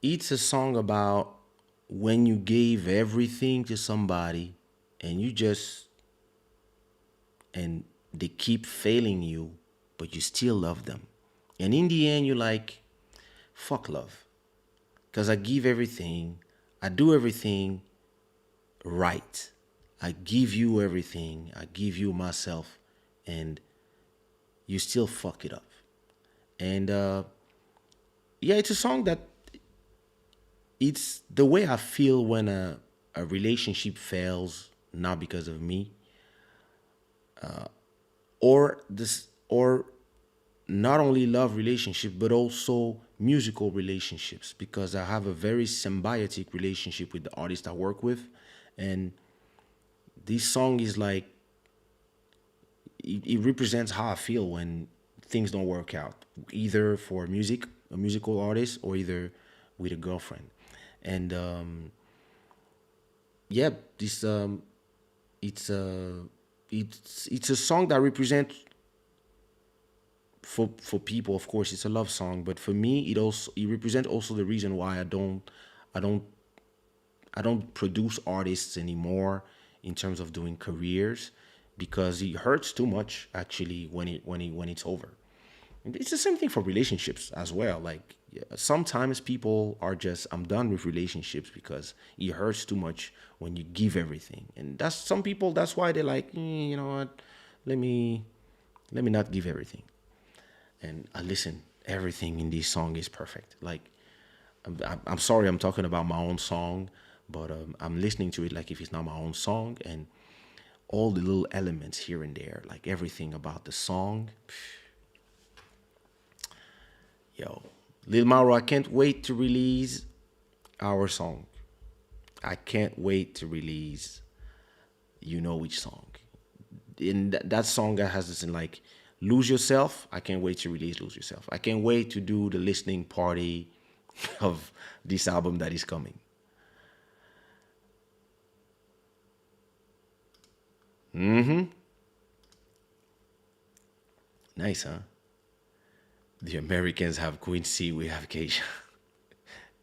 It's a song about when you gave everything to somebody and you just and they keep failing you, but you still love them. And in the end, you're like, fuck love. Because I give everything, I do everything right. I give you everything, I give you myself, and you still fuck it up. And yeah, it's a song that it's the way I feel when a relationship fails, not because of me, or not only love relationship but also musical relationships, because I have a very symbiotic relationship with the artist I work with, and this song is like it represents how I feel when things don't work out, either for music, a musical artist, or either with a girlfriend. And yeah, this it's a it's a song that represents for people. Of course, it's a love song, but for me, it represents also the reason why I don't I don't produce artists anymore in terms of doing careers, because it hurts too much actually when it's over. And it's the same thing for relationships as well. Like, yeah, sometimes people are just, I'm done with relationships because it hurts too much when you give everything. And that's some people, that's why they're like, you know what, let me not give everything. And I listen, everything in this song is perfect. Like, I'm sorry I'm talking about my own song, but I'm listening to it like if it's not my own song, and all the little elements here and there, like everything about the song. Yo, Lil Mauro, I can't wait to release our song. I can't wait to release you know which song. In that song that has this in like Lose Yourself. I can't wait to release Lose Yourself. I can't wait to do the listening party of this album that is coming. Nice, huh? The Americans have Quincy, we have Kaysha.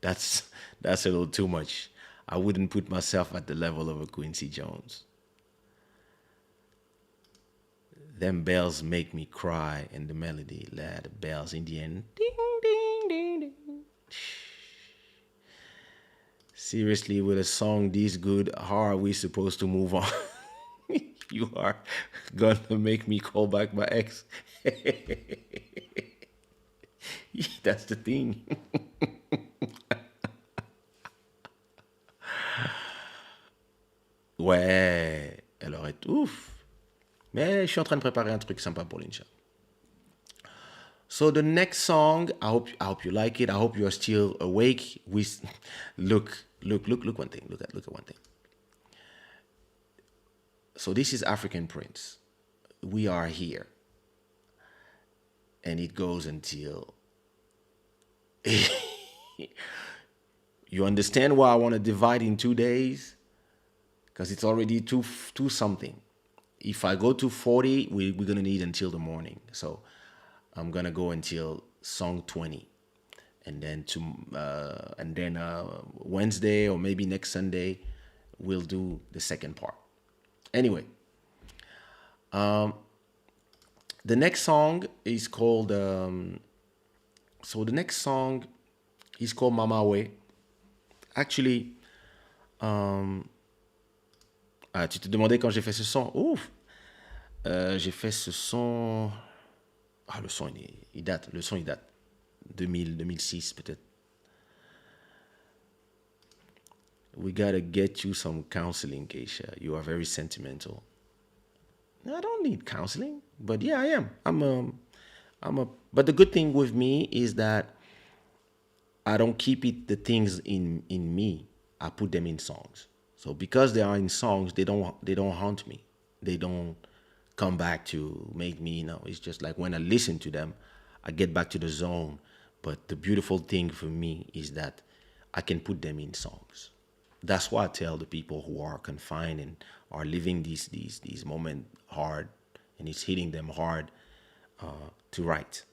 that's that's a little too much. I wouldn't put myself at the level of a Quincy Jones. Them bells make me cry, and the melody, the bells in the end. Ding, ding, ding, ding. Seriously, with a song this good, how are we supposed to move on? You are gonna make me call back my ex. That's the thing. Ouais, elle aurait ouf. Mais je suis en train de préparer un truc sympa pour l'Incha. So the next song, I hope you like it. I hope you are still awake. We look one thing. Look at one thing. So this is African Prince. We are here. And it goes until you understand why I want to divide in 2 days? Because it's already two something. If I go to 40, we're going to need until the morning. So I'm going to go until song 20. And then Wednesday or maybe next Sunday, we'll do the second part. Anyway, the next song is called Mama Way. Actually, tu te demandais quand j'ai fait ce son. Ouf. J'ai fait ce son. Le son il date. 2006 peut-être. We gotta get you some counseling, Kaysha. You are very sentimental. I don't need counseling, but yeah, I am. But the good thing with me is that I don't keep the things in me. I put them in songs. So because they are in songs, they don't haunt me. They don't come back to make me, it's just like when I listen to them, I get back to the zone. But the beautiful thing for me is that I can put them in songs. That's why I tell the people who are confined and are living these moments hard, and it's hitting them hard, to write.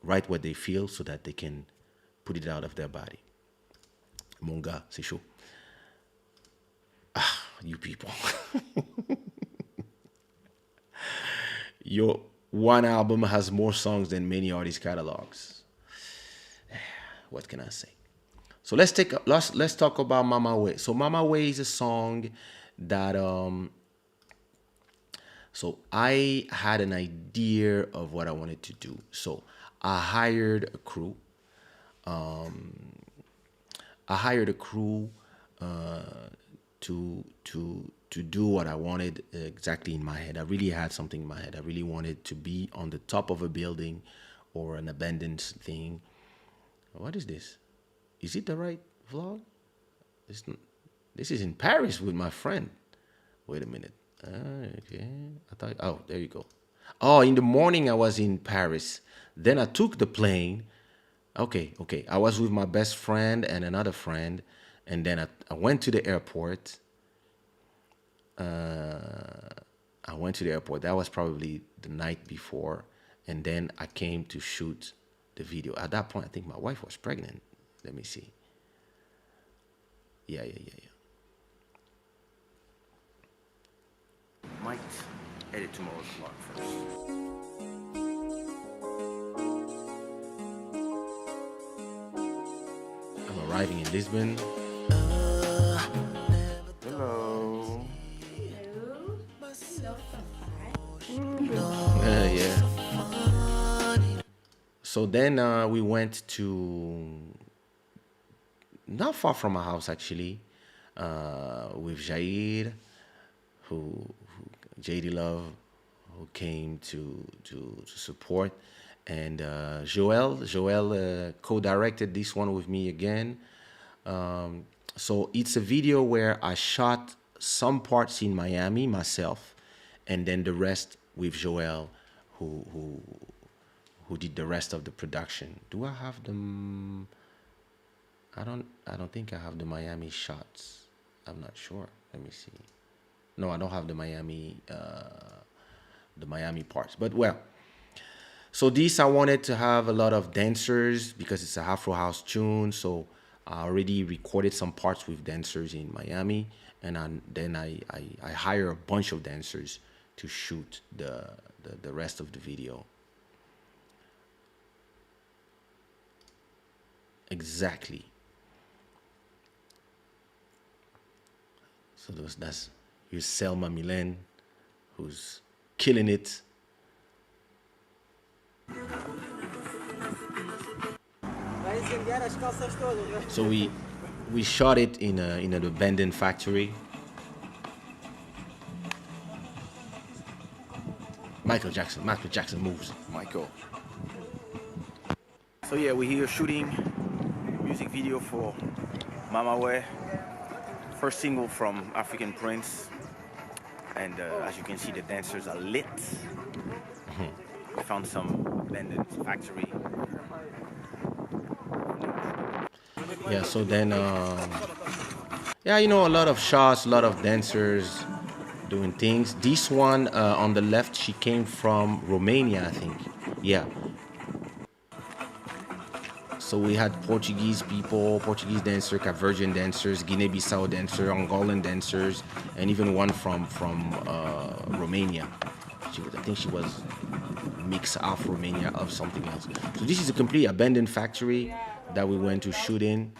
write what they feel so that they can put it out of their body. Mon gars, c'est chaud. Ah, you people. Your one album has more songs than many artist catalogs. What can I say? So let's talk about Mama Way. So Mama Way is a song that so I had an idea of what I wanted to do. So I hired a crew. To do what I wanted exactly in my head. I really had something in my head. I really wanted to be on the top of a building or an abandoned thing. What is this? Is it the right vlog? This is in Paris with my friend. Wait a minute. Okay. Oh, there you go. Oh, in the morning I was in Paris. Then I took the plane. Okay. I was with my best friend and another friend. And then I went to the airport. That was probably the night before. And then I came to shoot the video. At that point, I think my wife was pregnant. Let me see. Yeah. Might edit tomorrow's vlog first. I'm arriving in Lisbon. Hello. Yeah. So then we went to not far from my house actually, with Jair, who JD Love, who came to support, and Joel co-directed this one with me again. So it's a video where I shot some parts in Miami myself, and then the rest with Joel, who did the rest of the production. Do I have them? I don't think I have the Miami shots. I'm not sure. Let me see. No, I don't have the Miami parts. But well, so this I wanted to have a lot of dancers because it's a Afro house tune. So I already recorded some parts with dancers in Miami, and then I hire a bunch of dancers to shoot the rest of the video. Exactly. So here's Selma Milen, who's killing it. So we shot it in an abandoned factory. Michael Jackson moves. Michael. So yeah, we're here shooting music video for Mama Way, first single from African Prince, and as you can see, the dancers are lit. We found some abandoned factory. Yeah, so then a lot of shots, a lot of dancers doing things. This one on the left, she came from Romania, I think. Yeah. So we had Portuguese people, Portuguese dancers, Caverdian dancers, Guinea-Bissau dancers, Angolan dancers, and even one from Romania. I think she was mixed of Romania of something else. So this is a complete abandoned factory that we went to shoot in,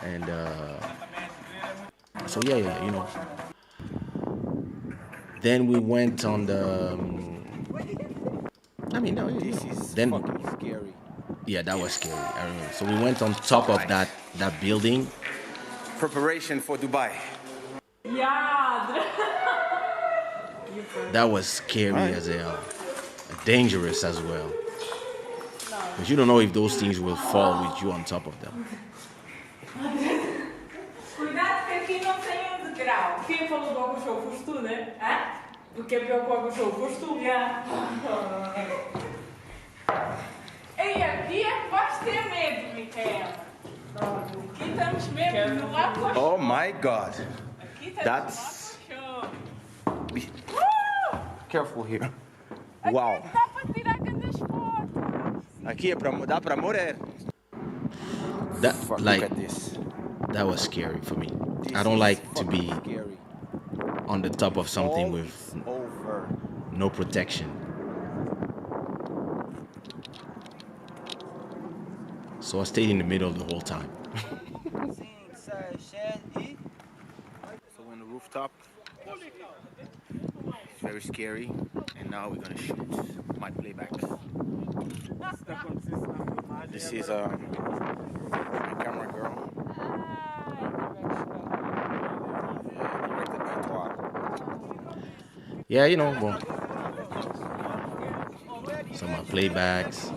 and so yeah. Then we went on the. This is then fucking scary. Yeah, that was scary. I remember. So we went on top of that building. Preparation for Dubai. Yeah. That was scary as hell. Dangerous as well. Because you don't know if those things will fall with you on top of them. Cuidado que aqui não tem um degrau. Quem falou do água show foste tu, né? Hã? Porque é pior que o água show foste tu, já. E aqui é que vais ter medo, Micaela. Aqui estamos mesmo no água show. Oh my God. Aqui estamos That's. no show. Careful here. Wow. Dá para tirar grandes fotos. Aqui dá pra morrer. That Fuck, like look at this. that was scary for me. This I don't is like to be fucking scary. on the top of something All with is over. no protection. So I stayed in the middle the whole time. So on the rooftop, it's very scary. And now we're gonna shoot my playbacks. This is my camera girl. Directed by Toa. Yeah, you know, well, some of my playbacks.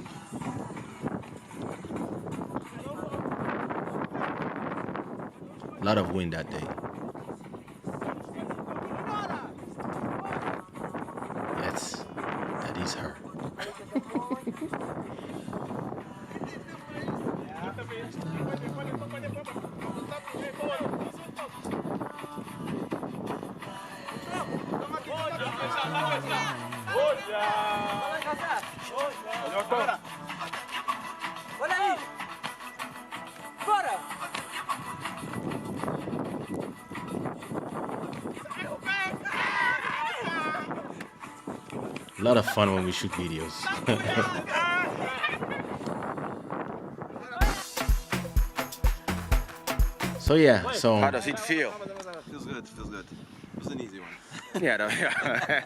A lot of wind that day. That is her. A lot of fun when we shoot videos. So yeah, so How does it feel? Feels good. It was an easy one. Yeah,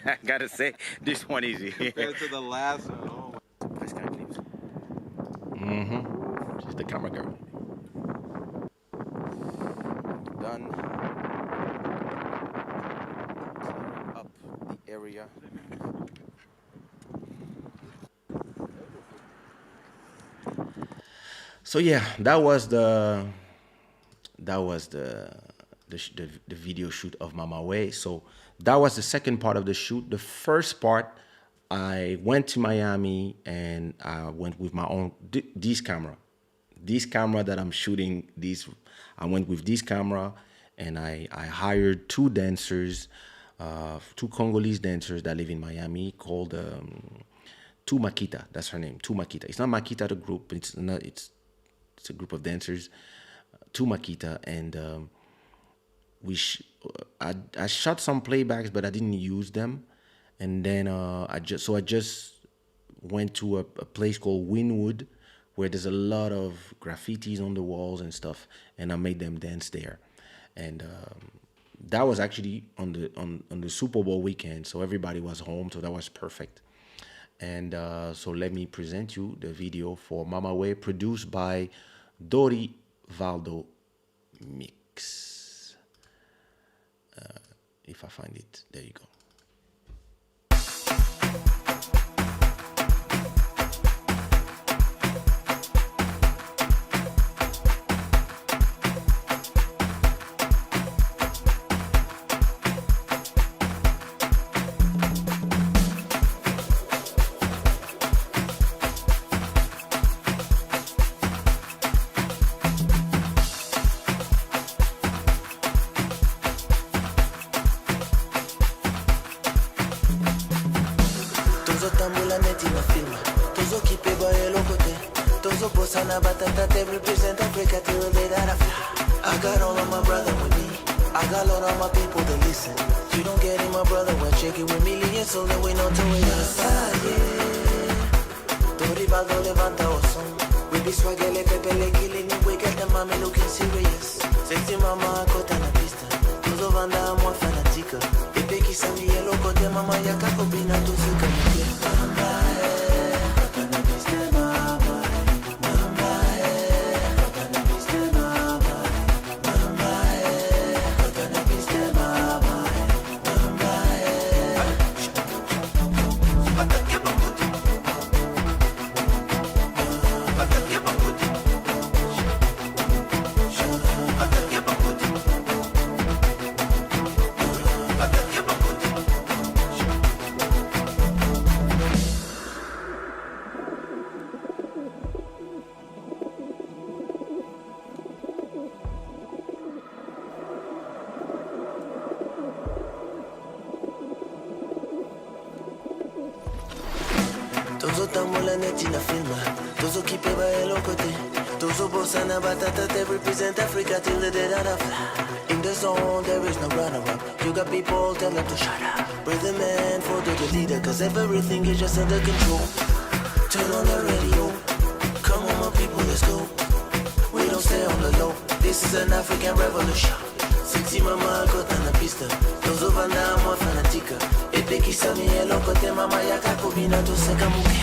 I gotta say, this one easy. Compared to the last one, oh she's the camera girl. Done. Up the area. So yeah, that was the video shoot of Mama Way. So that was the second part of the shoot. The first part, I went to Miami and I went with my own this camera that I'm shooting. I went with this camera and I hired two dancers, two Congolese dancers that live in Miami called Tu Makita. That's her name, Tu Makita. It's not Makita the group. It's a group of dancers, Tu Makita, and I shot some playbacks, but I didn't use them. And then I just went to a place called Winwood, where there's a lot of graffitis on the walls and stuff, and I made them dance there. And that was actually on the Super Bowl weekend, so everybody was home, so that was perfect. And so let me present you the video for Mama Way, produced by Dori Valdo Mix. If I find it, there you go. Batata, they represent Africa till the day that I fly. I got all of my brother with me. I got all of my people to listen. You don't get it, my brother, we're shaking with millions, so then we know to wait outside, yeah. Tori Baldo levanta o son. We be swagger, le pepe, le killing, and we get the mommy looking serious. Sexy mama, akota na pista. Tuzo banda, amwa fanatica. Pepe kisami, yelo kote mama, yaka kopina, tuzika mkia. Mama, kota na pista, mama. Tozo tambola neti na filma. Tozo kipe ba elo kote. Tozo bossa na batata, they represent Africa till the day that I fly. In the zone, there is no runner-up. You got people, tell them to shut up. Rhythm man, photo the leader, cause everything is just under control. Turn on the radio. Come on, my people, let's go. We don't stay on the low. This is an African revolution. Sexy mama kota na pista. Tozo vanda mwa fanatika. Ete kisami elo kote mama yaka kubina to seka muke.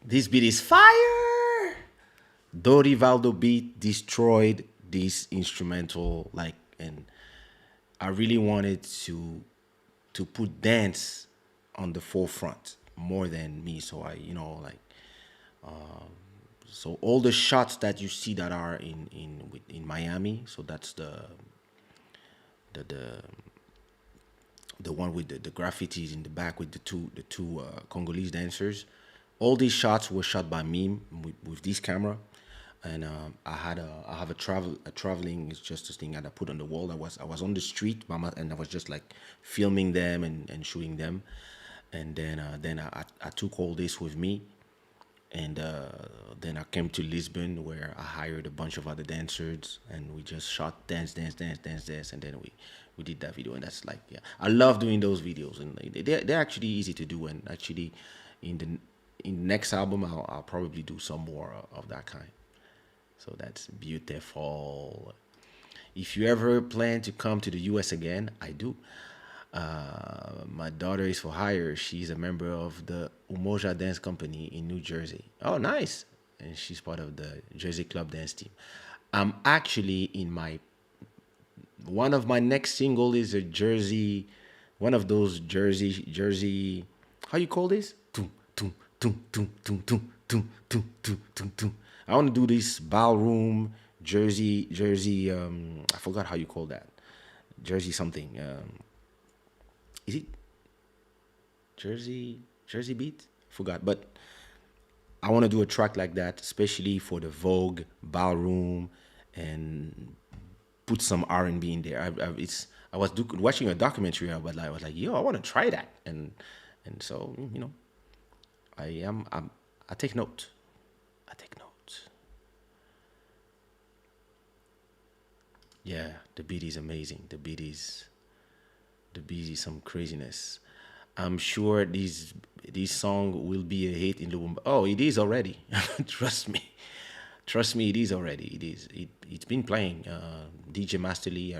This beat is fire. Dorivaldo beat destroyed this instrumental, like, and I really wanted to put dance on the forefront more than me. So I, so all the shots that you see that are in Miami. So that's the one with the graffitis in the back with the two Congolese dancers. All these shots were shot by me with this camera, and I have a traveling. It's just this thing that I put on the wall. I was on the street, and I was just like filming them and shooting them, and then I took all this with me, and then I came to Lisbon where I hired a bunch of other dancers, and we just shot dance, and then we did that video, and that's like, yeah, I love doing those videos, and they're actually easy to do, and actually in the next album I'll probably do some more of that kind. So that's beautiful. If you ever plan to come to the US again, I do. My daughter is for hire. She's a member of the Umoja Dance Company in New Jersey. Oh, nice. And she's part of the Jersey Club Dance team. I'm actually in one of my next single is a Jersey, one of those Jersey, how you call this? I want to do this ballroom Jersey. I forgot how you call that. Jersey something. Is it Jersey beat? Forgot. But I want to do a track like that, especially for the Vogue ballroom, and put some R&B in there. I was watching a documentary, but I was like, yo, I want to try that, and so I take note. Yeah, the beat is amazing. The beat is some craziness. I'm sure this song will be a hit in Lubumbashi. Oh, it is already. Trust me, it is already. It's been playing. DJ Master Lee.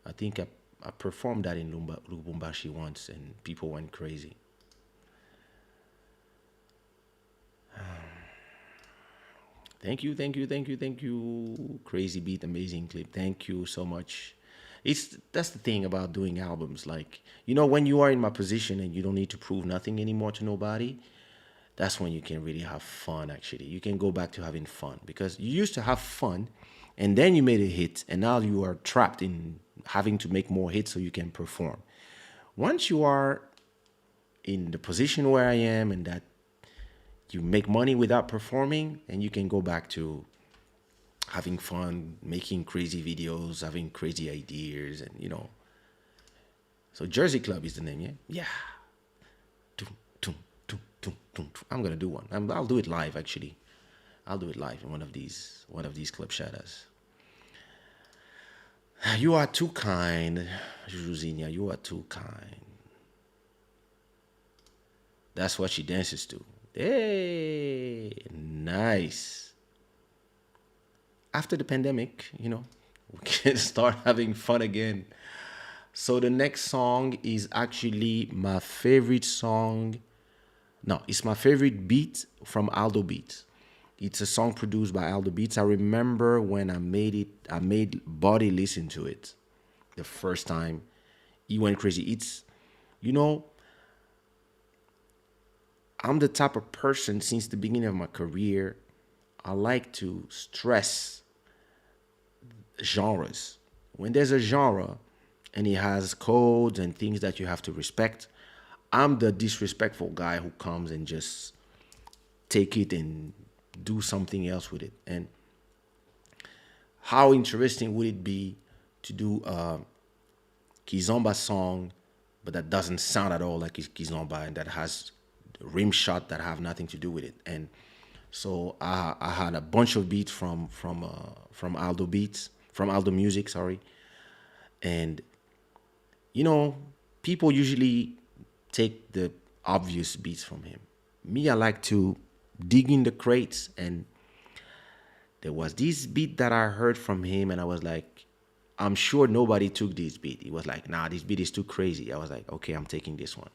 I think I performed that in Lubumbashi once, and people went crazy. Thank you, thank you, thank you, thank you. Crazy beat, amazing clip. Thank you so much. That's the thing about doing albums. Like, when you are in my position and you don't need to prove nothing anymore to nobody, that's when you can really have fun. Actually, you can go back to having fun because you used to have fun, and then you made a hit, and now you are trapped in having to make more hits so you can perform. Once you are in the position where I am and that you make money without performing, and you can go back to having fun, making crazy videos, having crazy ideas, and So Jersey Club is the name, yeah? Yeah. Tum, tum, tum, tum, tum, tum. I'm gonna do one. I'll do it live actually. I'll do it live in one of these club shadas. You are too kind, Juzinia. You are too kind. That's what she dances to. Hey, nice. After the pandemic, we can start having fun again. So the next song is actually my favorite song. No, it's my favorite beat from Aldo Beats. It's a song produced by Aldo Beats. I remember when I made Body listen to it the first time. He went crazy. It's, I'm the type of person since the beginning of my career, I like to stress genres. When there's a genre and it has codes and things that you have to respect, I'm the disrespectful guy who comes and just take it and do something else with it. And how interesting would it be to do a Kizomba song, but that doesn't sound at all like Kizomba, and that has rim shot that have nothing to do with it. And so I had a bunch of beats from Aldo Beats, from Aldo Music, sorry. And people usually take the obvious beats from him. Me, I like to dig in the crates, and there was this beat that I heard from him, and I was like, I'm sure nobody took this beat. He was like, nah, this beat is too crazy. I was like, okay, I'm taking this one.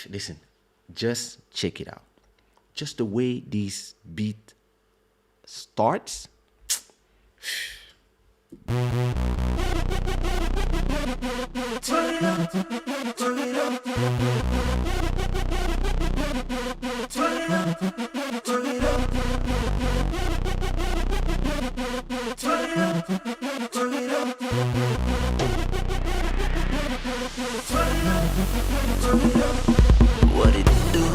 Listen, just check it out. Just the way this beat starts. Turn it up, turn it up. Turn it up, turn it up. Turn it up, turn it up. Turn it up, turn it up. What it do,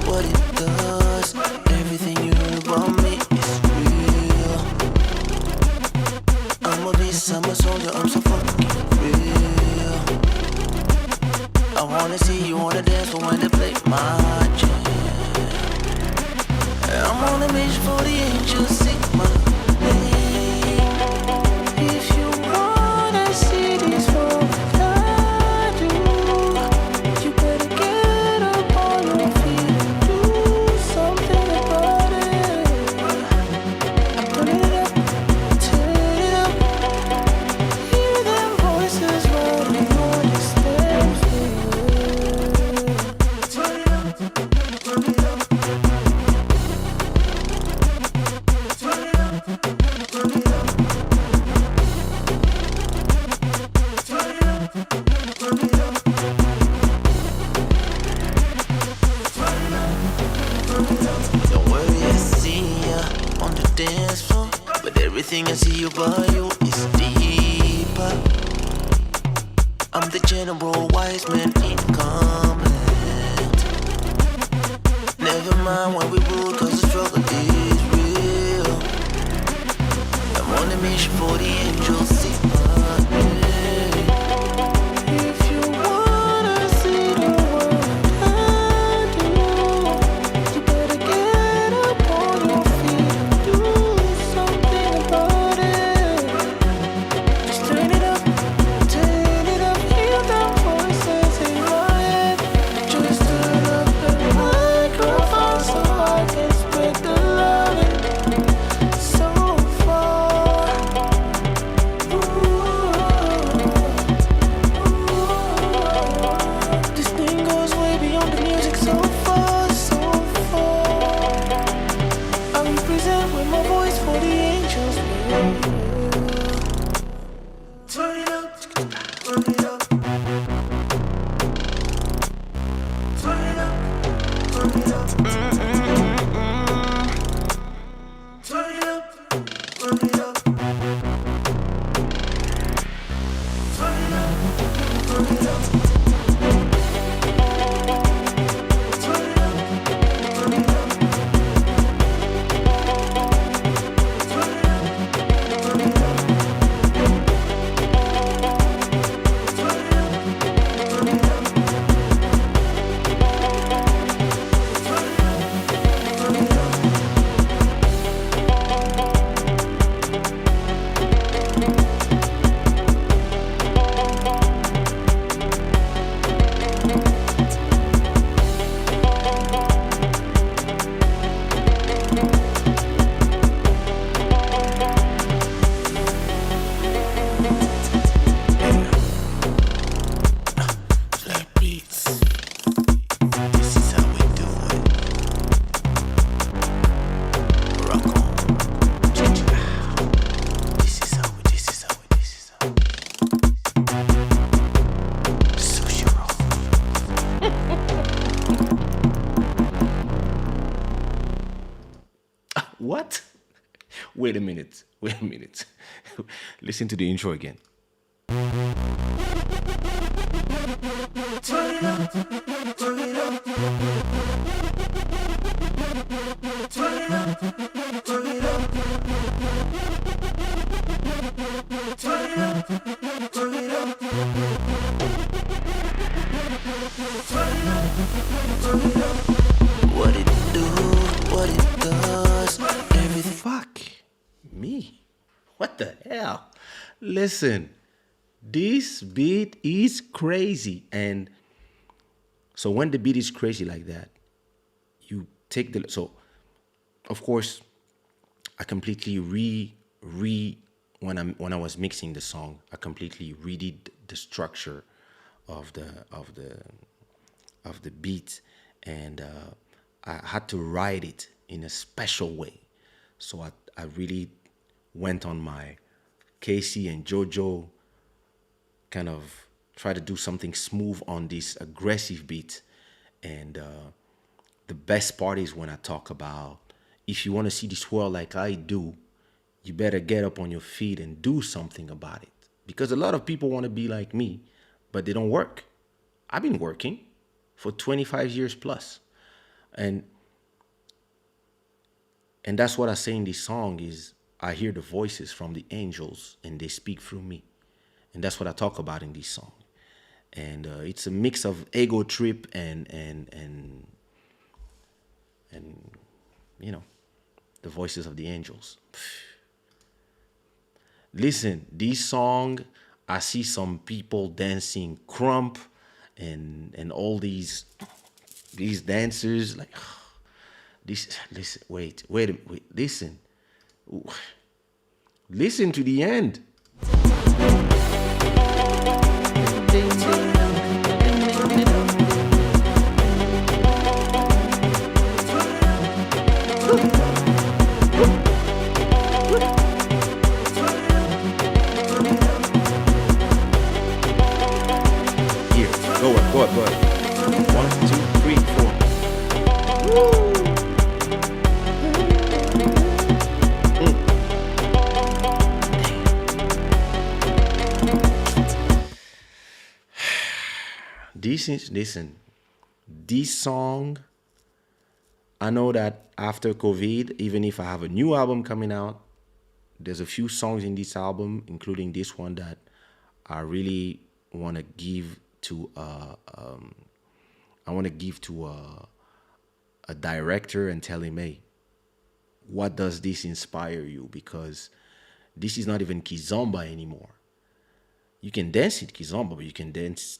what it does. Everything you heard about me is real. I'm a beast, I'm a soldier, I'm so fucking real. I wanna see you on the dance floor when they play my jam. I'm on a mission for the angels, sing my name. If you wanna see this world I do, you better get up on your feet and do something about it. I put it up, turn it up. Hear them voices rolling on the steps. Turn it up, turn it up. Turn it up, turn it up. Turn it up, turn it up. Don't worry, I see ya on the dance floor, but everything I see about you is deeper. I'm the general wise man in command. Never mind when we rule, cause the struggle is real. I'm on a mission for the angels, see my name. If you wanna see the world I do, you better get up on your feet and do something about it. Just turn it up, hear the voices in my head. Just turn up the microphone so I can spread the love so far. Ooh. What? Wait a minute. Listen to the intro again. What it do, what it does, everything. Fuck me. What the hell? Listen, this beat is crazy. And so when the beat is crazy like that, you take the, so of course I completely when I was mixing the song, I completely redid the structure of the beat, and I had to write it in a special way. So I really went on my Casey and JoJo, kind of try to do something smooth on this aggressive beat. And the best part is when I talk about, if you want to see this world like I do, you better get up on your feet and do something about it. Because a lot of people want to be like me, but they don't work. I've been working for 25 years plus. And that's what I say in this song is, I hear the voices from the angels and they speak through me. And that's what I talk about in this song. And it's a mix of ego trip and you know, the voices of the angels. Listen, this song, I see some people dancing crump and all these dancers like this. Listen, wait, listen. Ooh. Listen to the end. Here, go ahead. 1, 2, 3, 4. Woo! This song, I know that after COVID, even if I have a new album coming out, there's a few songs in this album, including this one, that I really want to give to a director and tell him, hey, what does this inspire you? Because this is not even kizomba anymore. You can dance it kizomba, but you can dance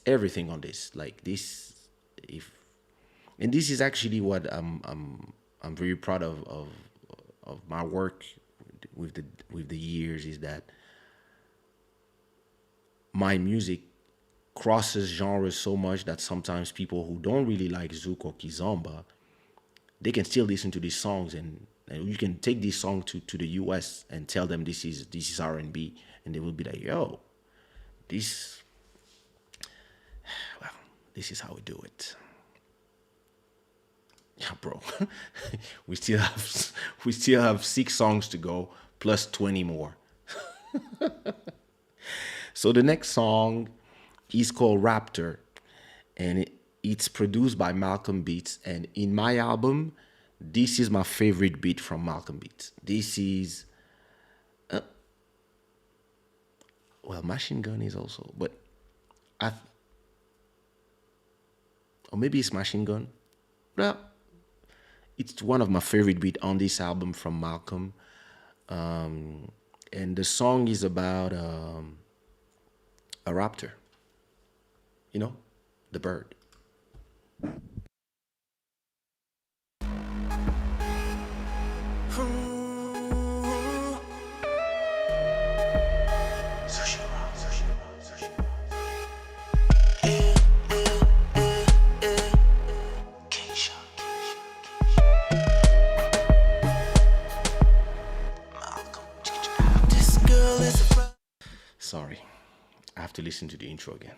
everything on this. Like this, and this is actually what I'm very proud of my work with the years, is that my music crosses genres so much that sometimes people who don't really like zouk or kizomba, they can still listen to these songs, and you can take this song to the US and tell them this is R&B, and they will be like, yo, this is how we do it. Yeah, bro. we still have 6 songs to go plus 20 more. So the next song is called Raptor, and it's produced by Malcolm Beats. And in my album, this is my favorite beat from Malcolm Beats. This is, Machine Gun is also, but or maybe it's Machine Gun. Well, it's one of my favorite beats on this album from Malcolm. And the song is about a raptor. You know, the bird. Sorry, I have to listen to the intro again.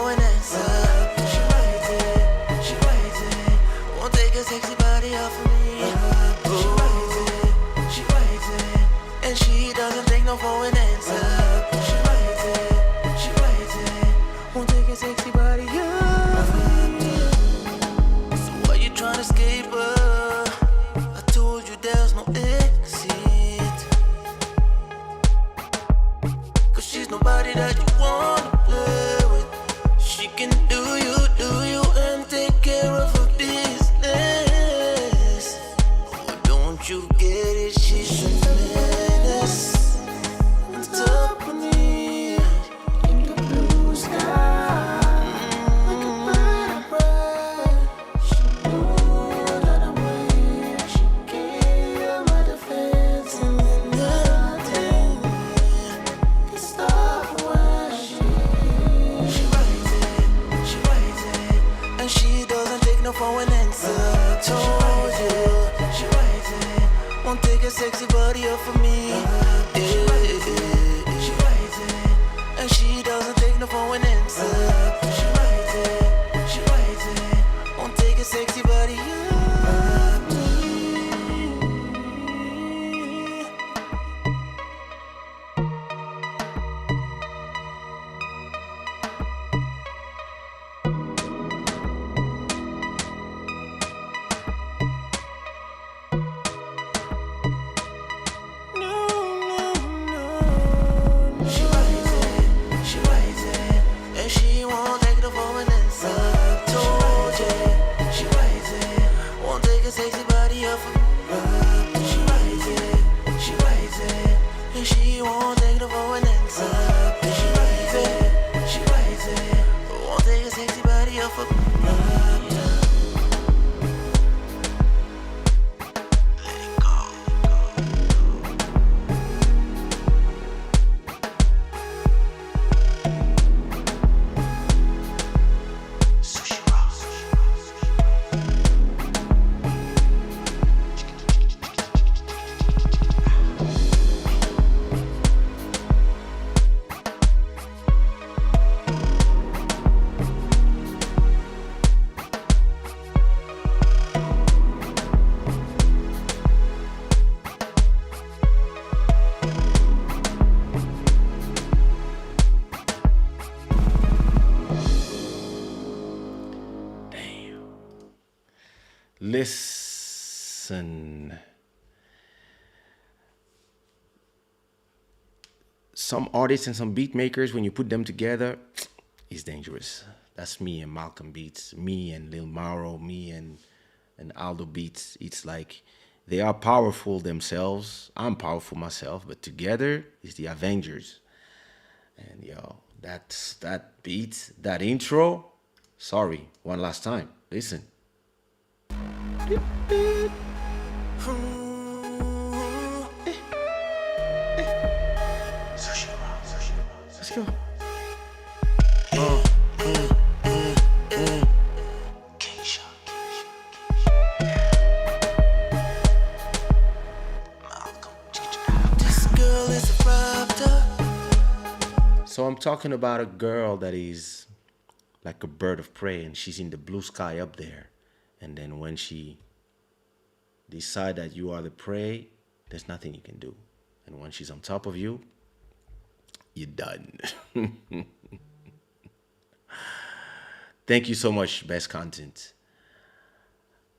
for an answer. She writes it, she writes it. Won't take a sexy body off of me. She writes it, and she doesn't take no for an answer. She writes it, won't take a sexy body off of me. So why you tryna escape her? I told you there's no exit. 'Cause she's nobody that you wanna play with. She can do you, and take care of her business. Oh, don't you get it? She's a menace. On top of me, in the blue sky, like a bird. She knew that I'm with. She came my defense, and then nothing can stop what she writes it, and she doesn't take no for an answer. Told you, she writes it, won't take a sexy body off of me. She writes it, and she doesn't take no for an answer. She writes it, won't take a sexy body off me. She writes it, and she won't take no for an answer. Told you, she writes it, won't take a sexy body off of me. She writes it, and she won't take no for an answer. She writes it, won't take a sexy body off of me. Let it go. Sushi roll. Listen. Some artists and some beat makers, when you put them together, it's dangerous. That's me and Malcolm Beats, me and Lil Mauro, me and Aldo Beats. It's like they are powerful themselves. I'm powerful myself, but together is the Avengers. And yo, that beat, that intro. Sorry, one last time. Listen. Let's go. Kaysha. Malcolm. This girl is a raptor. So I'm talking about a girl that is like a bird of prey, and she's in the blue sky up there. And then when she decides that you are the prey, there's nothing you can do. And when she's on top of you, you're done. Thank you so much, Best Content.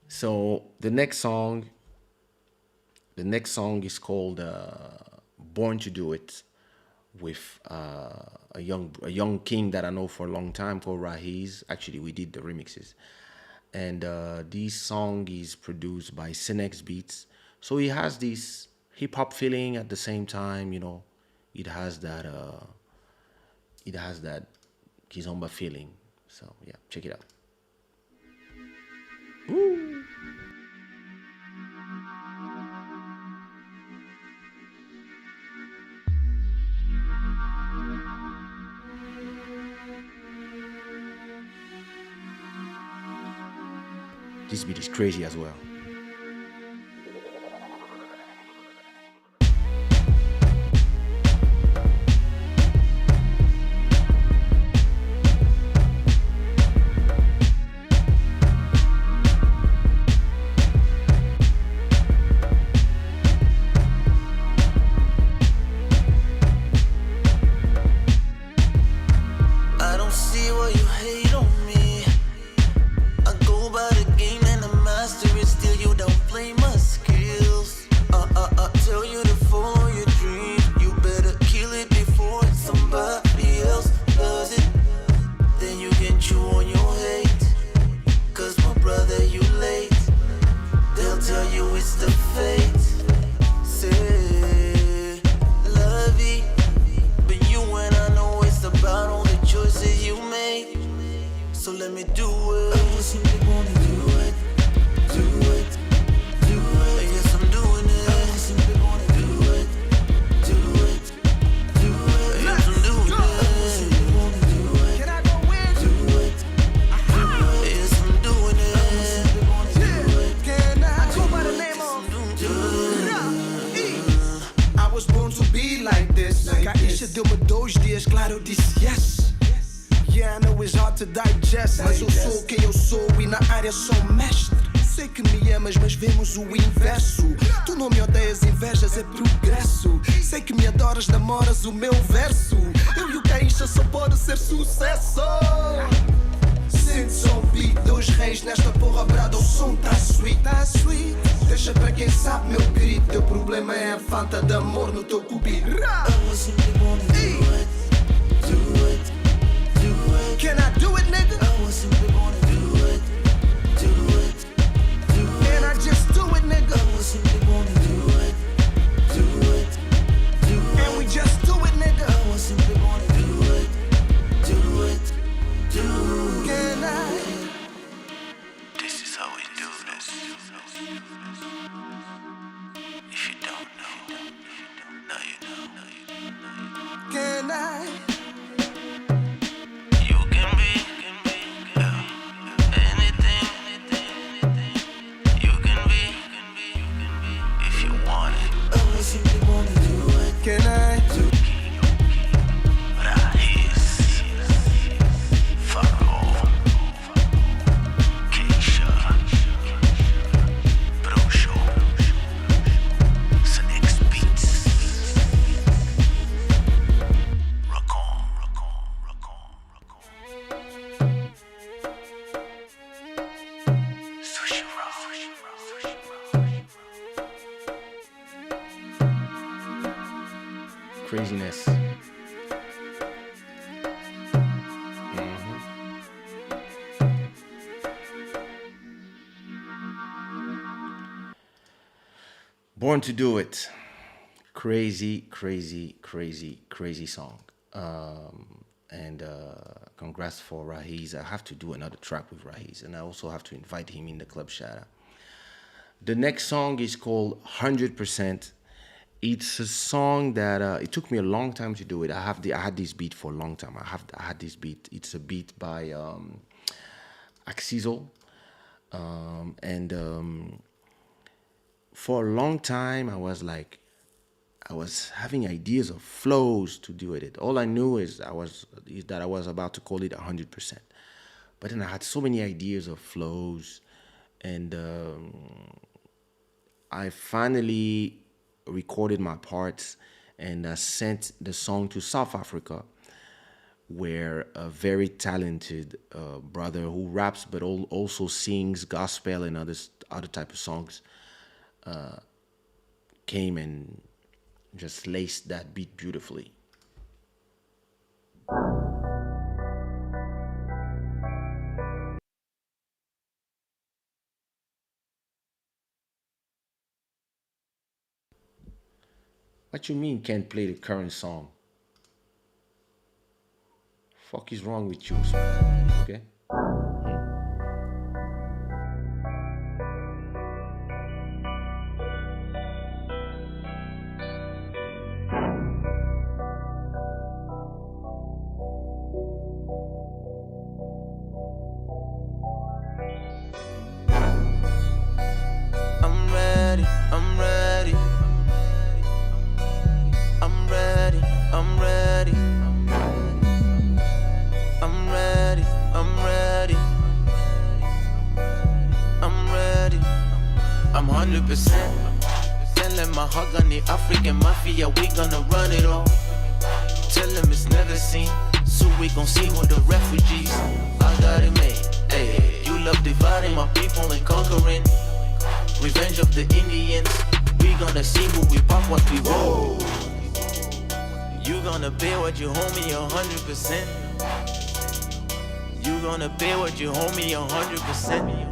So the next song is called Born to Do It, with a young king that I know for a long time called Rahiz. Actually, we did the remixes. And this song is produced by Cinex Beats. So it has this hip-hop feeling at the same time, you know. It has that Kizomba feeling. So yeah, check it out. Woo. This beat is crazy as well. eu disse yes. Yeah, I know it's hard to digest, mas eu sou quem eu sou e na área sou mestre. Sei que me amas, mas vemos o inverso. Tu não me odeias, invejas é progresso. Sei que me adoras, namoras o meu verso. Eu e o Kaysha só pode ser sucesso. Sente só o beat dos reis nesta porra brada, o som tá sweet. Deixa pra quem sabe meu grito. Teu problema é a falta de amor no teu cubi. Can I do it, nigga? Can I just do it, nigga? Can we just do it, nigga? Can I? This is how we do this. If you don't know, now you know. Can I? You can be anything. You can be if you want it. Can I? Raíz, Farol, Kaysha, Bruxo, Senex Beats, Racon. Sushi Raw. Craziness. Born to Do It. Crazy song. And congrats for Rahiz. I have to do another track with Rahiz, and I also have to invite him in the club shada. The next song is called 100%. It's a song that it took me a long time to do it. I had this beat for a long time. I had this beat. It's a beat by Axizel, and for a long time I was having ideas of flows to do with it. All I knew is that I was about to call it 100%. But then I had so many ideas of flows, and I finally recorded my parts and sent the song to South Africa, where a very talented brother who raps but also sings gospel and other type of songs came and just laced that beat beautifully. What you mean can't play the current song? Fuck is wrong with you, okay? I'm 100%. Can't let my heart gun the African mafia, we gonna run it all. Tell them it's never seen, so we gon' see with the refugees. I got it made, ayy. You love dividing my people and conquering. Revenge of the Indians, we gonna see who we pop what we roll. You gonna pay what you owe me 100%. You gonna pay what you owe me 100%.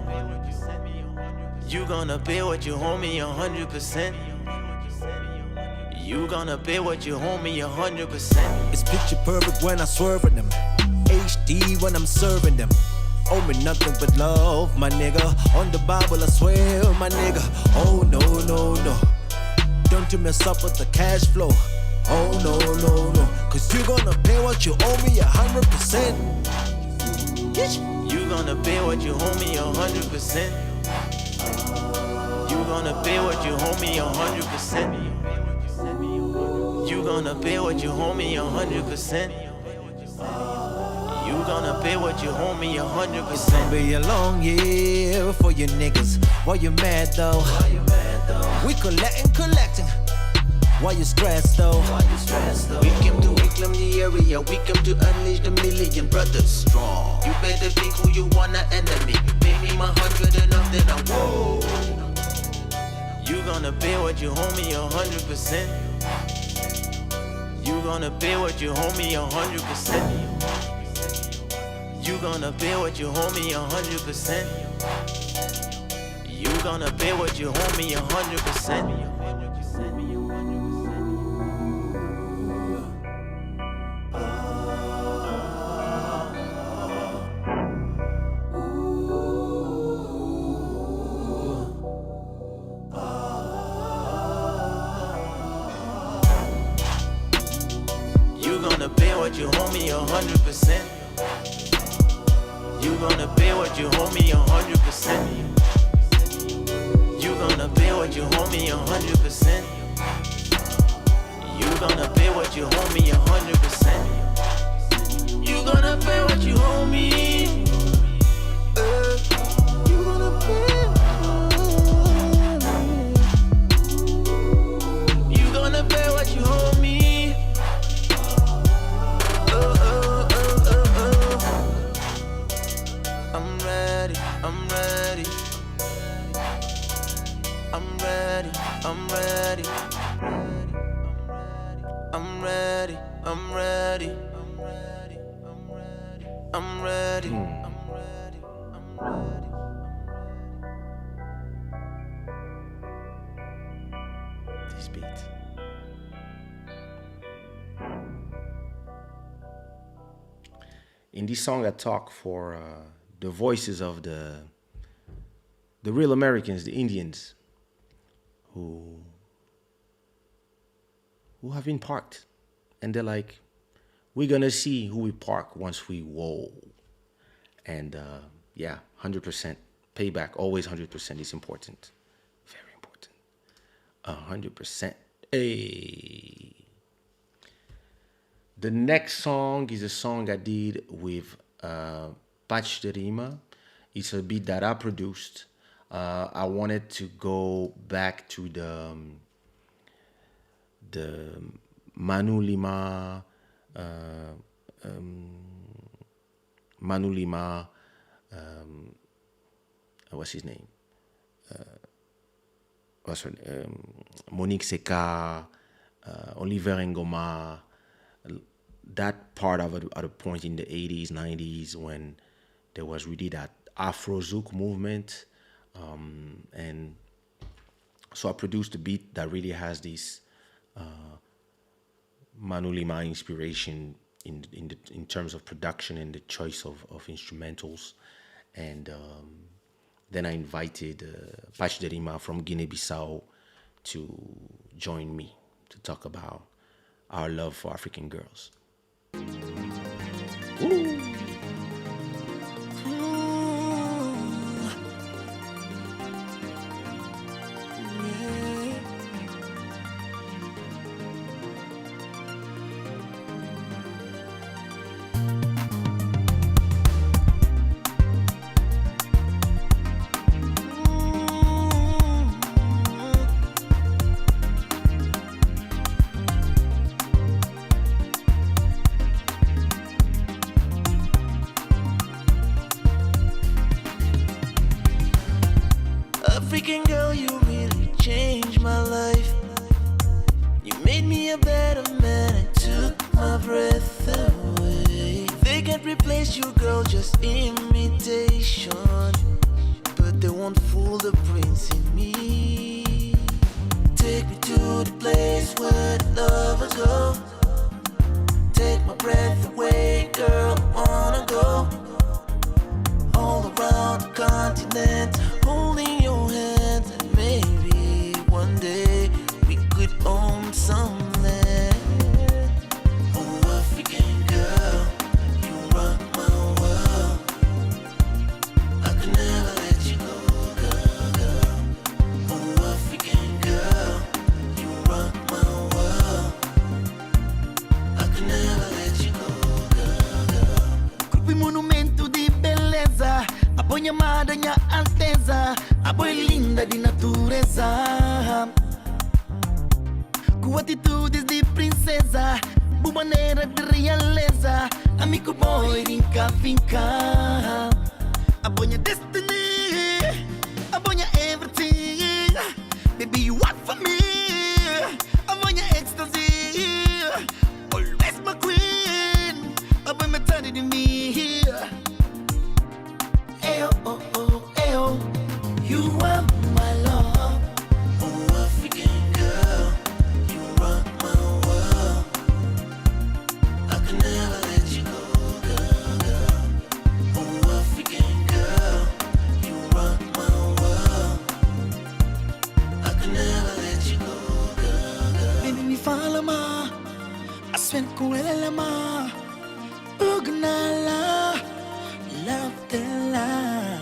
You gonna pay what you owe me 100%. You gonna pay what you owe me 100%. It's picture perfect when I swerve at them. HD when I'm serving them. Owe me nothing but love, my nigga. On the Bible, I swear, my nigga. Oh no, no, no. Don't you mess up with the cash flow. Oh no, no, no. Cause you gonna pay what you owe me 100%. You gonna pay what you owe me 100%. You gonna pay what you owe me 100%. You gonna pay what you owe me 100%. gonna pay what you owe me 100%. It's gonna be a long year for you niggas. Why you mad though? We collecting. Why you stressed though? We came to reclaim the area. We came to unleash the million brothers strong. You better pick who you want an enemy. Pay me my 100 enough, then I whoa. You gonna pay what you owe me 100%. You gonna pay what you owe me 100%. You gonna pay what you owe me 100%. You gonna pay what you owe me 100%. You gonna pay what you owe me 100%. You gonna pay what you owe me 100%. You gonna pay what you owe me 100%. You gonna pay what you owe me 100%. You gonna pay what you owe me. You gonna pay. You gonna pay what you owe me. I'm ready. I'm ready. I'm ready. I'm ready. I'm ready. I'm ready. I'm ready. This beat. In this song, I talk for the voices of the real Americans, the Indians, who have been parked, and they're like, we're gonna see who we park once we whoa, and yeah, 100% payback, always 100% is important, very important, 100%. Hey. The next song is a song I did with Patch de Rima. It's a beat that I produced. I wanted to go back to the Manu Lima, what's his name? What's her name? Monique Seca, Oliver Ngoma. That part of it at a point in the 80s, 90s when there was really that Afro Zouk movement. And so I produced a beat that really has this Manu Lima inspiration in terms of production and the choice of instrumentals. And then I invited Patch de Rima from Guinea-Bissau to join me to talk about our love for African girls. Ooh. African girl, you really changed my life. You made me a better man and took my breath away. They can't replace you, girl, just imitation. But they won't fool the prince in me. Take me to the place where the lovers go. Take my breath away, girl, wanna go all around the continent, holding your hands, and maybe one day we could own some land. Oh, African girl, you rock my world. I could never let you go, girl, girl. Oh, African girl, you rock my world. I could never let you go, girl, girl. Ponha amada minha alteza, a boi linda de natureza. Com atitudes de princesa, boa maneira de realeza. Amigo boy, rinca, finca. A ponha destiny, a ponha everything. Baby, you want for me, a ponha ecstasy. Always my queen, a boy maternity me. Ayo, oh, oh, ayo. You are my love. Oh, African girl, you rock my world. I can never let you go, girl, girl. Oh, African girl, you rock my world. I can never let you go, girl, girl. Baby, me fala ma, I spent com ela ma. Ugnala, love the lie.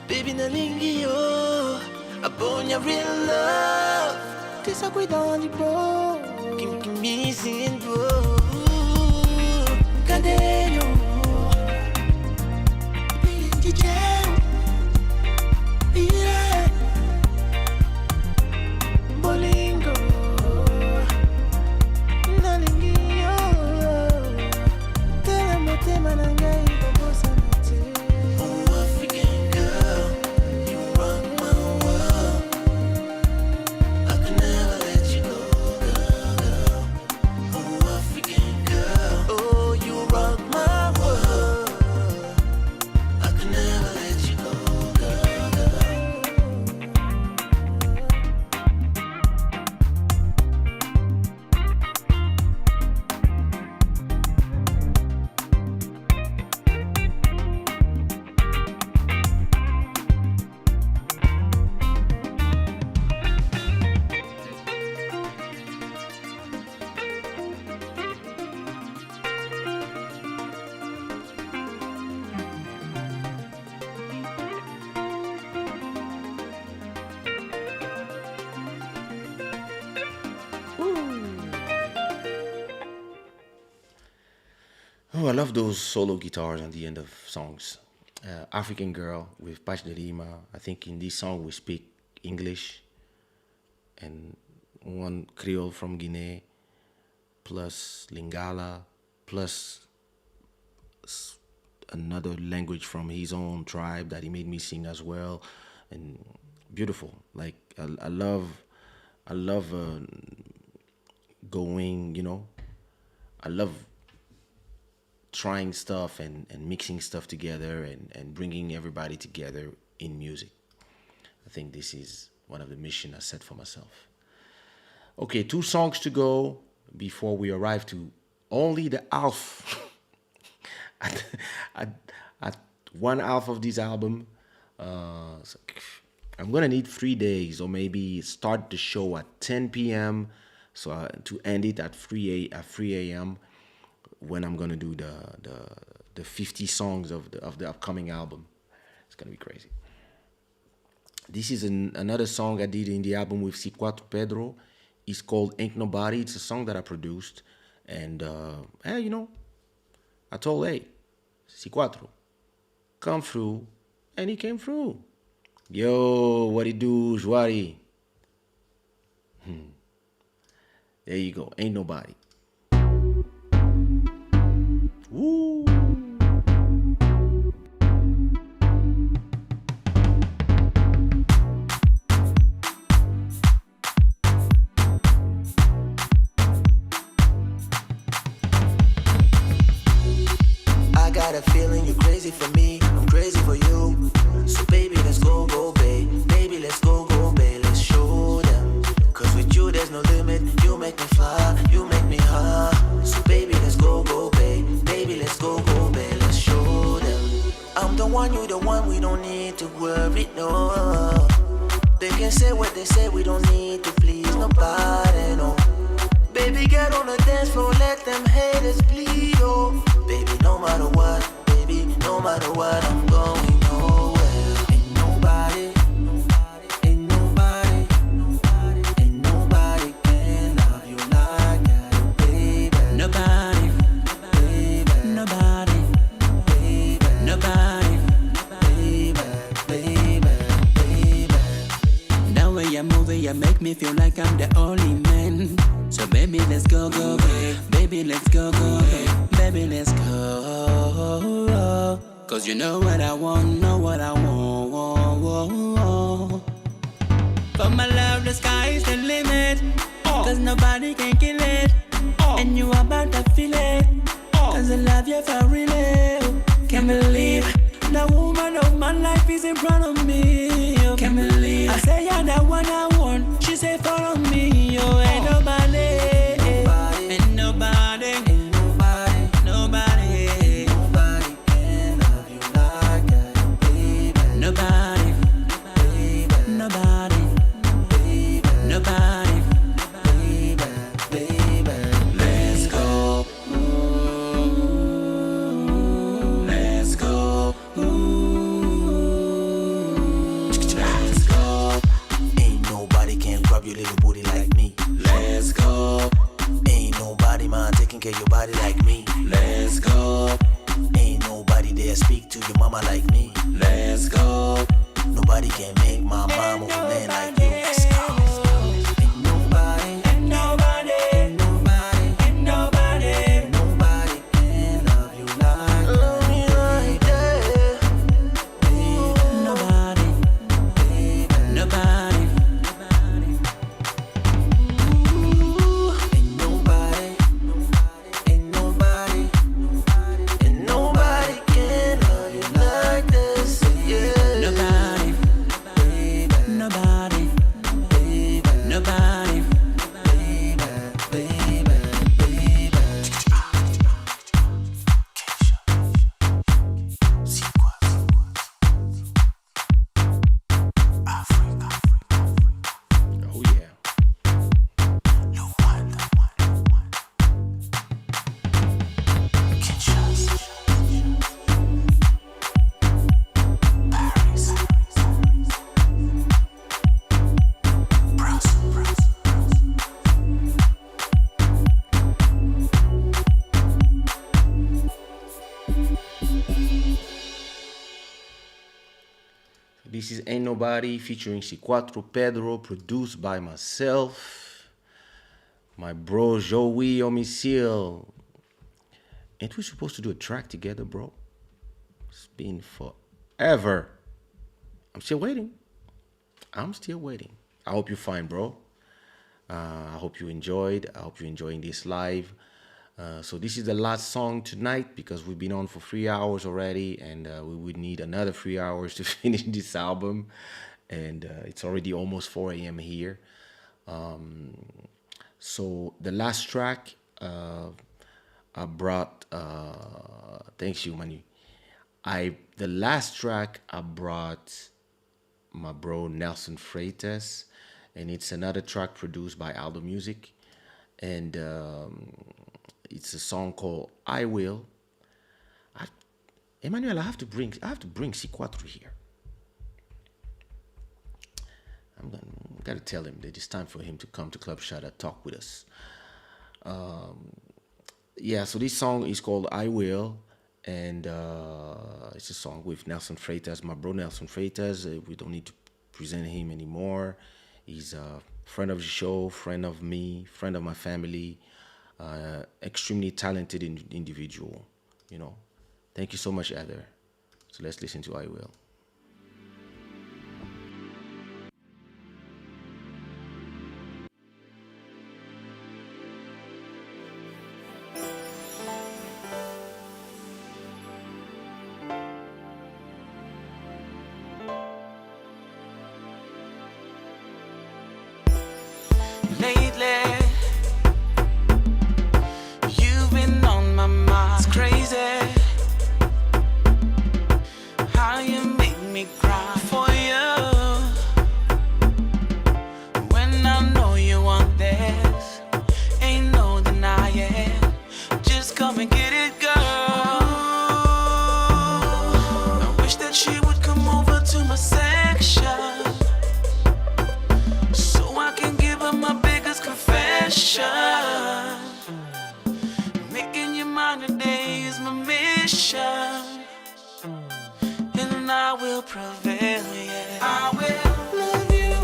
Baby, na lingio, a bonha real love. This a cuidado de bro, que me sinto. Cadeiro, DJ, yeah, bolingo, na lingio, te amo, te manangai, bobosa na te. Oh, African girl, you rock my world. I can never let you go, girl, girl. Oh, African girl, oh, you rock my world. I can never let you go, girl, girl. Oh, I love those solo guitars on the end of songs. African Girl with Pach de Lima. I think in this song we speak English and one Creole from Guinea, plus Lingala, plus another language from his own tribe that he made me sing as well, and beautiful. Like I love going. I love trying stuff and mixing stuff together and bringing everybody together in music. I think this is one of the missions I set for myself. Okay, 2 songs to go before we arrive to only the half at one half of this album. So I'm gonna need 3 days, or maybe start the show at 10 p.m. so to end it at 3 a.m. when I'm gonna do the 50 songs of the upcoming album. It's gonna be crazy. This is another song I did in the album with C4 Pedro. It's called Ain't Nobody. It's a song that I produced, and I told, hey, C4, come through, and he came through. Yo, what it do, Joari? There you go, Ain't Nobody. Woo! I got a feeling you're crazy for me, I'm crazy for you. So baby, let's go, babe. Baby, let's go, babe. Let's show them. Cause with you, there's no limit. You make me fly, you make me high. So baby, let's go, babe. Baby, let's go, babe. Let's show them. I'm the one, you the one, we don't need to worry, no. They can say what they say, we don't need to please nobody, no. Baby, get on the dance floor, let them haters bleed, oh. Baby, no matter what, baby, no matter what, I'm going nowhere. Ain't nobody, ain't nobody, ain't nobody can love you like that, baby. Nobody, baby, nobody, baby, nobody, baby. you make me feel like I'm the only man. So baby, let's go, go, baby, let's go, go, baby, let's go. Cause you know what I want, know what I want. For my love, the sky is the limit. Cause nobody can kill it. And you about to feel it. Cause I love you for real. Can't believe the woman of my life is in front of me. Can't believe I say you're the one I want. She say follow me. Oh, ain't nobody, ain't nobody, ain't nobody, nobody, nobody can love you like I do, baby. Nobody, baby, nobody, baby, nobody, baby, baby. Let's go. Let's go. Let's go. Ain't nobody can grab your little booty like me. Let's go. Ain't nobody man taking care of your body like me. Let's go. Ain't nobody there speak to your mama like me. Let's go. Nobody can make my mama move a man like you. Let's go. Ain't nobody, Ain't nobody, ain't nobody, ain't nobody, nobody can love you like me like that. nobody, nobody. Ain't nobody, ain't nobody, ain't nobody can love you like this. Yeah. Nobody, nobody, nobody. Oh yeah. This is Ain't Nobody featuring C4 Pedro, produced by myself, my bro Joey Homicile. Ain't we supposed to do a track together, bro? It's been forever. I'm still waiting. I hope you're fine, bro. I hope you enjoyed. I hope you're enjoying this live. So this is the last song tonight because we've been on for 3 hours already, and we would need another 3 hours to finish this album. And it's already almost 4 a.m. here. So the last track I brought, thanks you, Manu. The last track I brought my bro Nelson Freitas, and it's another track produced by Aldo Music, and it's a song called I Will. Emmanuel, I have to bring C4 here. I'm gotta tell him that it's time for him to come to Club Shada, talk with us. Yeah, so this song is called I Will, and it's a song with Nelson Freitas, my bro Nelson Freitas. We don't need to present him anymore. He's a friend of the show, friend of me, friend of my family, extremely talented individual, you know. Thank you so much, Heather. So let's listen to I Will. Lately, you've been on my mind. It's crazy how you make me cry for you when I know you want this. Ain't no denying. Just come and get it, girl. I wish that she would come over to my section so I can give her my biggest confession. Making you mine today is my mission, and I will prevail, yeah. I will love you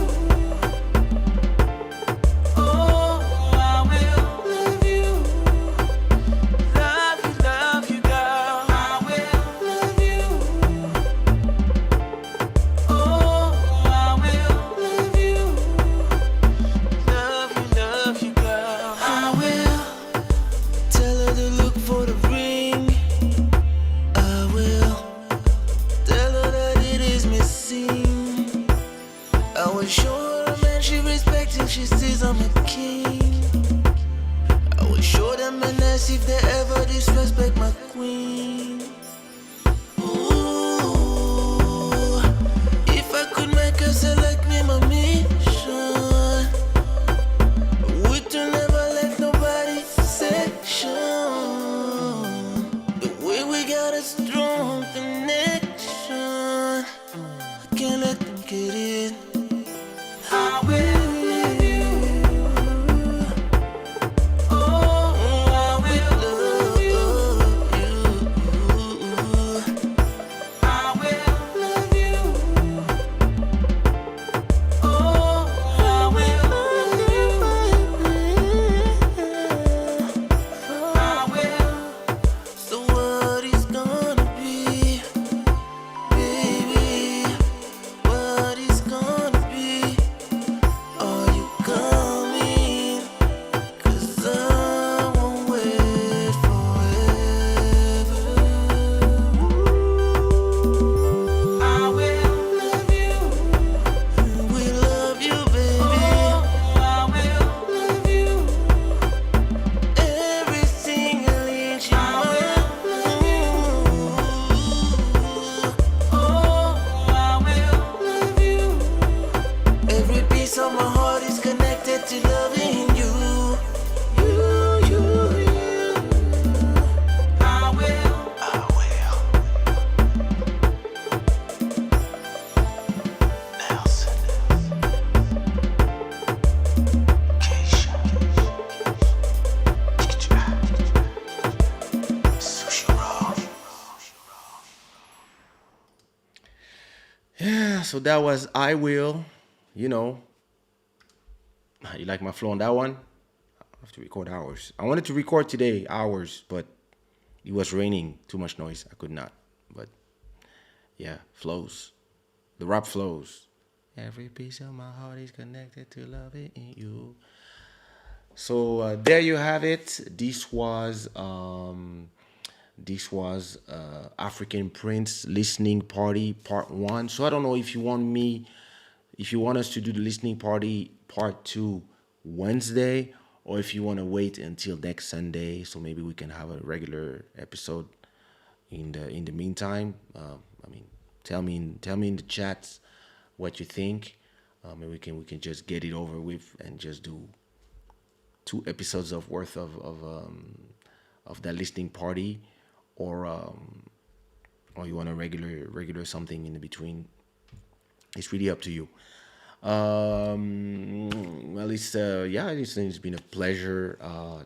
sing. I will show her a man she respects if she sees I'm a king. I will show them a mess if they ever disrespect my queen. Ooh, if I could make her select me my mission, would to never let nobody section. The way we got a strong connection, I can't let them get in. I will love you. Oh, I will love you. I will love you. Oh, I will love you. I will. So what is gonna be, baby? What is gonna be? Are you coming? 'Cause I won't wait forever. I will love you. We love you, baby. I will love you. Every single inch of my Oh, I will love you. Every piece of my heart is connected to loving you. You. I will. Nelson. Kaysha. Sushi roll. Yeah, so that was I Will. You know, you like my flow on that one? I have to record hours. I wanted to record today hours, but it was raining. Too much noise. I could not. But yeah, flows. The rap flows. Every piece of my heart is connected to loving you. So there you have it. This was African Prince Listening Party Part 1. So I don't know if you want us to do the listening party Part 2 Wednesday, or if you want to wait until next Sunday, so maybe we can have a regular episode in the meantime. I mean, tell me in the chats what you think. Maybe we can just get it over with and just do 2 episodes of worth of that listening party, or you want a regular something in between. It's really up to you. Well, it's been a pleasure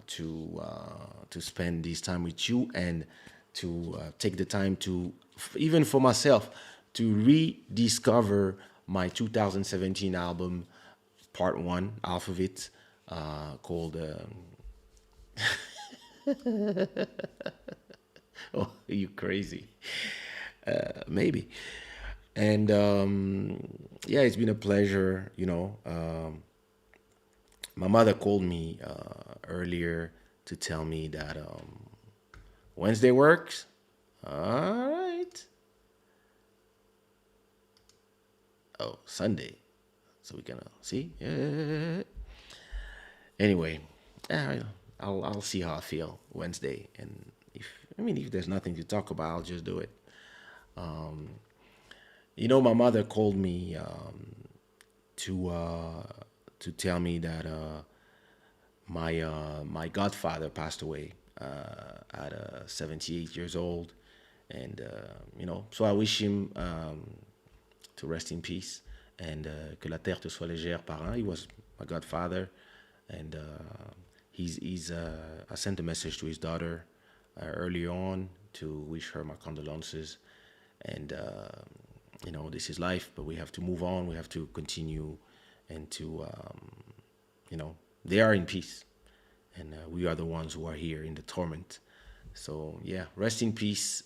to spend this time with you, and to take the time to, even for myself, to rediscover my 2017 album, Part 1, half of it, called oh, are you crazy? Maybe. And yeah, it's been a pleasure. My mother called me earlier to tell me that Wednesday works. All right. Oh, Sunday. So we're gonna see. Yeah. Anyway, I'll see how I feel Wednesday, and if there's nothing to talk about, I'll just do it. My mother called me to tell me that my godfather passed away at 78 years old, and so I wish him to rest in peace, and que la terre te soit légère, parent. He was my godfather, and I sent a message to his daughter early on to wish her my condolences, and this is life, but we have to move on. We have to continue, and to they are in peace, and we are the ones who are here in the torment. So yeah, rest in peace,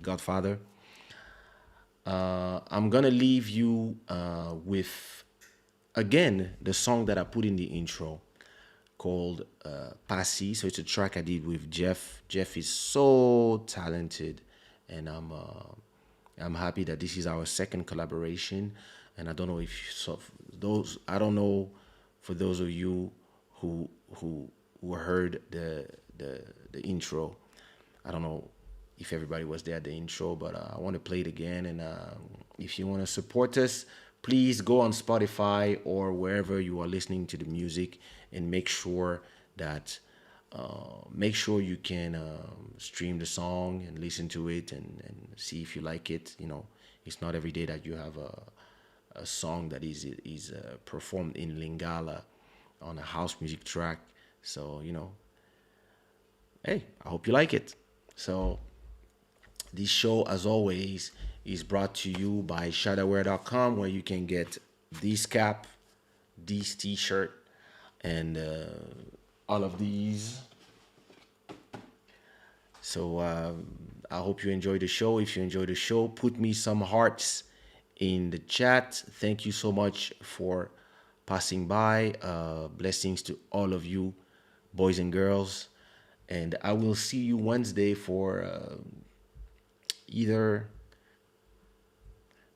Godfather. I'm gonna leave you with, again, the song that I put in the intro, called Passy. So it's a track I did with Jeff. Jeff is so talented, and I'm happy that this is our second collaboration, and I don't know if so, those I don't know for those of you who heard the intro. I don't know if everybody was there at the intro, but I want to play it again. And if you want to support us, please go on Spotify or wherever you are listening to the music, and make sure that you can stream the song and listen to it and see if you like it. You know, it's not every day that you have a song that is performed in Lingala on a house music track. So, you know, hey, I hope you like it. So this show, as always, is brought to you by shadaware.com, where you can get this cap, this t-shirt, and all of these. So I hope you enjoy the show. If you enjoy the show, put me some hearts in the chat. Thank you so much for passing by. Blessings to all of you, boys and girls. And I will see you Wednesday for either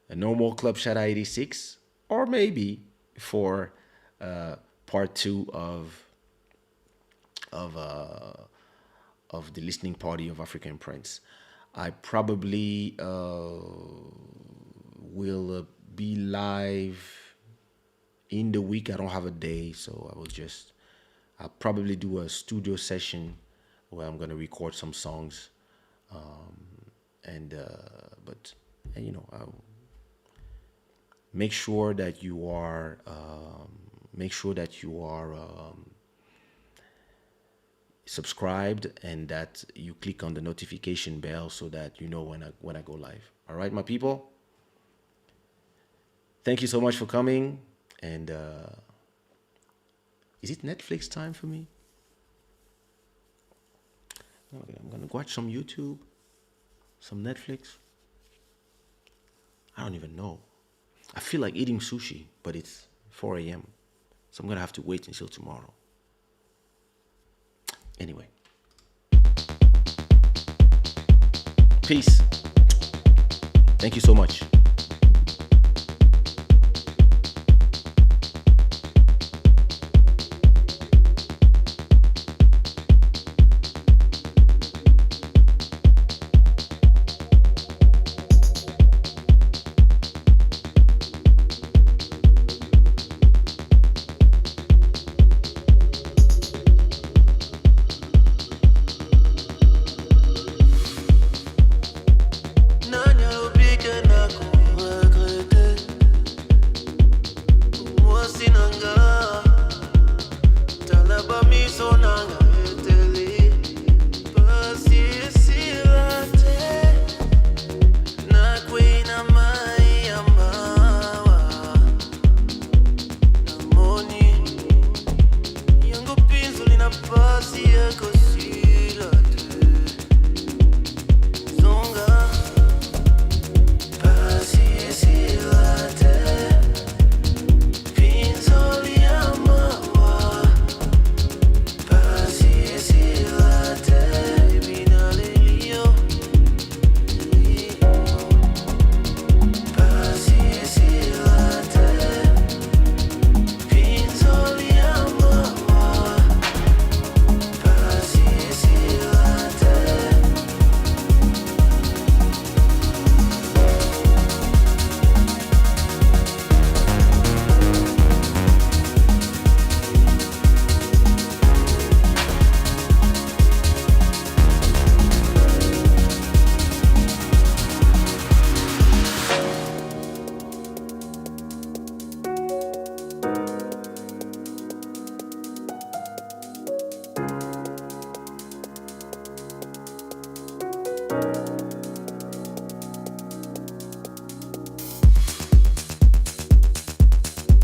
a normal Club Shada 86, or maybe for part 2 of the listening party of African Prince. I probably will be live in the week. I don't have a day, so I'll probably do a studio session where I'm gonna record some songs, but you know, make sure that you are subscribed, and that you click on the notification bell so that you know when I go live. All right, my people. Thank you so much for coming. And is it Netflix time for me? Okay, I'm gonna watch some YouTube, some Netflix. I don't even know. I feel like eating sushi, but it's 4 a.m. So I'm gonna have to wait until tomorrow. Anyway. Peace. Thank you so much.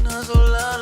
Nazola